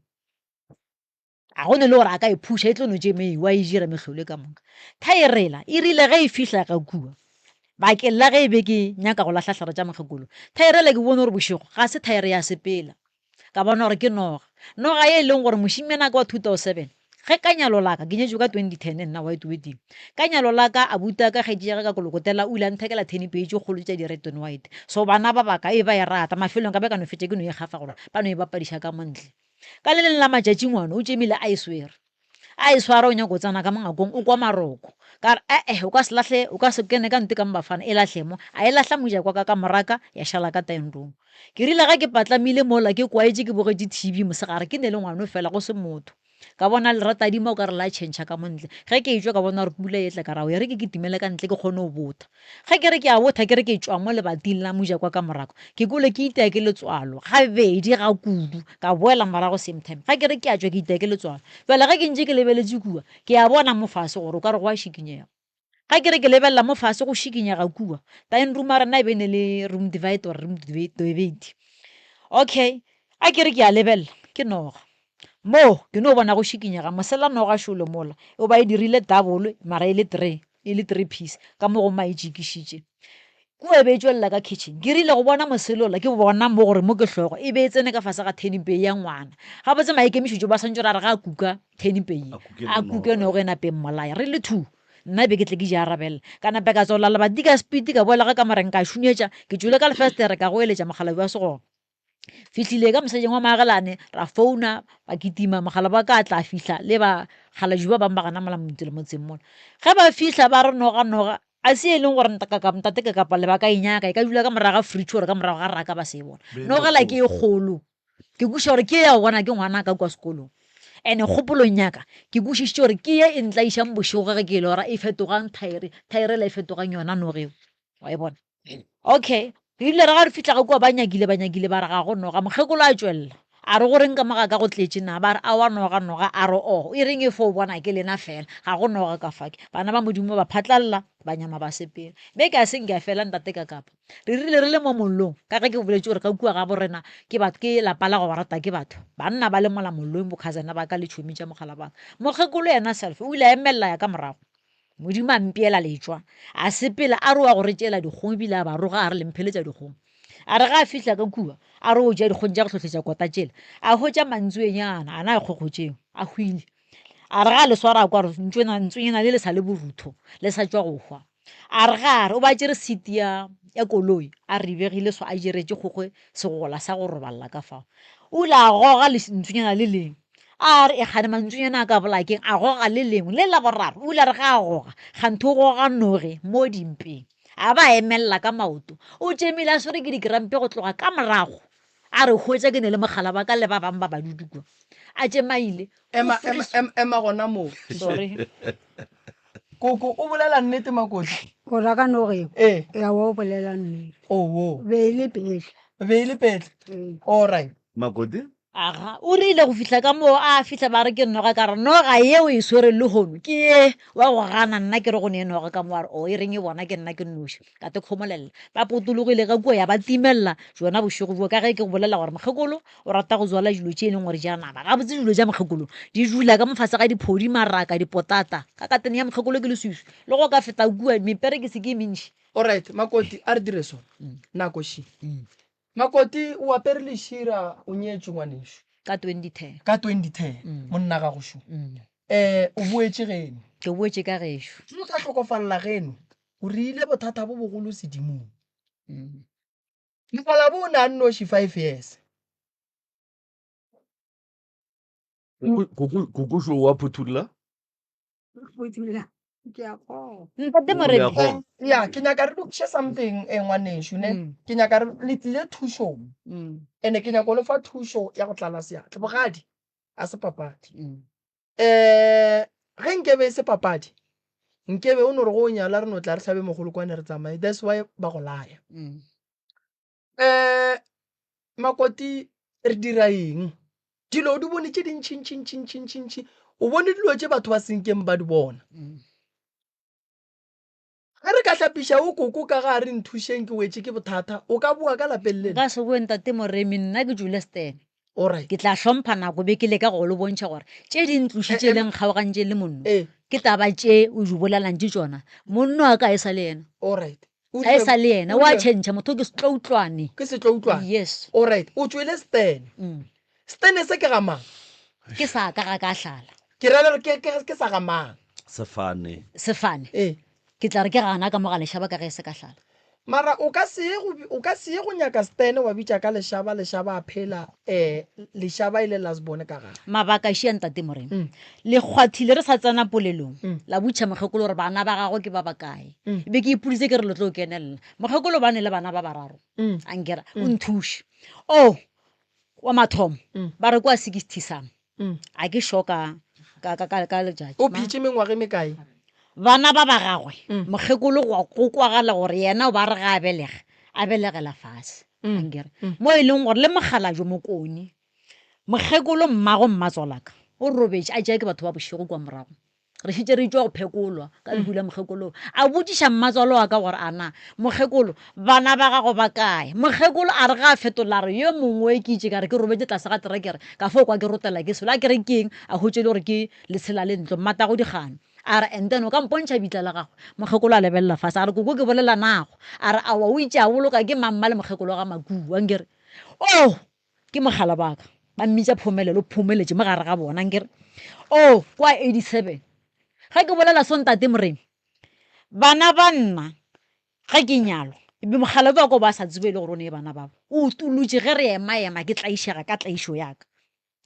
a go ne le gore a ka e phuša e tlono tše mei wa e jira mehlolo ka moka thaerela e rile ge e fihla ka kua bakeng la ge e be ke nyaka go latlhatlhara tša mokgekolo thaerela ke bone gore bošego ga se thaere ya sepela ka bona gore ke noga ye e leng gore mošimena ka wa 2007 ge ka nyalo laka ke nyetšwe ka 2010 nna white wedding ka nyalo laka a buta ka kgaetšega ka kolokotela o ile a nthekela 10 page kgolo tša di-red and white so bana ba baka e ba e rata mafelong ka be ka no fetša ke no e gafa gore ba no e bapadiša ka montle ka le leng la matšatši ngwana o tšemile a e swere a e swara o nyako o tsana ka mongakong o kwa maroko ka re o ka se lahle o ka se kene ka nte ka mbafana e lahle mo a e lahla moja kwa ka moraka ya šala ka taendong ke rile ga ke patlamile mola ke kwaetse ke bogetše tv mosegare ke ne le ngwane fela go se motho ka bona leratadima o ka re la tšhentšha ka montle ge ke etswa ka bona gore pula e tla ka rao ya re ke timele ka ntle ke kgone go botha ge ke re ke a botha ke re ke tswa mo lebating la moja kwa ka morako ke kole ke itea ke letswalo gabedi ga kudu ka boela morago same time ge ke re ke a tswa ke itea ke letswalo fela ge ke ntse ke lebeletse kua ke a bona mo fase gore o ka re go a šikinyega ga ke re ke lebelela mo fase go šikinyega kua taeng room a rena e be ne le room divide or room debate okay a ke re ke a lebelela ke noga mo ke no bona go šikinyega mosela noga šolo mola o ba e dirile double mara e le 3 piece ka mo go maitšikišitše kua e be e tswelela ka kitchen ke rile go bona moselola ke bona mo gore mo ke hlogo e be e tsene ka fase ga tenipei ya ngwana ga botse maikemišitšo ba swantse ra re ga a kuka tenipei a kuke nogo e napeng molaya re le 2 nna be ke tle ke di arabelela ka nape ka tswala lebati ka speed ka boela ga kamareng ka šunyetša ke tswile ka lefestere ka go eletša mogala wa segona fihlile ka mosajeng wa magelane ra founa ba kitima mogala ba ka tla fihla le ba galadi ba bang ba gana mola montele motseng mona ge ba fihla ba re noga a se e leng gore ntate ka kapa le ba ka enyaka e ka dula ka moraga fridge gore ka morago ga raka ba se e bona nogela ke e kgolo ke kuša gore ke ya go bona ke ngwana ka kwa sekolong ande kgopolong yaka ke kwešišitše gore ke ye e ntlaišang bošego ge ke e le gora e fetogang thaerela e fetogang yona nogeo wa e bona okay re ile re ga re fitlha ga kua ba nyakile ba re ga go noga mokgekolo a tswelela a re goreng ka moga ka go tletse na ba re a wa noga a re e reng e fo o bona ke lena fela ga go noga ka fake bana ba modimo ba phatlalela ba nyama ba sepela be ke a seng ke a fela ntate ka kapa re rile re le mo mollong ka ge ke boletse gore ka kua ga borena ke lapa la go ba rata ke batho banna ba le mola mollong bokhazana ba ka le tšhomi tša mogala baka mokgekolo yena self o ile a emelela ya ka morago modimo a mpeela letswa a sepela a re wa go re tšela dikgong ebile a ba roga a re lempheletša dikgong a re ga a fihla ka kua a re o ja dikgong tša go tlhotlhetša kota tšela a hwetša mantswenyana a na a kgokgotšeng a hwile a re ga le swara kwa re ntsunyana le sa le borutho le sa tswa go hwa a re gare o ba tsere seat ya koloi a re begile so a jeretse gogwe segola sa go robalela ka fao o ile a goga ntsunyana le leng a re e gane mantsunyana a ka bolakeng a goga le lengwe le la boraro o ile a re ga a goga gantho o goga noge mo dimpeng a ba emelela ka maoto o tšemile a swere ke dikrampe go tloga ka morago a re hwetša ke ne le mogala ba ka le ba bang ba badudu kua a tšemaile ema gona moo sorry koko o bolela nnete Makoti o raka nogeng ee ya wa o bolela nnete oo beile pele beile petle all right Makoti aga o rile go fihla ka moo a fihla ba re ke noga ka re noga yeo e swere le hono ke ye wa go gana nna ke re go ne e noga ka mo a re o e reng e bona ke nna ke nnoši ka te kgomolelela ba potologile ka kua ya ba timelela jona bošego jo ka ge ke go bolela gore mokgekolo o rata go zwala dilo tše e leng gore ja naba ga botse dilo tša mokgekolo di dula ka mofase ga diphodi maraka dipotata ka katene ya mokgekolo ke leswiswi le go ka feta kua mepere ke se ke mentši all right Makoti a re dire sone nako shi Makoti o apere lešira o nyetše ngwanešo ka 2010 ka 2010 monna ga go šo o boetše geno ke boetše ka gešo o ka tlhokofalela geno o rile bothata bo bogolo sedimong mogala bo o ne a nnoši 5 years Kukusho wa phuthulla ke a kgoga ntate O le moremi a kgoga. ya ke nyaka re lokiše something ngwanešo ne ke nyaka le tlile thušong ene ke nyaka o lefa thušo ya go tlala seatla bogadi a se papadi ge nkebe e se papadi nkebe o ne re go o nyala re no tla re tlhabe mogolo kwane re tsamaye that's why ba go laya Makoti re dira eng dilo o di bone tše dintšintšintšintšintšintši o bone dilo tše batho ba senkeng ba di bona ge re ka hlapiša o koko ka ga re nthušeng ke wetše ke bothata o ka bua ka lapeng le nka se boe ntate moremi nna ke jule stan alright ke tla hlompha nako be ke le ka go le bontšha gore tše di ntlošitše le nkgaogantše le monno ee ke taba tše o di bolelang tše tsona monno a ka e sa le yena alright a e sa le yena o a tšhentšha motho ke setloutlwane ke se tlo utlwana yes alright o tswele stan stan se ke gamang ke sa ka ga ka hlala ke rela ke sa gamang Sefane sefane ee ke tla re ke gana ka moga lešaba ka ge se ka hlala mara o ka se ye go nyaka stan wa bitša ka lešaba a phela lešaba ile la se bone ka gare mabaka a šia ntate moremi le kgwathile re sa tsena polelong la butšha mokgekolo gore bana ba gagwe ke ba bakae ebe ke ipoditse ke re le tlo o kenelela mokgekolo ba ne le bana ba bararo ankera o nthuše o wa mathomo ba re kwa 60 some a ke shoka ka letšatši o phitše mengwage mekae bana ba ba gagwe mokgekolo go kwagala gore yena o ba re ga a belegela fase ankere mo e leng gore le mogala jo mokoni mokgekolo mmago mmatswalaka o robetše a tšea ke batho ba bošego kwa morago re šitše re tšwa go phekolwa ka lehu la mokgekolo a botsiša mmatswalo wa ka gore ana mokgekolo bana ba gago ba kae mokgekolo a re ga a fetola re yo mongwe ke itše ka re ke robetse tlase ga terekere ka fo kwa ke rotela ke selo a kere keng a hwetše le gore ke letshela le ntlo mmatago dikgano a re and then o ka mpontšha bitla la gagwe mokgekolo a lebelela fase a re koko ke bolela nago a re awa o itše a boloka ke mamma le mokgekolo ga makua nkere o ke mogala baka ba mmitša phomelelo phomeletše mo gare ga bona nkere o kwa 87 ga ke bolela sontate moremi bana ba nna ga ke nyalo ebe mogala ba ko ba sa tsebe le gore o ne bana babo o tulutše ge re ema ke tlaišega ka tlaišo yaka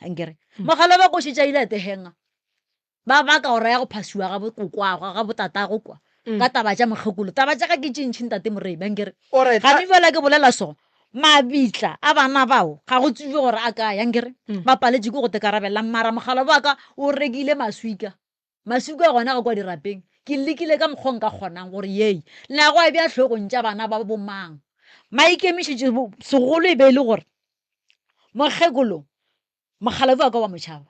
ankere mogala ba ko šetša ile tehenga ba baka gore ya go phasiwa ga bokokwagwa ga botatago kwa ka taba tša mokgekolo taba tša ka ke tšintšhi ntate moremi ankere alright ga di fela ke bolela so mabitla a bana bao ga go tsebe gore a ka yankere ba paletše ke go tekarabela mara mogala ba ka o rekile maswika a gona go kwa dirapeng ke lekile ka mokgwa nka kgonang gore yei nago a bja tlhogong tša bana ba bomang maikemišetše segolo e be e le gore mokgekolo mogala ba ka wa motšhaba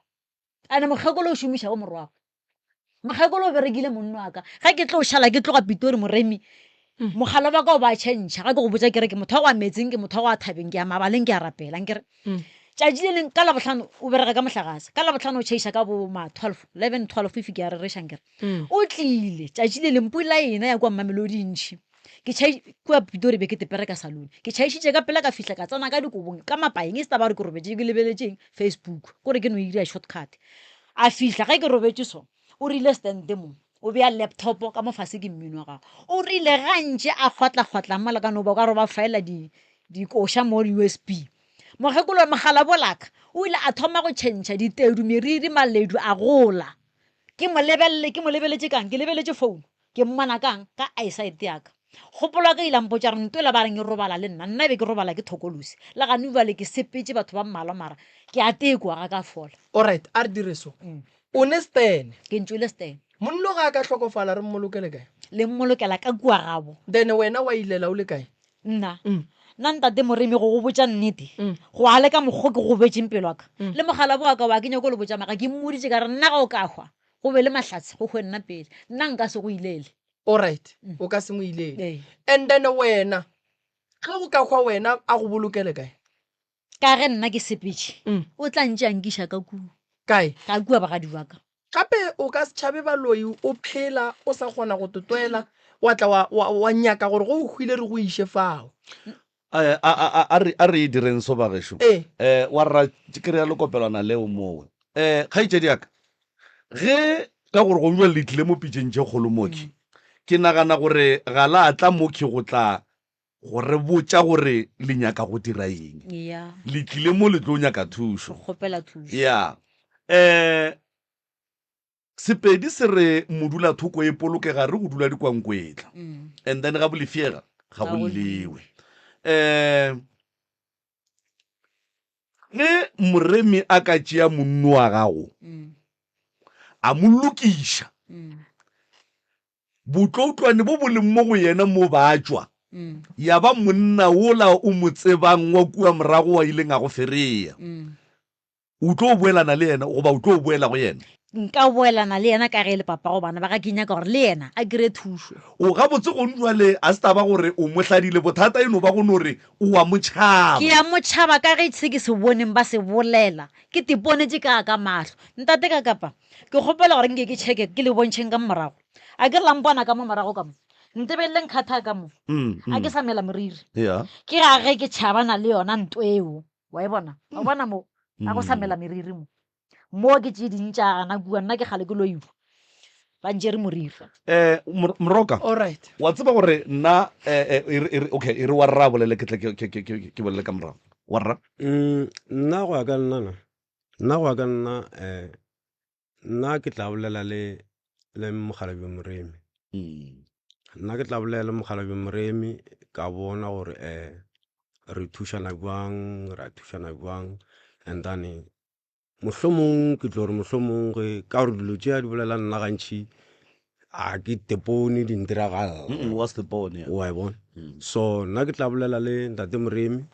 ane mokgekolo o šomiša go morwago mokgekolo o berekile monno wa ka ga ke tlo o šala ke tloga pitori moremi mogala ba ka o ba tšhentšha ga ke go botsa kere ke motho wa metseng ke motho wa thabeng ke a mabaleng ke a rapela nkere tšatši le leng ka labotlhano o bereka ka mohlagase ka labotlhano o tšhaiša ka boma 11 12 fifi ke a re rešankere o tlile tšatši le leng pula ena ya kwa mmamelodi ntšhi ke kua pitori be ke tepere ka salone ke tšhaišitše ka pela ka fihla ka tsena ka dikobong ka mapaeng e se ta ba re ke robetse ke lebeletšeng Facebook kore ke no ira shortcut a fihla ge ke robetse so o rile stande mo o beya laptop ka mo fase ke mmino wa gago o rile gantše a kgotla malakano ba ka roba faela dikoša mo USB mogekolo mogala bolaka o ile a thoma go tšhentšha ditedu meriri maledu a gola ke mo lebeletse kang ke lebeletse phone ke mmana kang ka eyesight yaka gopolo ka ilampotsa re ntoela ba reng e robala le nna be ke robala ke thokolosi la ga nubale ke sepetse batho ba mmalwa mara ke a tekwa ga ka fola alright a re dire so o ne Stan ke ntšwele Stan monno ga a ka tlhokofala re mmolokele kae le mmolokela ka kua gabo then wena wa ilela o le kae nna nna ntate moremi go botsa nnete go a le ka mokgwa ke go betseng pelo aka le mogala bo aka wa kenya ko le botsa maga ke mmoditse ka re nna ga o ka hwa go be le mahlatse go go nna pele nna nka se go ilele alright o ka se mo ilele and then wena ge go ka hwa wena a go bolokele kae ka ge nna ke sepetse o tla ntse a nkiša ka kuo kae ka kua bagadi wa ka gape o ka se tšhabe baloi o phela o sa kgona go totwela wa tla wa nyaka gore go o hwile re go iše fao a re e direng so bagešo wa rra ke re ya lekopelwana leo mowe kgaitsedi yaka ge ka gore go bua letlile mo pitšeng tše kgolo moki ke nagana gore ga la tla moki go tla gore botsa gore le nyaka go dira eng le tlile mo le tlo nyaka thuso kgopela thuso ya sepedi se re modula thoko e polokega re go dula dikwankwetla and then ga bolefiega ga go lewe ge moremi a ka tšea monno wa gago a mo lokiša botloutlwane bo bo leng mo go yena mo ba tswa ya ba monna ola o mo tsebang wa kua morago wa ileng a go fereya o tlo boelana le yena goba o tlo boela go yena nka boelana le yena ka ge le papa go bana ba ka kenya ka gore le yena a kry thuso o ga botse go jwale a se taba gore o mo hladile bothata eno ba go nore o wa motšhaba ke ya motšhaba ka ge se ke se boneng ba se bolela ke tiponetse ka ka mahlo ntate ka kapa ke kgopela gore nke ke cheke ke le bontšheng ka morago a ke lampona ka mo morago ka mo ntebeleleng kgatha ka mo a ke sa mela moriri ke ga ge ke tšhabana le yona nto eo wa e bona wa bona mo a go sa mela meriri mo ke tse dintša gana kua nna ke gale ke loiwa ba ntšere moriri moroka alright wa tseba gore nna okay e re wa rra bolele ke bolele ka morago wa rra nna go ya ka nna ke tla bolela le Mokgalabje Moremi nna ke tla bolela Mokgalabje Moremi ka bona gore re thušana bjang ra thušana bjang and then mohlomong ke tlo re mohlomong ka gore dilo tšea di bolela nna gantšhi a ke tepone di ntiragala wa e bona so nna ke tla bolela le ntate Moremi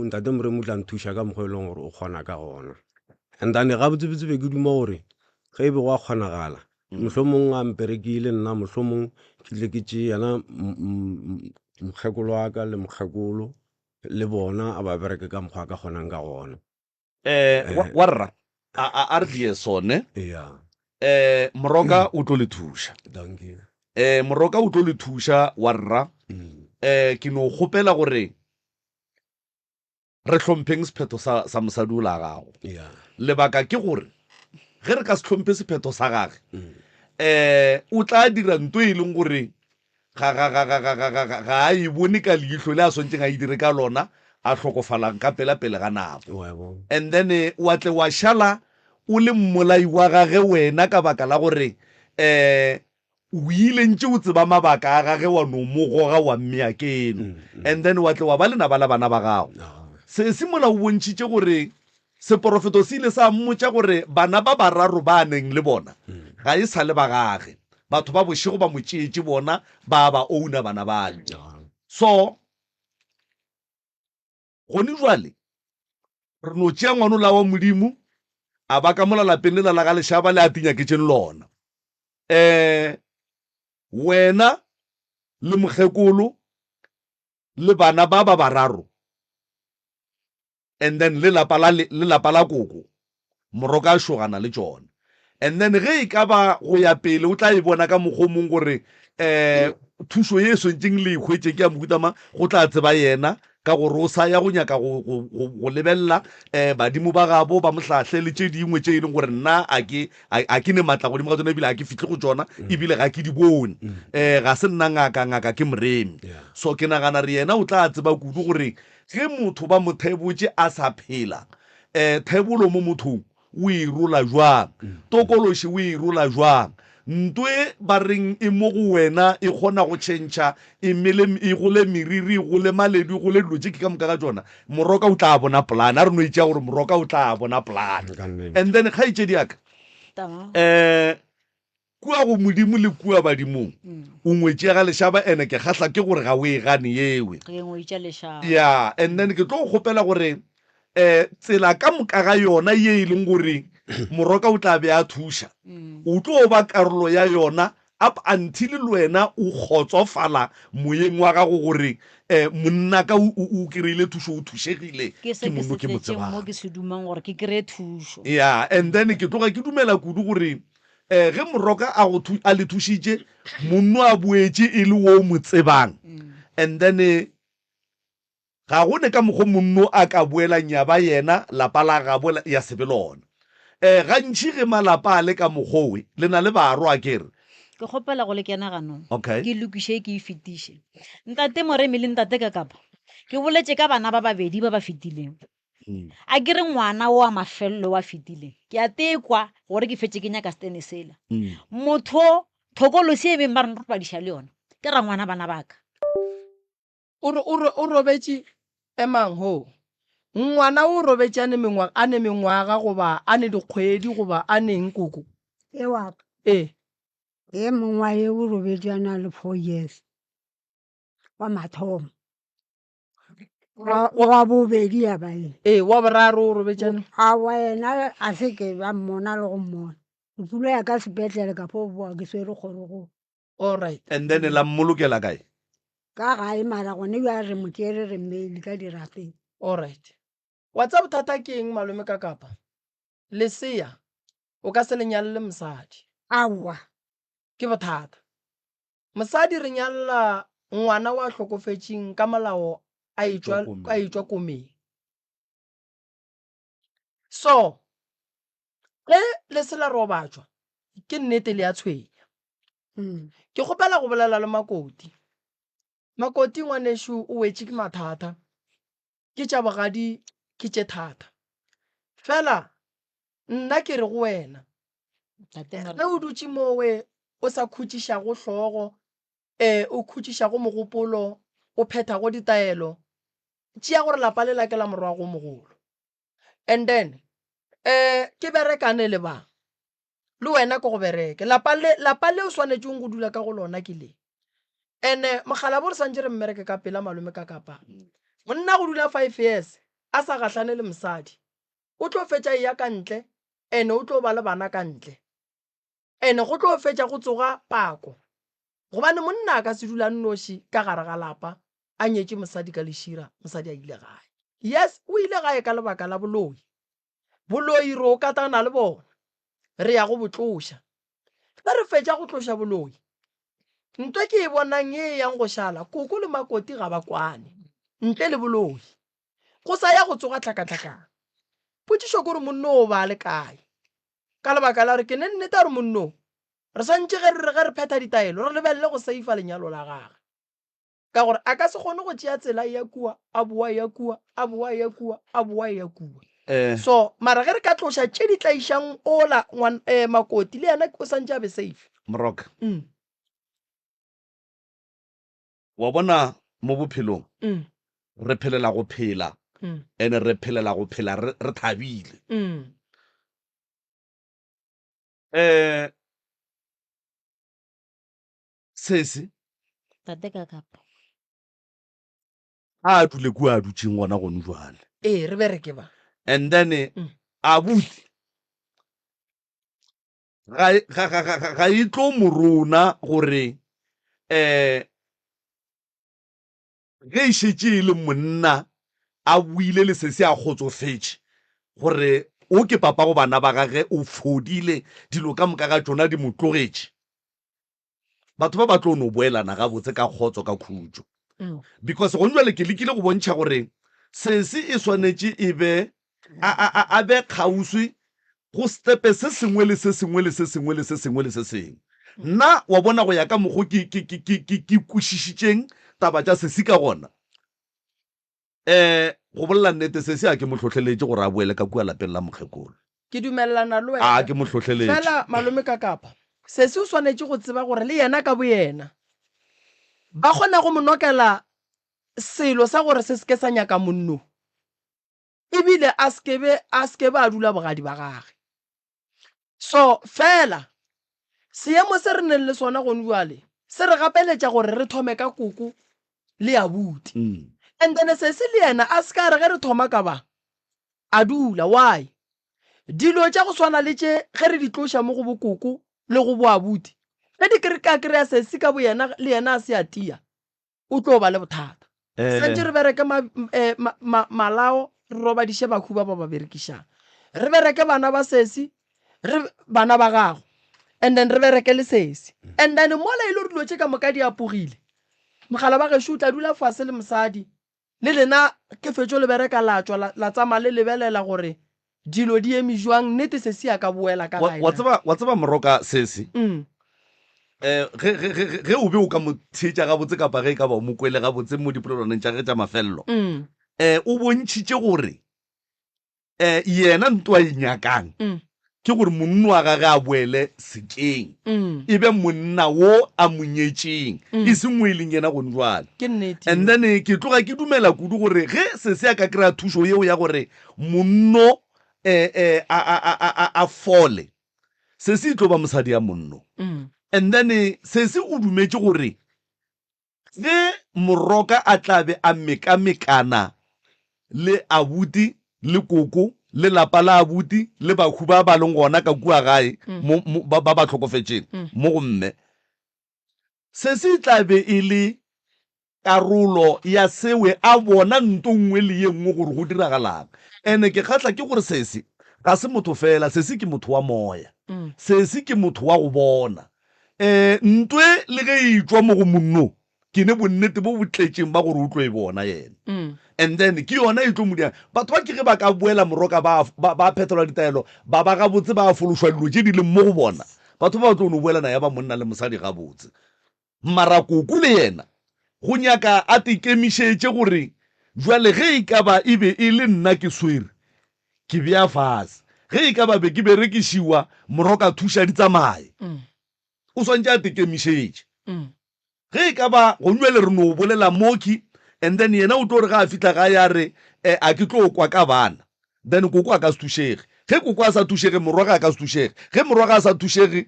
ntate Moremi o tla nthuša ka mokgwa e leng gore o kgona ka gona and then ga botsebotse be ke duma gore ge e be go a kgonagala mohlomong a mperekile nna mohlomong ke tle ke tše yana mokgekolo wa ka le mokgekolo le bona a ba bereke ka mokgwa ka kgonang ka gona wa rra a re die sone moroka o tlo le thuša moroka o tlo le thuša wa rra ke no kgopela gore re hlompheng sephetho sa mosadi o la gago lebaka ke gore ge re ka se hlompe sephetho sa gage o tla dira nto e leng gore ga a e bone ka leihlo le a swantšeng a e dire ka lona a hlokofalang ka pele ga nako and then wa tle wa šala o le mmolai wa gage wena ka baka la gore o ile ntse o tseba mabaka a gage wa no mo goga wa mmea keno and then wa tle wa ba lena ba la bana ba gago se mola o bontšhitše gore seporofeto se ile sa mmotša gore bana ba bararo ba neng le bona ga e sa le ba gage batho ba bošego ba motšeetše bona ba ouna bana bale so gone jwale re no tšea ngwano la wa modimo a ba ka mola lapeng le la ga lešaba le a tinyaketšeng lona wena le mokgekolo le bana ba bararo and then le lapa la koko moroka a šogana le tšona and then ge e ka ba go ya pele o tla e bona ka mokgomong gore thuso ye swantšeng le ikgwetše ke ya mokutama go tla tseba yena ka gore o sa ya go nyaka go lebelela badimo ba gabo ba mohlahle le tše dingwe tše e leng gore nna a ke ne matla godimo ga tsona ebile a ke fihle go tsona ebile ga ke di bone ga se nna ngaka ke moremi. So ke nagana re yena o tla tseba kudu gore ge motho ba mo thebotse a sa phela thebolo mo mothong o e rola jwang, tokološi o e rola jwang, ntwe ba reng e mo go wena e kgona go tšhentšha e gole meriri e gole maledi e gole dilo tše ke ka moka ga tsona moroka o tla bona polane a re no itšea gore moroka o tla bona polane. And then kgaetšedi yaka kua go modimo le kua badimong o ngwetše ga lešaba ene ke kgahla ke gore ga o e gane yewe ya. And then ke tlo go kgopela gore tsela ka moka ga yona ye e leng gore moroka o tla be a thuša o tlo ba karolo ya yona up until le wena o kgotsofala moyeng wa gago gore monna ka o kry-ile thušo o thušegile ke monno ke motsebang ya. And then ke tloga ke dumela kudu gore ge moroka a le thušitše monno a boetše e le wo mo tsebang. And then ga go ne ka mokgwa monno a ka boela nyaba yena lapa la gabo ya sebe lona gantši ge malapa a le ka mokgwowe le na le baro a kere ke kgopela go le kena ganong okay ke lokiše ke e fetiše ntate moremi le ntate ka kapa ke boletse ka bana ba babedi ba ba fetileng a ke re ngwana o a mafelelo wa fetileng ke a tekwa gore ke fetse ke nyaka stene sela motho thokolosi e beng ba re ropadiša le yona ke ra ngwana bana baka o robetse emang ho ngwana o robetse a ne mengwaga goba a ne dikgwedi goba a neng koko e waka e mongwa e o robetse a na le 4 years wa mathomo wa bobedi ya bae wa boraro o robetse a wa ena a se ke ba mmona le go mmona o tulo ya ka sepetlele ka po boa ke swere kgorogo. All right. And then la mmolokela kae ka gae mara gone ya re motere re mail ka dirapeng. All right. Wa tsa bothata ke eng malome ka kapa lesea o ka se le nyalle mosadi Awa ke bothata mosadi re nyalla ngwana wa hlokofetšeng ka molao a itswa komeng. So ge lesela robatswa ke nnete le ya tshwenya ke kgopela go bolela le makoti ngwanesho o wetše ke mathata ke tša bogadi ke tše thata fela nna ke re go wena ge o dutše mowe o sa khutšišago hlogo o khutšišago mogopolo o phethago ditaelo tšea gore lapa le lakela morwago mogolo. And then ke berekane le ba le wena ke go bereke lapa le o swanetšeng go dula ka go lona ke le ene mogala bo re santse re mmereke ka pela malome ka kapa monna go dula 5 years a sa gahlane le mosadi o tlo fetša ya ka ntle ene o tlo ba le bana ka ntle ene go tlo fetša go tsoga pako gobane monna a ka se dula nnoši ka gare ga lapa a nyetše mosadi ka lešira mosadi a ile gae. Yes o ile gae ka lebaka la boloi re o katana le bona re ya go botloša ge re fetša go tloša boloi ntwe ke e bonang ye yang go šala koko le makoti ga ba kwane ntle le boloi go sa ya go tsoga tlhakatlhakana potšišo kore monno o ba le kae ka lebaka la gore ke nnete gore monno re swantše ge re phetha ditaelo re lebelele go seifa lenyalo la gage ka gore a ka se kgone go tšea tsela ya kua a boa ya kua a boa ya kua a boa ya kua so mara ge re ka tloša tše di tlaišang ola makoti le yena o santše a be safe moroka wa bona mo bophelong re phelela go phela ene re phelela go phela re thabile sese tate ka kapa a dule kua a dutšeng gona gone jwale re bereke ba and then abuti ga e tlo morona gore ge e šetše e le monna a buile le sese a kgotsofetše gore o ke papa go bana ba gage o fodile dilo ka moka ga tsona di mo tlogetše batho ba tlo no boelana ga botse ka kgotso ka khutšo because go njwale ke lekile go bontšha gore sesi e swanetse e be a be kgauswi go stepe se sengwe le se sengwe le se sengwe le se sengwe le se sengwe nna wa bona go ya ka mogo ke kwešišitšeng taba tša sesi ka gona go bolela nnete sesi a ke mo tlhotlheletse gore a boele ka kua lapeng la mokgekolo ke dumelelana le a wena ke mo tlhotlheletse fela malome ka kapa sesi o swanetse go tseba gore le yena ka bo yena ba kgona go monokela selo sa gore se seke sa nyaka monno ebile a skebe a dula bogadi ba gage so fela seemo se re neng le sona gone jwale se re gapeletša gore re thome ka koko le abuti and then se le yena a ska re ge re thoma ka ba a dula why dilo tša go swana le tše ge re di tloša mo go bokoko le go bo abuti ge di ka kry-a sesi ka bo yena le yena a se a tia o tlo ba le bothata santse re bereke malao re robadiše bakhu ba ba berekišang re bereke bana ba sesi re bana ba gago and then re bereke le sesi and then mola ile re dilo tše ka moka di apogile mogala ba gešo o tla dula fase le mosadi le lena ke fetšo le bereka la tswa la tsamaya le lebelela gore dilo di eme jwang nnete sesi a ka boela ka gae wa tseba moroka sesi ge o be o ka mo tshetša gabotse kapa ge e ka ba o mo kwele gabotse mo dipolelwaneng tša ge tša mafelelo o bontšhitše gore yena ntwa e nyakang ke gore monna wa gage a boele sekeng e be monna wo a monyetšeng e se ngweleng yena gone jwale and then ke tloga ke dumela kudu gore ge se se a ka kry-a thušo yeo ya gore monno a fole se se tlo ba mosadi ya monno and then se se o dumetse gore ge moroka a tlabe a mekamekana le abuti le koko le lapa la abuti le bakhu ba ba leng gona ka kua gae ba ba tlhokofetseng mo go mme se se tlabe e le karolo ya sewe a bona nto nngwe le ye nngwe gore go diragalang ene ke kgatla ke gore sesi ga se motho fela sesi ke motho wa moya sesi ke motho wa go bona ntwe le ge e tswa mo go monno ke ne bonnete bo botletšeng ba gore o tlo e bona yena and then ke yona e tlo modia batho ba ke ge ba ka boela moroka ba phetola ditaelo ba ga botse ba fološwa dilo tše di leng mo go bona batho ba tlo no boelana ya ba monna le mosadi ga botse mara koko le yena go nyaka a tekemišetše gore jwale ge e ka ba e be e le nna ke swere ke bea fase ge e ka ba be ke berekišiwa moroka thuša di tsamaye o swantše a tekemišetše ge e ka ba go nywele re no bolela moki and then yena o tlo re ga a fitla ga ya re a ke tlo kwa ka bana then koko a ka se thušege ge koko a sa thušege moroka a ka se thušege ge moroka a sa thušege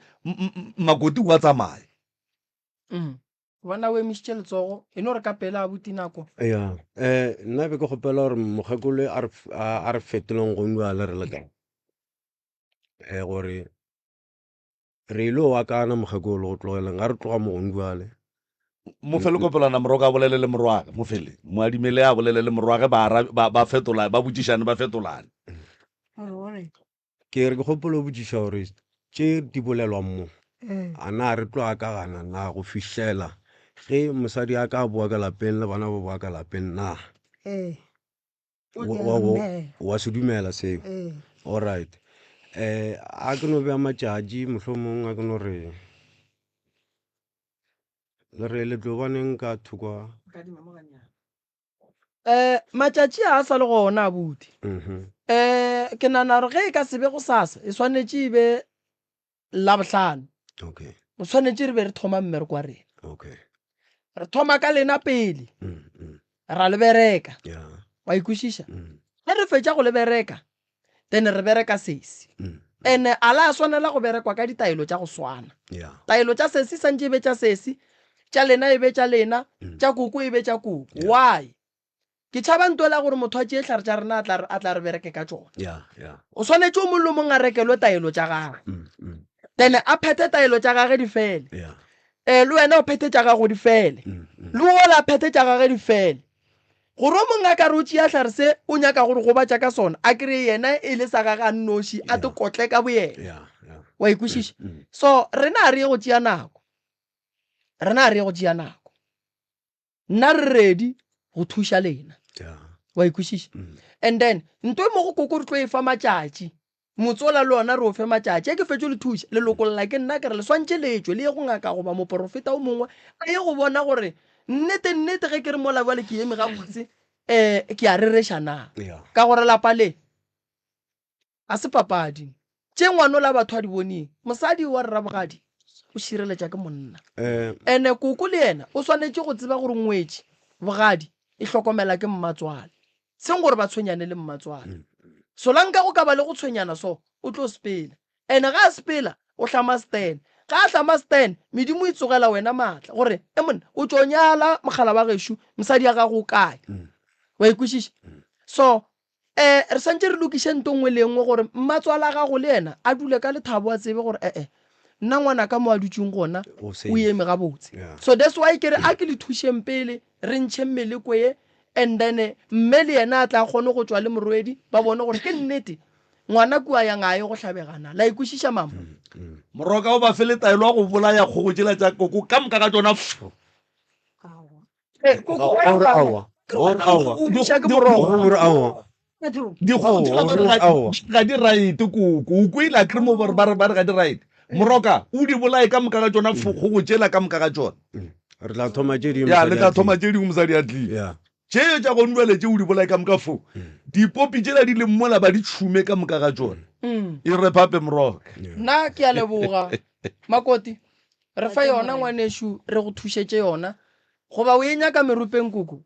makoti o a tsamaye bona o emišitše letsogo e no re ka pele abuti nako ya nna be ke kgopela gore mokgekolo a re fetoleng go nwa le re le ka gore re ile wa kana mokgekolo go tlogeleng ga re tloga mo go nduale mofele kopelana moroka a bolele le morwaga mofele moadimele a bolele le morwage ba fetola ba botšišane ba fetolane ke re ke kgopolo o botšiša gore tše di bolelwang mo a na re tloga ka gana na go fišlela ge mosadi a ka boa ka lapeng le bana ba boa ka lapeng na wa se dumela seo alright a ke no bea matšatši mohlomong a ke no re le re le tlo baneng ka thokwa matšatši a sa le gona abuti ke nana gore ge e ka sebe go sasa e swanetše e be labohlano okay o swanetše re be re thoma mmereko wa rena okay re thoma ka lena pele ra le bereka yeah wa ikwešiša ge re fetša go le bereka then re bereka sesi ene a la swanela go berekwa ka ditaelo tša go swana yeah taelo tša sesi santše e be tša sesi tša lena e be tša lena tša koko e be tša koko why ke tšhaba ntoela gore motho a tšee tlhare tša rena a tla re bereke ka tšona yeah yeah o swanetše o mollo mong a rekelwe taelo tša gage then a phethe taelo tša gage di fele yeah le wena o phethe tša gago di fele le ola a phethe tša gage di fele gore o mongwe a ka re o tšea tlhare se o nyaka gore go batša ka sona a kry yena e le sa gage a nnoši a te kotle ka boyena wa ikwešiša so rena a re ye go tšea nako nna re ready go thuša lena Yeah. wa ikwešiša and then ntho e mo go koko re tlo e fa matšatši motsola le ona re o fe matšatši e ke fetso le thuša leloko lela ke nna ke re le swantše letswe le ye go ngaka goba moporofeta o mongwe a ye go bona gore nnete ge ke re mola bale ke eme gabotse ke a rerešana Yeah. ka gore lapa le a se papadi tše ngwane o la batho a di boneng mosadi wa rrabogadi o šireletša ke monna ene koko le yena o swanetše go tseba gore ngwetši bogadi e hlokomela ke mmatswale seng gore ba tshwenyane le mmatswale solanka go ka ba le go tshwenyana so o tlo sepela ene ga a sepela o hlama stan ga a hlama stan medimo e tsogela wena maatla gore e monna o tšo nyala mogala wa gešo mosadi ya gago o kae wa ikwešiša so re santse re lokiše nto ngwe le nngwe gore mmatswala a gago le yena a dule ka lethabo a tsebe gore nna ngwana ka mo a dutseng gona o eme gabotse so that's why ke re a ke le thušeng pele re ntšhe mmele kweye and then mme le yena a tla kgone go tswa le morwedi ba bone gore ke nnete ngwana kua yang a ye go tlhabegana la ikwešiša mama moroka o ba fele taelo a go bolaya kgogo tsela tsa koko ka moka ka tsona ga di right koko o kwele a kry mo gore ba re ga di right moroka o di bolaye ka moka ka tsona kgogo tsela ka moka ka tsona re tla thoma tše dingwe ya le tla thoma tše dingwe mosadi a tlile Yeah. tšeo tša go nwele tše o di bolaye ka moka fo dipopi tsela di le mmola ba di tšhume ka moka ga tsona e re phape moroka nna ke a leboga makoti re fa yona ngwanešo re go thušetše yona goba o e nyaka merupeng koko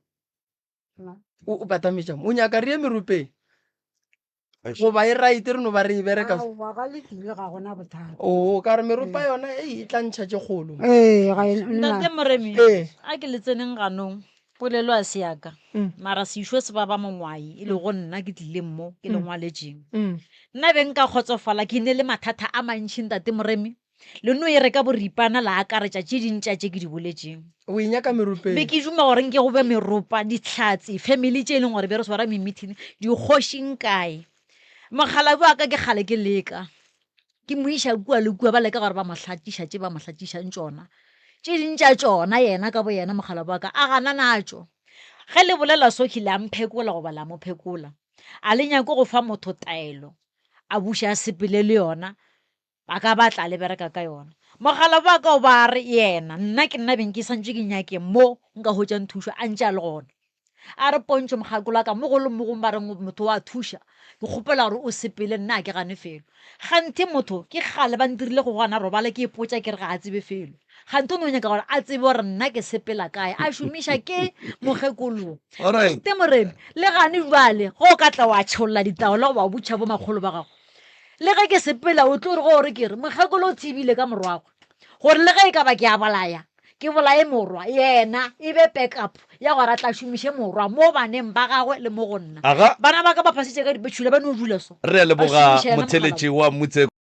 o batametšamo o nyaka re ye merupeng goba e right re no ba re e bereka o ka re meropa yona e tla ntšhatše kgolo ntate moremi a ke le tseneng ganong polelo a seaka mara sešo se ba ba mongwai e le go nna ke tlileng mo ke le ngwaletšeng nna beng ka kgotsofala ke ne le mathata a mantšhi ntate moremi le no e reka boripana la akaretša tše dintša tše ke di boletšeng o e nyaka meropeng be ke duma goreng ke go be meropa ditlhatse family tše e leng gore be re swara memeting dikgošing kae mogala boa ka ke kgale ke leka ke moiša kua le kua ba leka gore ba mohlatiša tše ba mohlatišang tšona tše dintša tšona yena ka bo yena mogala boa ka a gana natšo ge le bolela so kile a mphekola goba la mo phekola a le nyako go fa motho taelo a buša sepele le yona ba ka batla le bereka ka yona mogala boa ka o ba re yena nna ke nna beng ke santse ke nyake mo nka hotšang thušo a ntše a le gona a re pontšho mogakola ka mo go le mogong ba reng motho wa thuša ke kgopela gore o sepele nna a ke gane felo ganthe motho ke gale ba ntirile go gana robale ke ipotsa ke re ga a tsebe felo gante o ne o nyaka gore a tsebe gore nna ke sepela kae a šomiša ke mogekolong te moremi le gane jale go o ka tla wa tšholola ditaola wa botšha bo makgolo ba gago le ge ke sepela o tlo re go gore ke re mogekolo o tsebile ka morwago gore le ge e ka ba ke a bolaya ke bolaye morwa yena e be backup ya gore a tla šomiše morwa mo baneng ba gagwe le mo go nna bana ba ka ba phasitše ka dipetšhule ba no o dula so re a leboga motheletši wa motse